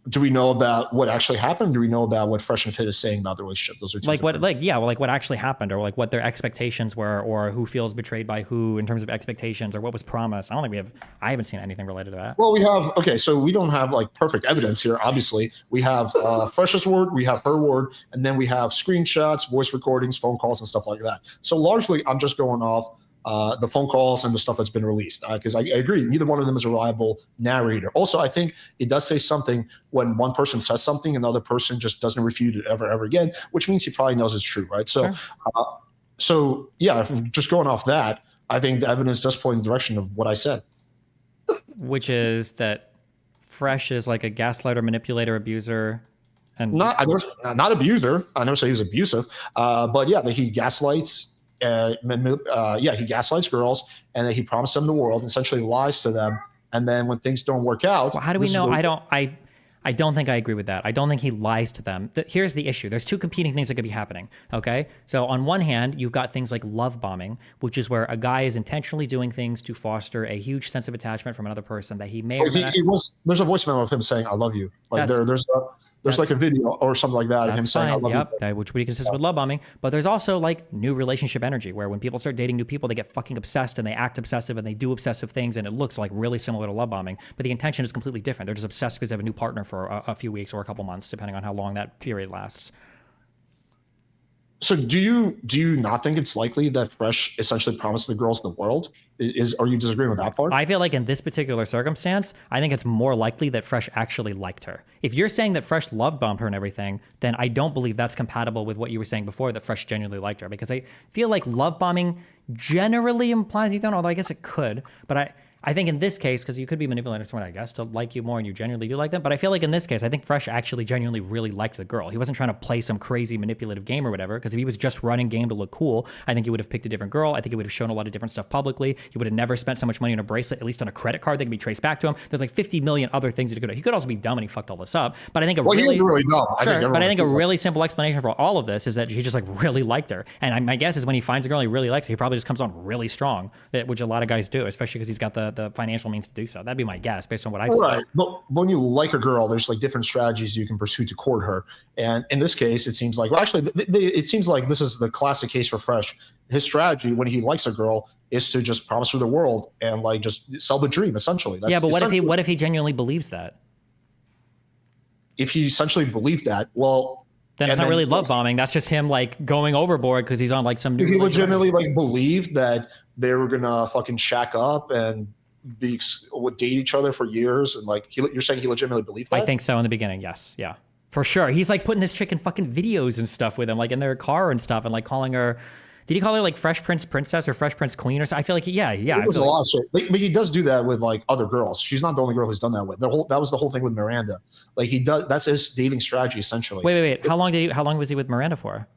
Do we know about what actually happened? Do we know about what Fresh and Fit is saying about the relationship? Those are two what actually happened, or like what their expectations were, or who feels betrayed by who in terms of expectations, or what was promised. I haven't seen anything related to that. Well, so we don't have like perfect evidence here. Obviously, we have Fresh's word, we have her word, and then we have screenshots, voice recordings, phone calls, and stuff like that. So largely, I'm just going off the phone calls and the stuff that's been released. Because I agree, neither one of them is a reliable narrator. Also, I think it does say something when one person says something and the other person just doesn't refute it ever again, which means he probably knows it's true, right? So, so yeah, if I'm just going off that, I think the evidence does point in the direction of what I said. Which is that Fresh is like a gaslighter, manipulator, abuser, and not abuser. I never say he was abusive, but yeah, that he gaslights. He gaslights girls, and that he promised them the world, and essentially lies to them. And then when things don't work out, well, how do we know? I don't think I agree with that. I don't think he lies to them. Here's the issue. There's two competing things that could be happening, okay? So on one hand, you've got things like love bombing, which is where a guy is intentionally doing things to foster a huge sense of attachment from another person that he may or may not. There's a voice memo of him saying, I love you. Like there's like a video or something like that of him saying, I love you. Which would be consistent with love bombing. But there's also like new relationship energy where when people start dating new people, they get fucking obsessed and they act obsessive and they do obsessive things and it looks like really similar to love bombing. But the intention is completely different. They're just obsessed because they have a new partner for a few weeks or a couple months, depending on how long that period lasts. So do you not think it's likely that Fresh essentially promised the girls the world? Are you disagreeing with that part? I feel like in this particular circumstance, I think it's more likely that Fresh actually liked her. If you're saying that Fresh love bombed her and everything, then I don't believe that's compatible with what you were saying before, that Fresh genuinely liked her. Because I feel like love bombing generally implies you don't, although I guess it could. But I think in this case, because you could be manipulating someone, I guess, to like you more and you genuinely do like them. But I feel like in this case, I think Fresh actually genuinely really liked the girl. He wasn't trying to play some crazy manipulative game or whatever, because if he was just running game to look cool, I think he would have picked a different girl. I think he would have shown a lot of different stuff publicly. He would have never spent so much money on a bracelet, at least on a credit card that can be traced back to him. There's like 50 million other things that he could have. He could also be dumb and he fucked all this up. But I think he was really dumb. But I think a really simple explanation for all of this is that he just like really liked her. And my guess is when he finds a girl he really likes, he probably just comes on really strong, which a lot of guys do, especially because he's got the financial means to do so. That'd be my guess based on what I've seen. Right. But when you like a girl, there's like different strategies you can pursue to court her. And in this case, it seems like, well, actually, it seems like this is the classic case for Fresh. His strategy when he likes a girl is to just promise her the world and like just sell the dream, essentially. But what if he genuinely believes that? If he essentially believed that, well, then it's not really love bombing. That's just him like going overboard because he's on like some new. He legitimately like believed that they were gonna fucking shack up and would date each other for years, and like you're saying he legitimately believed that? I think so in the beginning, yes, yeah, for sure. He's like putting this chick in fucking videos and stuff with him, like in their car and stuff, and like calling her. Did he call her like Fresh Prince Princess or Fresh Prince Queen or something? I feel like it was a lot of shit. But he does do that with like other girls. She's not the only girl who's done that with. That was the whole thing with Miranda. Like he does. That's his dating strategy essentially. Wait. How long was he with Miranda for?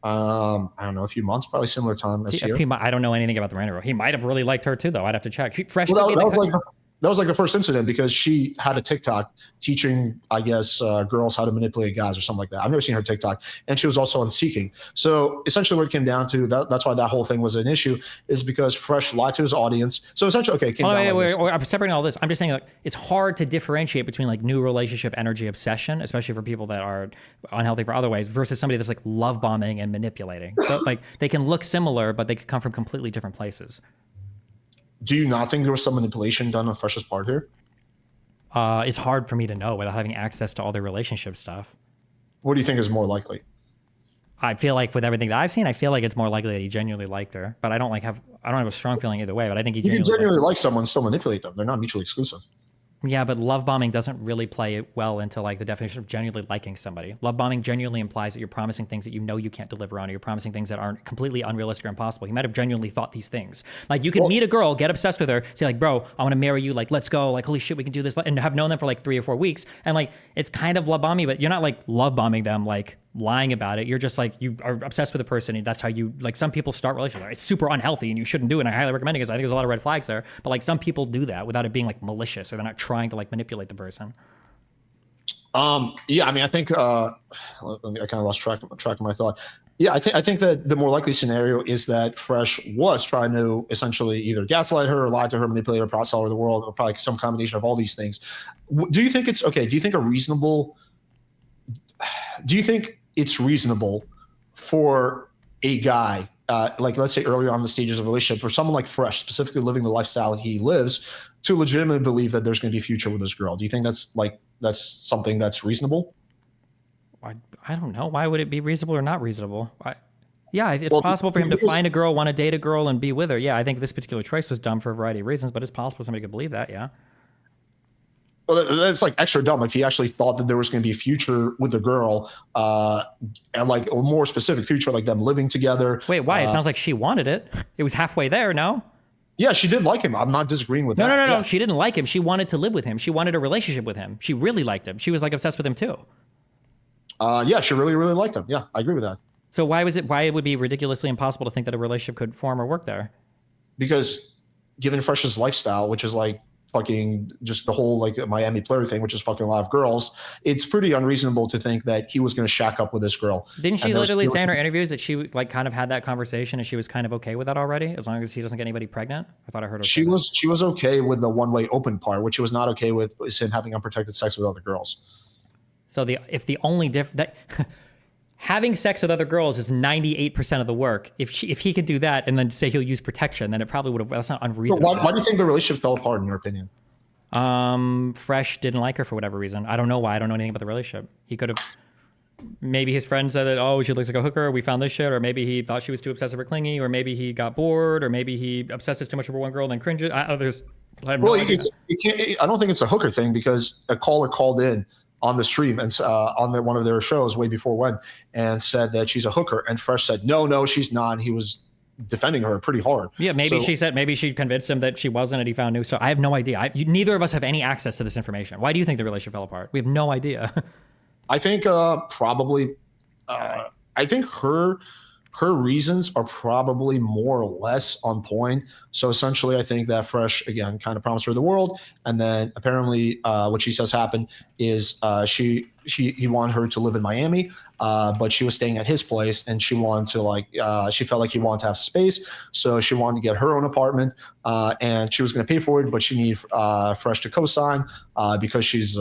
I don't know, a few months, probably similar time this year. I don't know anything about the Miranda girl. He might have really liked her too, though. I'd have to check. Fresh. Well, that was like the first incident because she had a TikTok teaching, I guess, girls how to manipulate guys or something like that. I've never seen her TikTok, and she was also on Seeking. So essentially, what it came down to that's why that whole thing was an issue, is because Fresh lied to his audience. So essentially, okay, it came down. I'm separating all this. I'm just saying, like, it's hard to differentiate between like new relationship energy obsession, especially for people that are unhealthy for other ways, versus somebody that's like love bombing and manipulating. So, like they can look similar, but they could come from completely different places. Do you not think there was some manipulation done on Fresh's part here? It's hard for me to know without having access to all their relationship stuff. What do you think is more likely? I feel like with everything that I've seen, I feel like it's more likely that he genuinely liked her. But I don't have a strong feeling either way. But I think he genuinely like someone and still manipulate them. They're not mutually exclusive. Yeah, but love bombing doesn't really play well into like the definition of genuinely liking somebody. Love bombing genuinely implies that you're promising things that you know you can't deliver on, or you're promising things that aren't completely unrealistic or impossible. He might have genuinely thought these things. Like you could meet a girl, get obsessed with her, say like, bro, I want to marry you. Like, let's go. Like, holy shit, we can do this. And have known them for like 3 or 4 weeks. And like, it's kind of love bombing, but you're not like love bombing them, like lying about it. You're just like, you are obsessed with a person, and that's how you, like, some people start relationships. It's super unhealthy and you shouldn't do it. And I highly recommend it because I think there's a lot of red flags there. But like some people do that without it being like malicious, or they're not trying to like manipulate the person. Yeah, I mean, I think I kind of lost track of my thought. Yeah, I think that the more likely scenario is that Fresh was trying to essentially either gaslight her or lie to her, manipulate her, sell her the world, or probably some combination of all these things. Do you think it's okay? Do you think it's reasonable for a guy, like let's say earlier on in the stages of a relationship, for someone like Fresh, specifically living the lifestyle he lives, to legitimately believe that there's going to be a future with this girl? Do you think that's something that's reasonable? I don't know. Why would it be reasonable or not reasonable? Yeah, it's possible for him to find a girl, want to date a girl, and be with her. Yeah, I think this particular choice was dumb for a variety of reasons, but it's possible somebody could believe that, yeah. Well, that's like extra dumb if he actually thought that there was going to be a future with the girl, and like a more specific future, like them living together. Wait, why? It sounds like she wanted it. It was halfway there, no? Yeah, she did like him. I'm not disagreeing with that. No. Yeah. She didn't like him. She wanted to live with him. She wanted a relationship with him. She really liked him. She was like obsessed with him too. Yeah, she really, really liked him. Yeah, I agree with that. So why it would be ridiculously impossible to think that a relationship could form or work there? Because given Fresh's lifestyle, which is like fucking just the whole like Miami player thing, which is fucking a lot of girls, it's pretty unreasonable to think that he was going to shack up with this girl. Didn't she literally say in her interviews that she like kind of had that conversation and she was kind of okay with that already, as long as he doesn't get anybody pregnant? I thought I heard her. She was okay with the one-way open part. What she was not okay with is him having unprotected sex with other girls. So if the only that having sex with other girls is 98% of the work. If he could do that and then say he'll use protection, then it probably would have. That's not unreasonable. Why do you think the relationship fell apart, in your opinion? Fresh didn't like her for whatever reason. I don't know why. I don't know anything about the relationship. He could have. Maybe his friend said that, oh, she looks like a hooker. We found this shit. Or maybe he thought she was too obsessive or clingy. Or maybe he got bored. Or maybe he obsesses too much over one girl and then cringes. I don't think it's a hooker thing, because a caller called in on the stream and on one of their shows way before when, and said that she's a hooker. And Fresh said, no, she's not. And he was defending her pretty hard. Yeah, maybe she convinced him that she wasn't, and he found new stuff. I have no idea. Neither of us have any access to this information. Why do you think the relationship fell apart? We have no idea. I think probably. I think her reasons are probably more or less on point. So essentially, I think that Fresh again kind of promised her the world, and then apparently, what she says happened is he wanted her to live in Miami. But she was staying at his place, and she wanted to she felt like he wanted to have space, so she wanted to get her own apartment, and she was going to pay for it, but she needed Fresh to co-sign because she's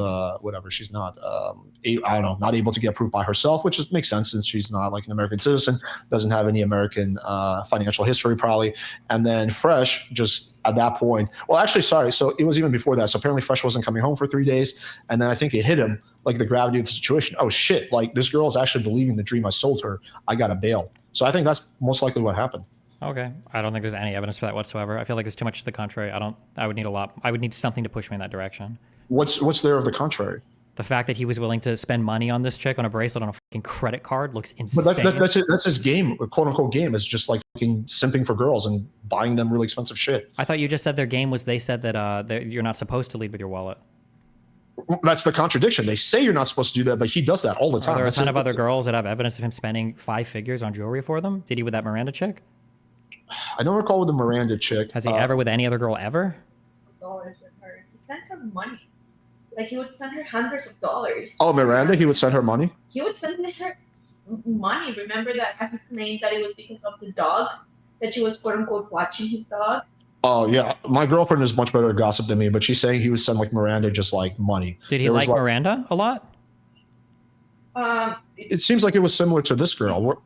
she's not not able to get approved by herself, which makes sense since she's not like an American citizen, doesn't have any American financial history probably, and then Fresh just. At that point, well, actually, sorry. So it was even before that. So apparently Fresh wasn't coming home for 3 days. And then I think it hit him, like the gravity of the situation. Oh, shit. Like this girl is actually believing the dream I sold her. I got to bail. So I think that's most likely what happened. Okay. I don't think there's any evidence for that whatsoever. I feel like there's too much to the contrary. I would need a lot. I would need something to push me in that direction. What's there of the contrary? The fact that he was willing to spend money on this chick on a bracelet on a fucking credit card looks insane. But that's his game, quote unquote game, is just like fucking simping for girls and buying them really expensive shit. I thought you just said their game was they said that you're not supposed to lead with your wallet. That's the contradiction. They say you're not supposed to do that, but he does that all the time. Are there a ton of other girls that have evidence of him spending 5 figures on jewelry for them? Did he with that Miranda chick? I don't recall with the Miranda chick. Has he ever with any other girl ever? Dollars with her. He sent her money. Like he would send her hundreds of dollars. Oh, Miranda, he would send her money? He would send her money. Remember that he claimed that it was because of the dog, that she was quote unquote watching his dog. Oh yeah, my girlfriend is much better at gossip than me, but she's saying he would send like Miranda just like money. Did he like Miranda a lot? It seems like it was similar to this girl.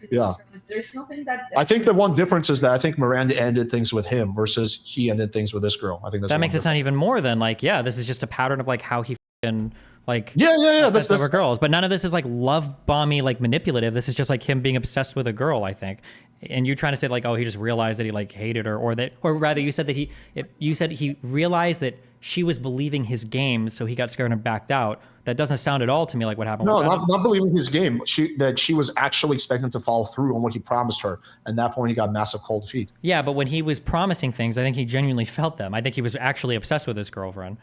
Yeah. There's nothing that. I think the one difference is that I think Miranda ended things with him versus he ended things with this girl. I think that makes it sound even more than like, this is just a pattern of like how he fucking like that's over girls. But none of this is like love bomby, like manipulative. This is just like him being obsessed with a girl, I think. And you trying to say like, oh, he just realized that he like hated her, or rather you said that he realized that she was believing his game, so he got scared and backed out. That doesn't sound at all to me like what happened. No, not believing his game. She was actually expecting to follow through on what he promised her. And at that point, he got massive cold feet. Yeah, but when he was promising things, I think he genuinely felt them. I think he was actually obsessed with his girlfriend.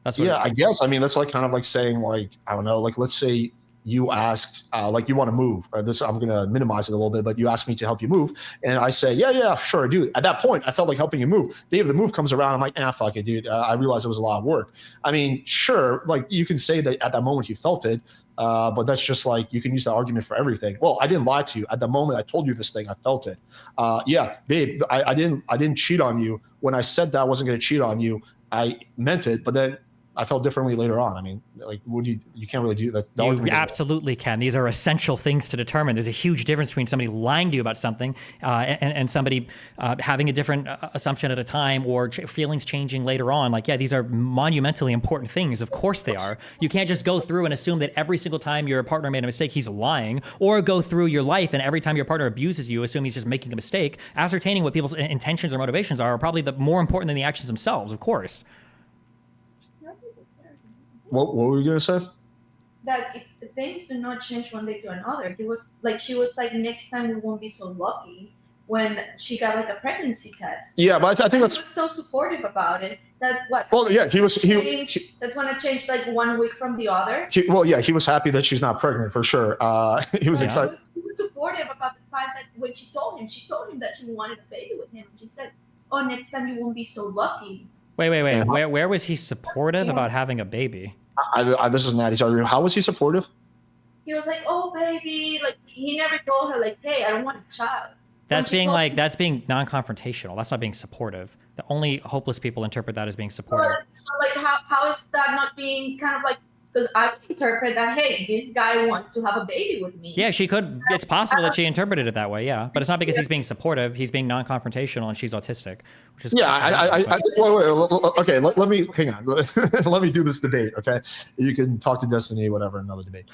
That's what. I guess. I mean, that's like kind of like saying like, I don't know, like let's say you asked, like you want to move. This I'm going to minimize it a little bit, but you asked me to help you move. And I say, yeah, sure, dude. At that point, I felt like helping you move. The day of the move comes around. I'm like, fuck it, dude. I realized it was a lot of work. I mean, sure, like you can say that at that moment you felt it, but that's just like, you can use that argument for everything. Well, I didn't lie to you. At the moment I told you this thing, I felt it. Babe, I didn't cheat on you. When I said that I wasn't going to cheat on you, I meant it. But then I felt differently later on. I mean, like, you can't really do that. You absolutely can. These are essential things to determine. There's a huge difference between somebody lying to you about something and somebody having a different assumption at a time or feelings changing later on. Like, yeah, these are monumentally important things. Of course they are. You can't just go through and assume that every single time your partner made a mistake, he's lying, or go through your life and every time your partner abuses you, assume he's just making a mistake. Ascertaining what people's intentions or motivations are probably more important than the actions themselves, of course. What were you going to say? That if things do not change one day to another. She was like, next time we won't be so lucky when she got like a pregnancy test. Yeah, but I think that's he was so supportive about it. That what? Well, yeah, he was. That's when it changed like 1 week from the other. He was happy that she's not pregnant for sure. He was excited. He was supportive about the fact that when she told him that she wanted a baby with him. She said, "Oh, next time you won't be so lucky." Wait. Where was he supportive about having a baby? This is Natty's argument. How was he supportive? He was like, "Oh, baby," like he never told her like, "Hey, I don't want a child." That's being non-confrontational. That's not being supportive. The only hopeless people interpret that as being supportive. So like, how is that not being kind of like? Because I would interpret that, hey, this guy wants to have a baby with me. Yeah, she could. It's possible that she interpreted it that way, yeah. But it's not because he's being supportive. He's being non-confrontational and she's autistic. Which is okay, let me, hang on. Let me do this debate, okay? You can talk to Destiny, whatever, another debate.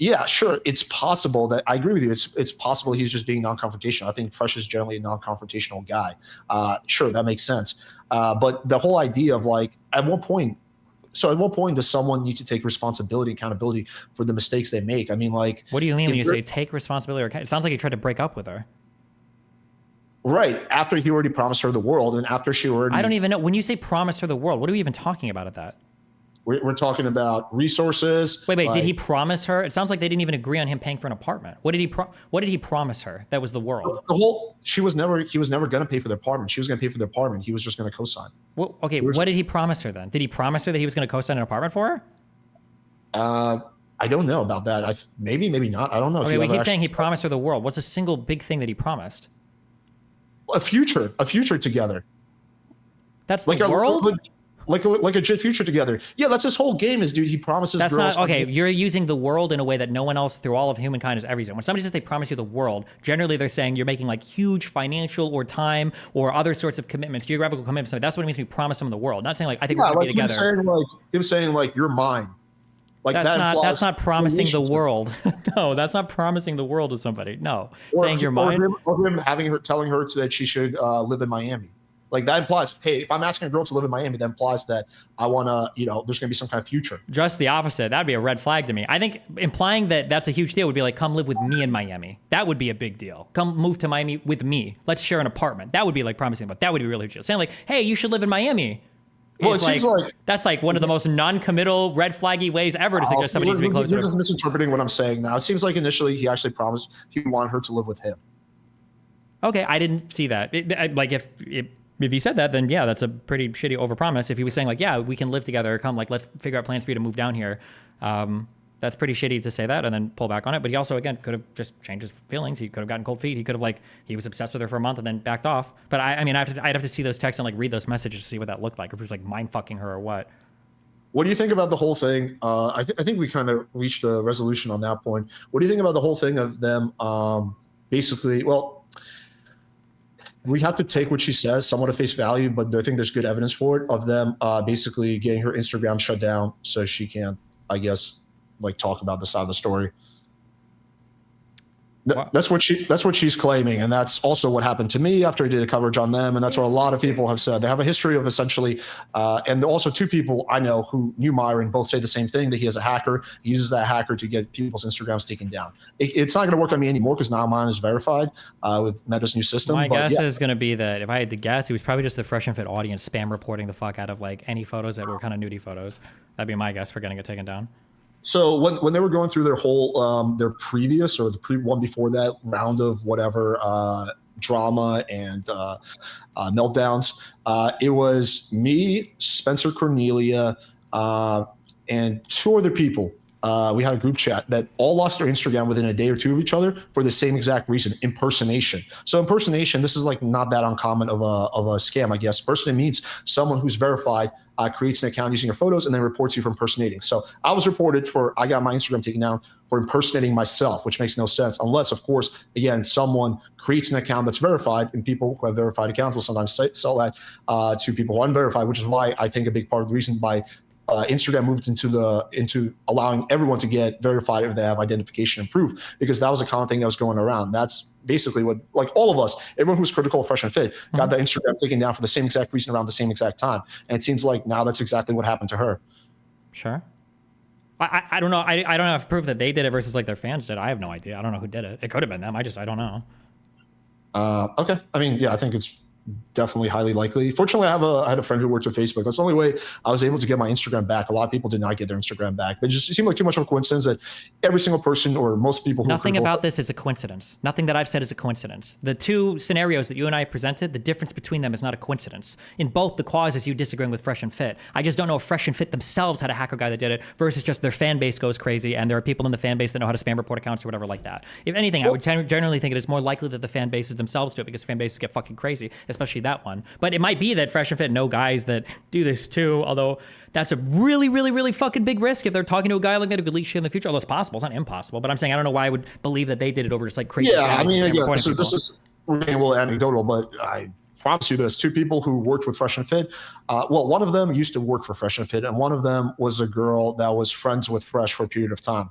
Yeah, sure, it's possible that, I agree with you, it's possible he's just being non-confrontational. I think Fresh is generally a non-confrontational guy. Sure, that makes sense. But the whole idea of like, at what point does someone need to take responsibility, accountability for the mistakes they make? I mean, like... What do you mean when you say take responsibility? It sounds like you tried to break up with her. Right. After he already promised her the world and after she already... I don't even know. When you say promised her the world, what are we even talking about at that? We're talking about resources. Wait. Did he promise her? It sounds like they didn't even agree on him paying for an apartment. What did he promise her? That was the world. He was never going to pay for the apartment. She was going to pay for the apartment. He was just going to co-sign. Well, okay. What did he promise her then? Did he promise her that he was going to co-sign an apartment for her? I don't know about that. Maybe not. I don't know. Okay, we keep saying he promised her the world. What's a single big thing that he promised? A future together. That's the world? Like a future together. Yeah, that's his whole game is, dude, he promises that's girls. Not, okay, you're using the world in a way that no one else through all of humankind has ever used. When somebody says they promise you the world, generally they're saying you're making like huge financial or time or other sorts of commitments, geographical commitments. So that's what it means to promise someone the world. Not saying like, I think we're going to be together. Him saying like, you're mine. Like that's not promising the world. No, that's not promising the world to somebody. No, saying you're mine. Or him telling her that she should live in Miami. Like that implies, hey, if I'm asking a girl to live in Miami, that implies that I want to, there's going to be some kind of future. Just the opposite. That'd be a red flag to me. I think implying that that's a huge deal would be like, come live with me in Miami. That would be a big deal. Come move to Miami with me. Let's share an apartment. That would be like promising, but that would be really huge deal. Saying like, hey, you should live in Miami. Well, it seems like that's like one of the most non-committal, red flaggy ways ever to suggest somebody needs to be closer. You're just misinterpreting what I'm saying now. It seems like initially he actually promised he wanted her to live with him. Okay, I didn't see that. If he said that, then yeah, that's a pretty shitty overpromise. If he was saying like, yeah, we can live together, come, like, let's figure out plans for you to move down here. That's pretty shitty to say that and then pull back on it. But he also, again, could have just changed his feelings. He could have gotten cold feet. He could have he was obsessed with her for a month and then backed off. But I'd have to see those texts and like read those messages to see what that looked like. If he was like mind fucking her or what. What do you think about the whole thing? I think we kind of reached a resolution on that point. What do you think about the whole thing of them basically, well, we have to take what she says somewhat at face value, but I think there's good evidence for it of them basically getting her Instagram shut down so she can't, I guess, like talk about the side of the story. That's what she's claiming, and that's also what happened to me after I did a coverage on them, and that's what a lot of people have said. They have a history of essentially, and also two people I know who knew Myron both say the same thing, that he has a hacker. He uses that hacker to get people's Instagrams taken down. It's not going to work on me anymore because now mine is verified with Meta's new system. My guess is going to be that if I had to guess, he was probably just the Fresh and Fit audience spam reporting the fuck out of like any photos that were kind of nudie photos. That'd be my guess for getting it taken down. So when they were going through their whole their previous or the one before that round of whatever drama and meltdowns, it was me, Spencer Cornelia, and two other people we had a group chat that all lost their Instagram within a day or two of each other for the same exact reason: impersonation. So impersonation, this is like not that uncommon of a scam, I guess. Impersonation means someone who's verified creates an account using your photos and then reports you for impersonating. So I was reported I got my Instagram taken down for impersonating myself, which makes no sense unless, of course, again, someone creates an account that's verified, and people who have verified accounts will sometimes sell that to people who are unverified, which is why I think a big part of the reason why Instagram moved into allowing everyone to get verified if they have identification and proof, because that was a common thing that was going around. That's basically what, like all of us, everyone who's critical of Fresh and Fit got that Instagram taken down for the same exact reason around the same exact time. And it seems like now that's exactly what happened to her. Sure. I don't know. I don't have proof that they did it versus like their fans did. I have no idea. I don't know who did it. It could have been them. I don't know. Okay. I mean, yeah, I think it's definitely highly likely. Fortunately, I had a friend who worked with Facebook. That's the only way I was able to get my Instagram back. A lot of people did not get their Instagram back. It seemed like too much of a coincidence that every single person, or most people who Nothing about this is a coincidence. Nothing that I've said is a coincidence. The two scenarios that you and I presented, the difference between them is not a coincidence. In both the causes, you disagreeing with Fresh and Fit. I just don't know if Fresh and Fit themselves had a hacker guy that did it versus just their fan base goes crazy and there are people in the fan base that know how to spam report accounts or whatever like that. If anything, I would generally think it is more likely that the fan bases themselves do it, because fan bases get fucking crazy, especially that one. But it might be that Fresh and Fit know guys that do this too, although that's a really, really, really fucking big risk if they're talking to a guy like that who could leak shit in the future. Although it's possible, it's not impossible. But I'm saying I don't know why I would believe that they did it over just like crazy. Yeah, I mean, again, this is we're getting a little anecdotal, but I promise you this: two people who worked with Fresh and Fit. Well, one of them used to work for Fresh and Fit, and one of them was a girl that was friends with Fresh for a period of time.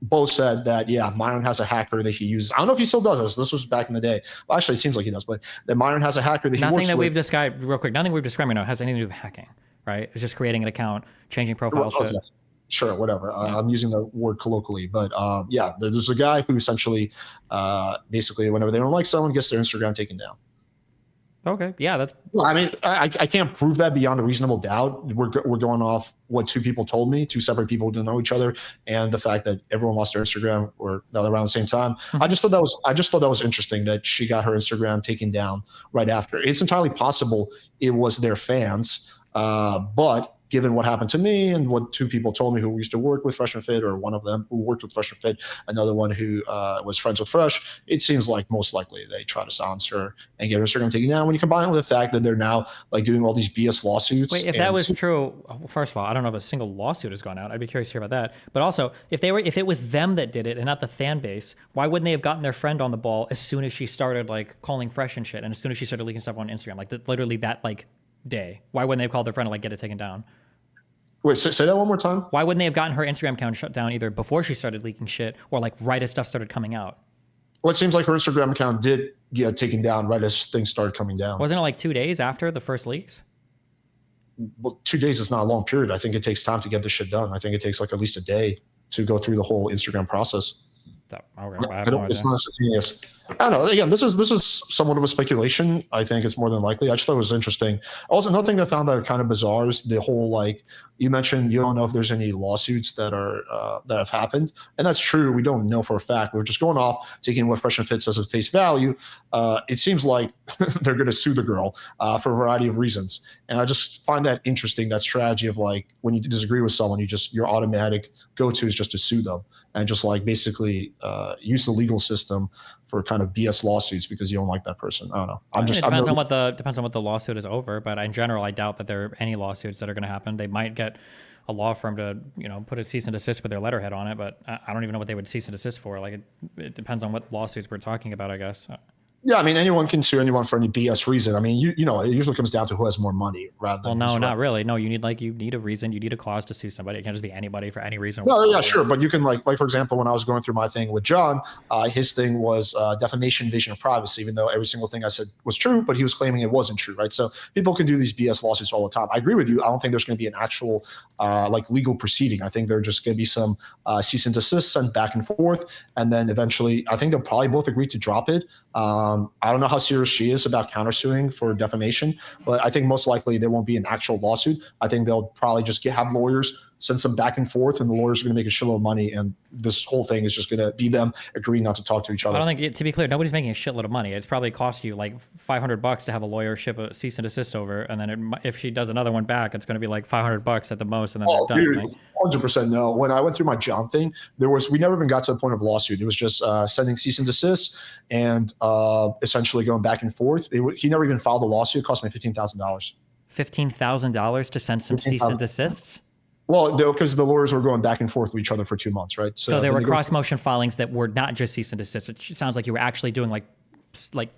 Both said that, yeah, Myron has a hacker that he uses. I don't know if he still does this. This was back in the day. Well, actually, it seems like he does, but that Myron has a hacker that he works with. Nothing that we've described, real quick, nothing we've described right now has anything to do with hacking, right? It's just creating an account, changing profile shit. Yes. Sure, whatever. I'm using the word colloquially, but yeah, there's a guy who essentially, basically, whenever they don't like someone, gets their Instagram taken down. Okay, yeah, that's. Well, I mean, I can't prove that beyond a reasonable doubt. We're going off what two people told me, two separate people who didn't know each other, and the fact that everyone lost their Instagram or around the same time. I just thought that was interesting that she got her Instagram taken down right after. It's entirely possible it was their fans, but given what happened to me and what two people told me who used to work with Fresh and Fit, or one of them who worked with Fresh and Fit, another one who was friends with Fresh, it seems like most likely they try to silence her and get her Instagram taken down. When you combine it with the fact that they're now like doing all these BS lawsuits. Wait, if that was true, first of all, I don't know if a single lawsuit has gone out. I'd be curious to hear about that. But also, if it was them that did it and not the fan base, why wouldn't they have gotten their friend on the ball as soon as she started like calling Fresh and shit, and as soon as she started leaking stuff on Instagram, like literally that like day? Why wouldn't they have called their friend to like get it taken down? Wait, say that one more time. Why wouldn't they have gotten her Instagram account shut down either before she started leaking shit or like right as stuff started coming out? Well, it seems like her Instagram account did get taken down right as things started coming down. Wasn't it like 2 days after the first leaks? Well, 2 days is not a long period. I think it takes time to get this shit done. I think it takes like at least a day to go through the whole Instagram process. It's not instantaneous. I don't know. Again, this is somewhat of a speculation. I think it's more than likely. I just thought it was interesting. Also, another thing that I found that kind of bizarre is the whole, like, you mentioned you don't know if there's any lawsuits that are that have happened, and that's true. We don't know for a fact. We're just going off taking what Fresh and Fit says at face value. It seems like they're going to sue the girl for a variety of reasons, and I just find that interesting. That strategy of like when you disagree with someone, your automatic go-to is just to sue them and just like basically use the legal system for kind of BS lawsuits because you don't like that person. I don't know. It depends on what the lawsuit is over, but in general, I doubt that there are any lawsuits that are going to happen. They might get a law firm to put a cease and desist with their letterhead on it, but I don't even know what they would cease and desist for. Like it depends on what lawsuits we're talking about, I guess. Yeah, I mean, anyone can sue anyone for any BS reason. I mean, it usually comes down to who has more money rather than. Well, no, not really. No, you need a reason. You need a cause to sue somebody. It can't just be anybody for any reason. No, yeah, sure. But you can like for example, when I was going through my thing with John, his thing was defamation, invasion of privacy, even though every single thing I said was true, but he was claiming it wasn't true, right? So people can do these BS lawsuits all the time. I agree with you. I don't think there's going to be an actual like legal proceeding. I think there's just going to be some cease and desist sent back and forth, and then eventually, I think they'll probably both agree to drop it. I don't know how serious she is about countersuing for defamation, but I think most likely there won't be an actual lawsuit. I think they'll probably just have lawyers send some back and forth, and the lawyers are going to make a shitload of money, and this whole thing is just going to be them agreeing not to talk to each other. I don't think, to be clear, nobody's making a shitload of money. It's probably cost you like $500 to have a lawyer ship a cease and desist over, and then if she does another one back, it's going to be like $500 at the most, and then they're done. Dude, Right? 100% no. When I went through my job thing, we never even got to the point of lawsuit. It was just sending cease and desist and essentially going back and forth. He never even filed a lawsuit. It cost me $15,000. $15,000 to send some cease and desists? Well, because the lawyers were going back and forth with each other for 2 months, right? So there were cross motion filings that were not just cease and desist. It sounds like you were actually doing like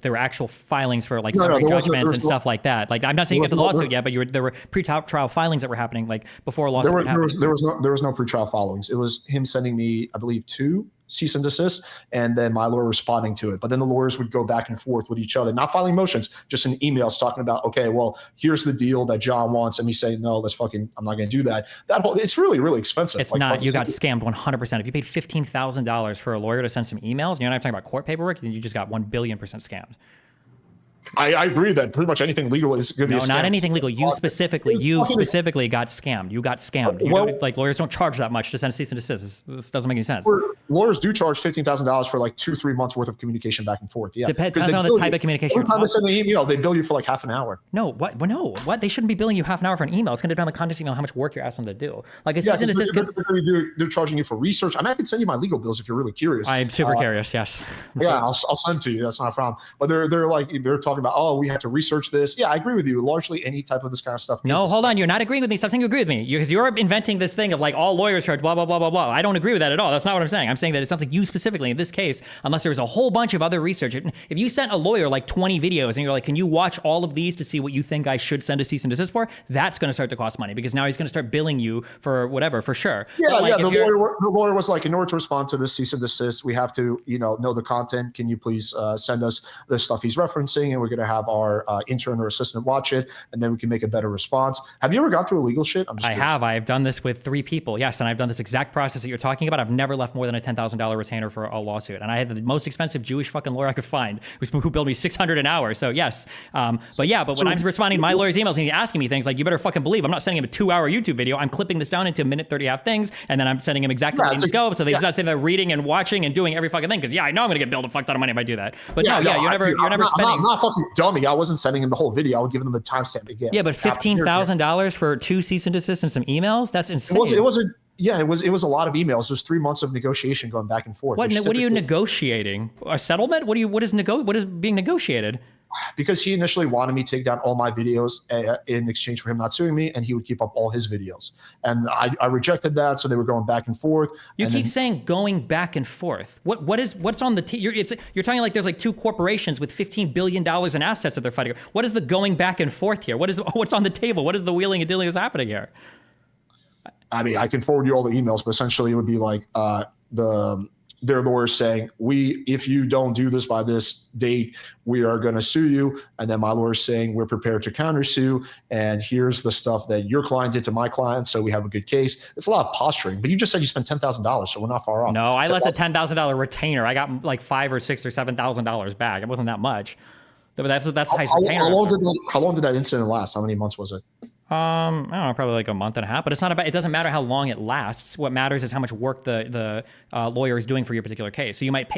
there were actual filings for like summary judgments and stuff like that. Like I'm not saying you get the lawsuit yet, but there were pre-trial filings that were happening like before a lawsuit happened. There was no pre-trial filings. It was him sending me, I believe, 2 cease and desist, and then my lawyer responding to it. But then the lawyers would go back and forth with each other, not filing motions, just in emails talking about, okay, well, here's the deal that John wants, and me saying, no, I'm not going to do that. It's really, really expensive. It's not. You got scammed 100%. If you paid $15,000 for a lawyer to send some emails, and you're not talking about court paperwork, then you just got 1,000,000,000% scammed. I agree that pretty much anything legal is going to be a scam. No, not anything legal. You specifically got scammed. You got scammed. Like lawyers don't charge that much to send a cease and desist. This doesn't make any sense. Lawyers do charge $15,000 for like 2-3 months worth of communication back and forth. Yeah, depends on the type of communication. Every time they send an email, they bill you for like half an hour. No, what? Well, no, what? They shouldn't be billing you half an hour for an email. It's going to depend on the content email, how much work you're asking them to do. Like a cease and desist. They're charging you for research. I mean, I can send you my legal bills if you're really curious. I'm super curious. Yes. Yeah, I'll send to you. That's not a problem. But they're talking about, oh, we have to research this. Yeah, I agree with you. Largely, any type of this kind of stuff. No, hold on. You're not agreeing with me. Stop saying you agree with me. Because you're inventing this thing of like all lawyers charge blah, blah, blah, blah, blah. I don't agree with that at all. That's not what I'm saying. I'm saying that it sounds like you specifically in this case, unless there was a whole bunch of other research. If you sent a lawyer like 20 videos and you're like, can you watch all of these to see what you think I should send a cease and desist for? That's going to start to cost money because now he's going to start billing you for whatever, for sure. Yeah, the lawyer was like, in order to respond to this cease and desist, we have to, know the content. Can you please send us the stuff he's referencing? And we're going to have our intern or assistant watch it, and then we can make a better response. Have you ever gone through a legal shit? I have. I've done this with 3 people. Yes, and I've done this exact process that you're talking about. I've never left more than a $10,000 retainer for a lawsuit, and I had the most expensive Jewish fucking lawyer I could find, who billed me $600 an hour. So yes, but when I'm responding to my lawyer's emails and he's asking me things like, you better fucking believe I'm not sending him a 2-hour YouTube video. I'm clipping this down into a minute 30 half things, and then I'm sending him exactly what he needs to go. So he's not sitting there reading and watching and doing every fucking thing because I know I'm gonna get billed a fuck ton of money if I do that. But you're never spending. I'm not fucking dummy. I wasn't sending him the whole video. I would give him the timestamp again. Yeah, but $15,000 for 2 cease and desist and some emails? That's insane. It wasn't. Yeah, it was a lot of emails. There's 3 months of negotiation going back and forth. What are you negotiating? A settlement? What is being negotiated? Because he initially wanted me to take down all my videos in exchange for him not suing me, and he would keep up all his videos. And I rejected that, so they were going back and forth. You keep saying going back and forth. What's on the you're talking like there's like 2 corporations with $15 billion in assets that they're fighting. What is the going back and forth here? What's on the table? What is the wheeling and dealing that's happening here? I mean, I can forward you all the emails, but essentially it would be like their lawyers saying, if you don't do this by this date, we are going to sue you. And then my lawyer's saying, we're prepared to countersue. And here's the stuff that your client did to my client. So we have a good case. It's a lot of posturing, but you just said you spent $10,000. So we're not far off. No, I left a $10,000 retainer. I got like $5,000 or $6,000 or $7,000 back. It wasn't that much. But that's highest retainer. How long did that incident last? How many months was it? I don't know, probably like a month and a half, but it's not about, it doesn't matter how long it lasts. What matters is how much work the lawyer is doing for your particular case. So you might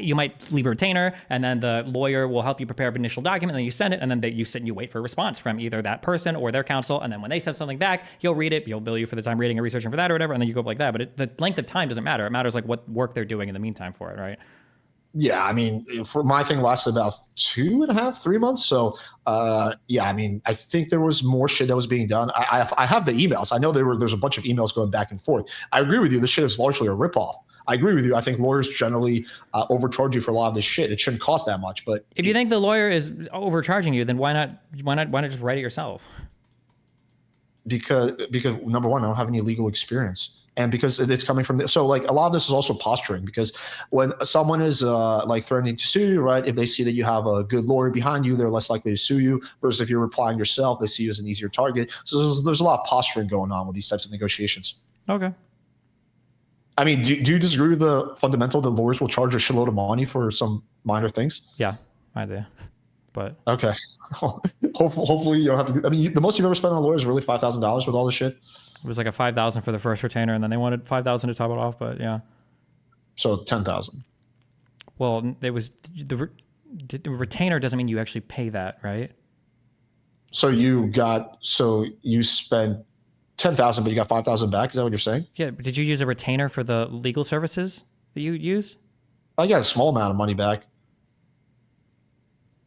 leave a retainer, and then the lawyer will help you prepare an initial document, and then you send it, and then you sit and you wait for a response from either that person or their counsel. And then when they send something back, he'll read it, he'll bill you for the time reading and researching for that or whatever, and then you go up like that. But the length of time doesn't matter. It matters like what work they're doing in the meantime for it, right? Yeah, I mean, for my thing lasted about 2.5, 3 months. So, yeah, I mean, I think there was more shit that was being done. I have the emails. I know there's a bunch of emails going back and forth. I agree with you. This shit is largely a ripoff. I agree with you. I think lawyers generally overcharge you for a lot of this shit. It shouldn't cost that much. But if you think the lawyer is overcharging you, then why not just write it yourself? Because number one, I don't have any legal experience. And because it's coming from so like a lot of this is also posturing, because when someone is like threatening to sue you, right? If they see that you have a good lawyer behind you, they're less likely to sue you. Versus if you're replying yourself, they see you as an easier target. So there's a lot of posturing going on with these types of negotiations. Okay. I mean, do you disagree with the fundamental that lawyers will charge a shitload of money for some minor things? Yeah, I do. But Okay. Hopefully you don't have to. I mean, the most you've ever spent on a lawyer is really $5,000 with all this shit. it was like a 5,000 for the first retainer, and then they wanted 5,000 to top it off. But yeah. So 10,000. Well, it was the retainer doesn't mean you actually pay that, right? So you spent 10,000, but you got 5,000 back. Is that what you're saying? Yeah. But did you use a retainer for the legal services that you used? I got a small amount of money back.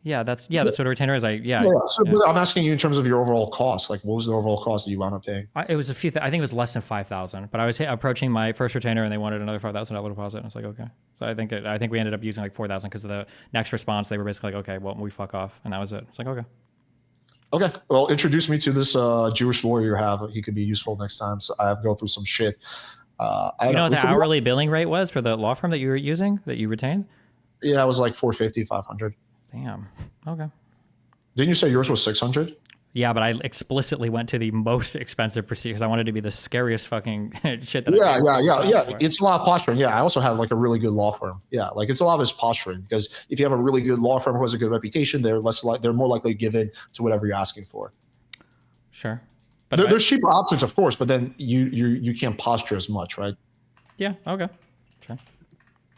Yeah, that's what a retainer is. But I'm asking you in terms of your overall cost. Like, what was the overall cost that you wound up paying? It was a few. I think it was less than 5,000. But I was approaching my first retainer, and they wanted another $5,000 deposit. And I was like, okay. So I think we ended up using like 4,000 because of the next response. They were basically like, okay, well, we fuck off, and that was it. It's like, okay. Okay. Well, introduce me to this Jewish lawyer you have. He could be useful next time. So I have to go through some shit. You know what the hourly billing rate was for the law firm that you were using that you retained? Yeah, it was like 450, 500. Damn. Okay. Didn't you say yours was 600? Yeah, but I explicitly went to the most expensive procedure because I wanted to be the scariest fucking shit that. Yeah. It's a lot of posturing. Yeah, I also have like a really good law firm. Yeah, like it's a lot of his posturing because if you have a really good law firm who has a good reputation, they're more likely to give in to whatever you're asking for. Sure, but there's cheaper options, of course, but then you can't posture as much, right? Yeah. Okay. Sure.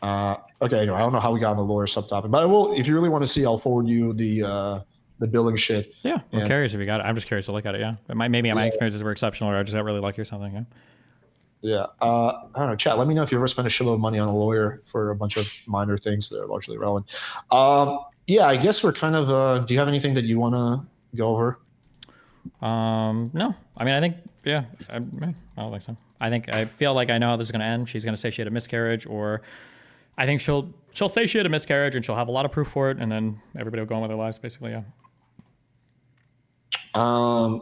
Okay. Anyway, I don't know how we got on the lawyer subtopic, but I will. If you really want to see, I'll forward you the billing shit. Yeah, I'm curious if you got it. I'm just curious to look at it. Yeah, maybe my experiences were exceptional, or I just got really lucky or something. Yeah. Yeah. I don't know. Chat. Let me know if you ever spent a shitload of money on a lawyer for a bunch of minor things that are largely irrelevant. Yeah. I guess we're kind of. Do you have anything that you want to go over? No. I mean, I think I don't think so. I feel like I know how this is going to end. She's going to say she had a miscarriage, or I think she'll say she had a miscarriage, and she'll have a lot of proof for it, and then everybody will go on with their lives, basically. Yeah. I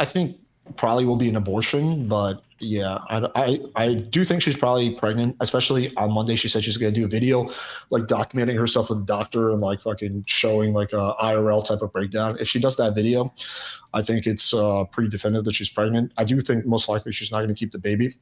think probably will be an abortion, but yeah, I do think she's probably pregnant. Especially on Monday, she said she's going to do a video, like documenting herself with the doctor and like fucking showing like a IRL type of breakdown. If she does that video, I think it's pretty definitive that she's pregnant. I do think most likely she's not going to keep the baby.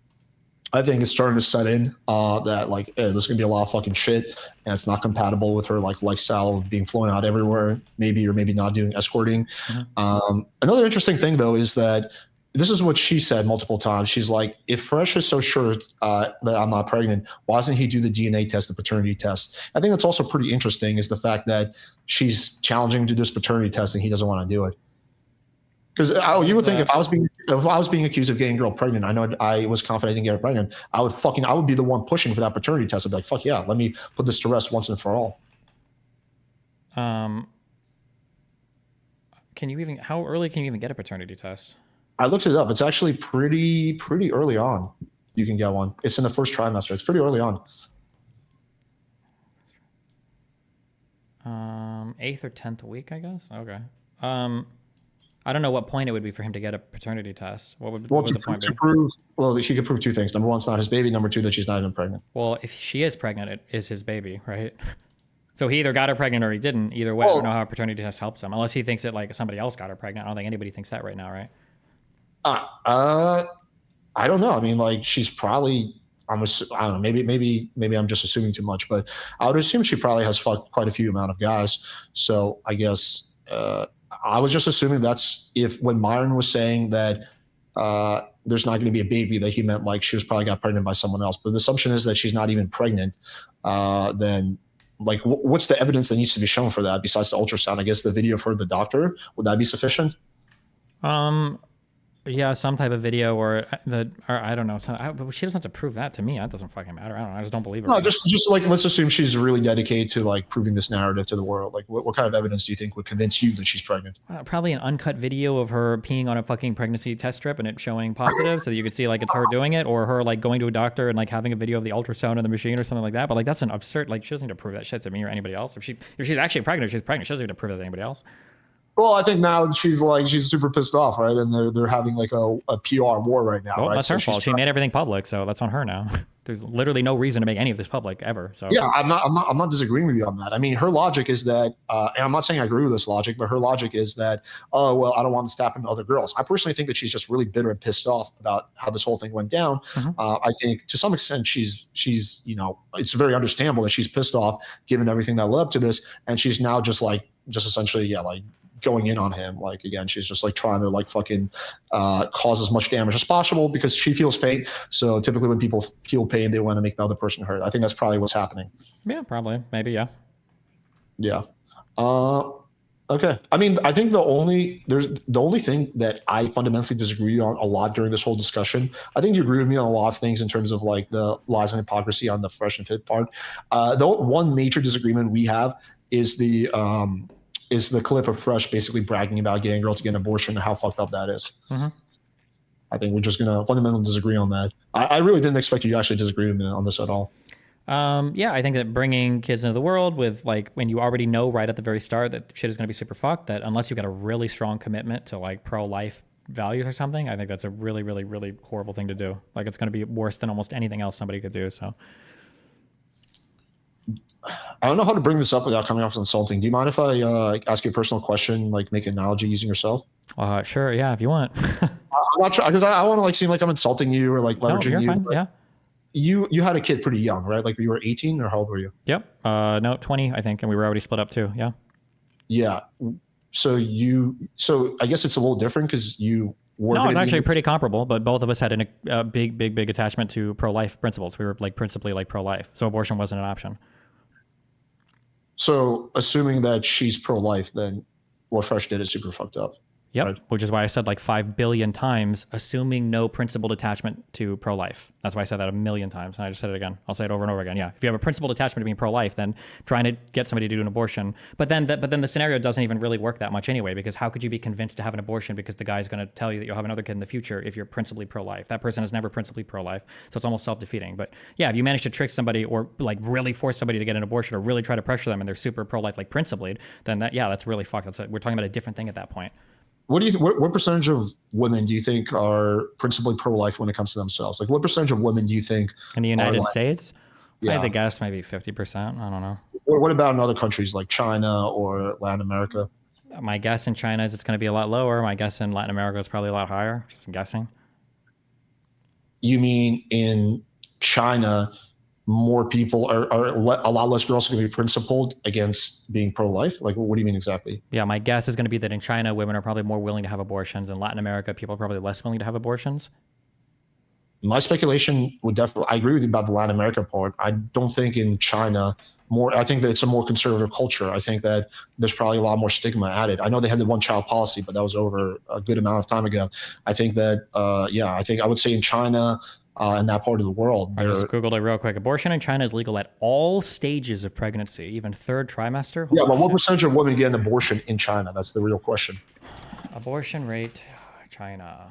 I think it's starting to set in that like there's gonna be a lot of fucking shit, and it's not compatible with her like lifestyle of being flown out everywhere, maybe or maybe not doing escorting. Mm-hmm. Another interesting thing though is that this is what she said multiple times. She's like, if Fresh is so sure that I'm not pregnant, why doesn't he do the DNA test, the paternity test? I think that's also pretty interesting is the fact that she's challenging him to do this paternity test and he doesn't want to do it. Because you would think if I was being accused of getting a girl pregnant, I know I was confident in getting her pregnant, I would be the one pushing for that paternity test. I'd be like, fuck yeah, let me put this to rest once and for all. How early can you even get a paternity test? I looked it up. It's actually pretty early on. You can get one. It's in the first trimester. It's pretty early on. 8th or 10th week, I guess. Okay. I don't know what point it would be for him to get a paternity test. What would the point be? He could prove two things. Number one, it's not his baby. Number two, that she's not even pregnant. Well, if she is pregnant, it is his baby, right? So he either got her pregnant or he didn't. Either way, I don't know how a paternity test helps him. Unless he thinks that like somebody else got her pregnant. I don't think anybody thinks that right now, right? I don't know. I mean, like she's probably. I don't know. Maybe I'm just assuming too much, but I would assume she probably has fucked quite a few amount of guys. So I guess. I was just assuming that's when Myron was saying that there's not going to be a baby, that he meant like she was probably got pregnant by someone else. But the assumption is that she's not even pregnant. Then like what's the evidence that needs to be shown for that besides the ultrasound? I guess the video for the doctor, would that be sufficient? Yeah, some type of video or I don't know. But she doesn't have to prove that to me. That doesn't fucking matter. I don't know. I just don't believe her. No, just like let's assume she's really dedicated to like proving this narrative to the world. Like, what kind of evidence do you think would convince you that she's pregnant? Probably an uncut video of her peeing on a fucking pregnancy test strip and it showing positive, so that you could see like it's her doing it, or her like going to a doctor and like having a video of the ultrasound in the machine or something like that. But like that's an absurd. Like she doesn't need to prove that shit to me or anybody else. If she's actually pregnant, she's pregnant. She doesn't need to prove it to anybody else. Well, I think now she's super pissed off, right? And they're having like a PR war right now. Well, right? that's her fault. She made everything public, so that's on her now. There's literally no reason to make any of this public ever. So yeah, I'm not disagreeing with you on that. I mean, her logic is that, and I'm not saying I agree with this logic, but her logic is that, oh well, I don't want this to happen to other girls. I personally think that she's just really bitter and pissed off about how this whole thing went down. Mm-hmm. I think to some extent she's it's very understandable that she's pissed off given everything that led up to this, and she's now just like just essentially, yeah, like going in on him. Like again, she's just like trying to like fucking cause as much damage as possible because she feels pain. So typically when people feel pain, they want to make the other person hurt. I think that's probably what's happening. Yeah, probably. Maybe, yeah. Yeah. Okay. I mean, I think the only thing that I fundamentally disagree on a lot during this whole discussion. I think you agree with me on a lot of things in terms of like the lies and hypocrisy on the fresh and fit part. The one major disagreement we have is the clip of Fresh basically bragging about getting a girl to get an abortion and how fucked up that is. Mm-hmm. I think we're just gonna fundamentally disagree on that. I really didn't expect you to actually disagree with me on this at all. Yeah, I think that bringing kids into the world with like when you already know right at the very start that shit is going to be super fucked, that unless you've got a really strong commitment to like pro-life values or something, I think that's a really, really, really horrible thing to do. Like it's going to be worse than almost anything else somebody could do. So I don't know how to bring this up without coming off as insulting. Do you mind if I ask you a personal question, like make an analogy using yourself? Sure, yeah, if you want. I'm not trying because I want to like seem like I'm insulting you or like leveraging you're you. fine. Yeah. You had a kid pretty young, right? Like you were 18 or how old were you? Yep. No, 20, I think, and we were already split up too. Yeah. Yeah. So I guess it's a little different because you were. No, it's actually pretty comparable, but both of us had a big attachment to pro-life principles. We were like principally like pro-life, so abortion wasn't an option. So assuming that she's pro-life, then what Fresh did is super fucked up. Yep, right? Which is why I said like 5 billion times, assuming no principled attachment to pro-life. That's why I said that a million times, and I just said it again. I'll say it over and over again. Yeah, if you have a principled attachment to being pro-life, then trying to get somebody to do an abortion, but then the scenario doesn't even really work that much anyway, because how could you be convinced to have an abortion because the guy's going to tell you that you'll have another kid in the future if you're principally pro-life? That person is never principally pro-life, so it's almost self-defeating. But yeah, if you manage to trick somebody or like really force somebody to get an abortion or really try to pressure them and they're super pro-life, like principled, then that's really fucked. We're talking about a different thing at that point. What do you? What percentage of women do you think are principally pro-life when it comes to themselves? Like, what percentage of women do you think in the United States? Yeah. I had to guess maybe 50%. I don't know. What about in other countries like China or Latin America? My guess in China is it's going to be a lot lower. My guess in Latin America is probably a lot higher. Just guessing. You mean in China, more people are a lot less girls going to be principled against being pro-life? Like, what do you mean exactly? Yeah, my guess is going to be that in China, women are probably more willing to have abortions. In Latin America, people are probably less willing to have abortions. My speculation would definitely, I agree with you about the Latin America part. I don't think in China I think that it's a more conservative culture. I think that there's probably a lot more stigma added. I know they had the one-child policy, but that was over a good amount of time ago. I think that, I would say in China, in that part of the world. I just Googled it real quick. Abortion in China is legal at all stages of pregnancy, even third trimester. Holy but what percentage of women get an abortion in China? That's the real question. Abortion rate, China.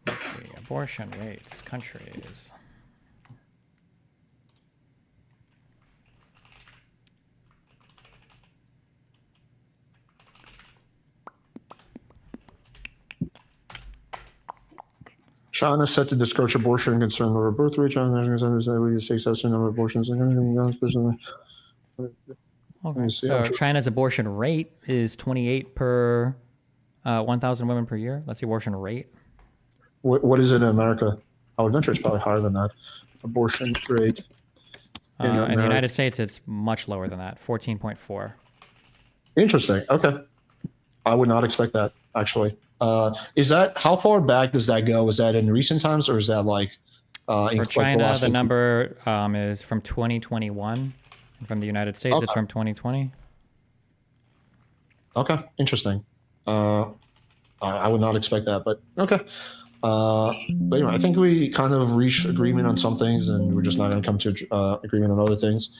Let's see, abortion rates, countries. China set to discourage abortion concern over birth rate. China takes out the number of abortions. Okay. So China's abortion rate is 28 per 1,000 women per year. That's the abortion rate. What is it in America? I would venture it's probably higher than that. Abortion rate. In the United States, it's much lower than that, 14.4. Interesting. Okay. I would not expect that, actually. Is that, how far back does that go? Is that in recent times or is that like for China, the number is from 2021. And from the United States, it's from 2020. Okay. Interesting. I would not expect that, but okay. But anyway, I think we kind of reached agreement on some things and we're just not going to come to agreement on other things.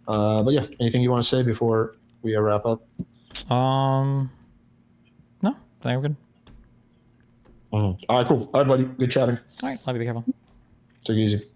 But yeah, anything you want to say before we wrap up? No, I think we're good. All right, cool. All right, buddy. Good chatting. All right, love you. Be careful. Take it easy.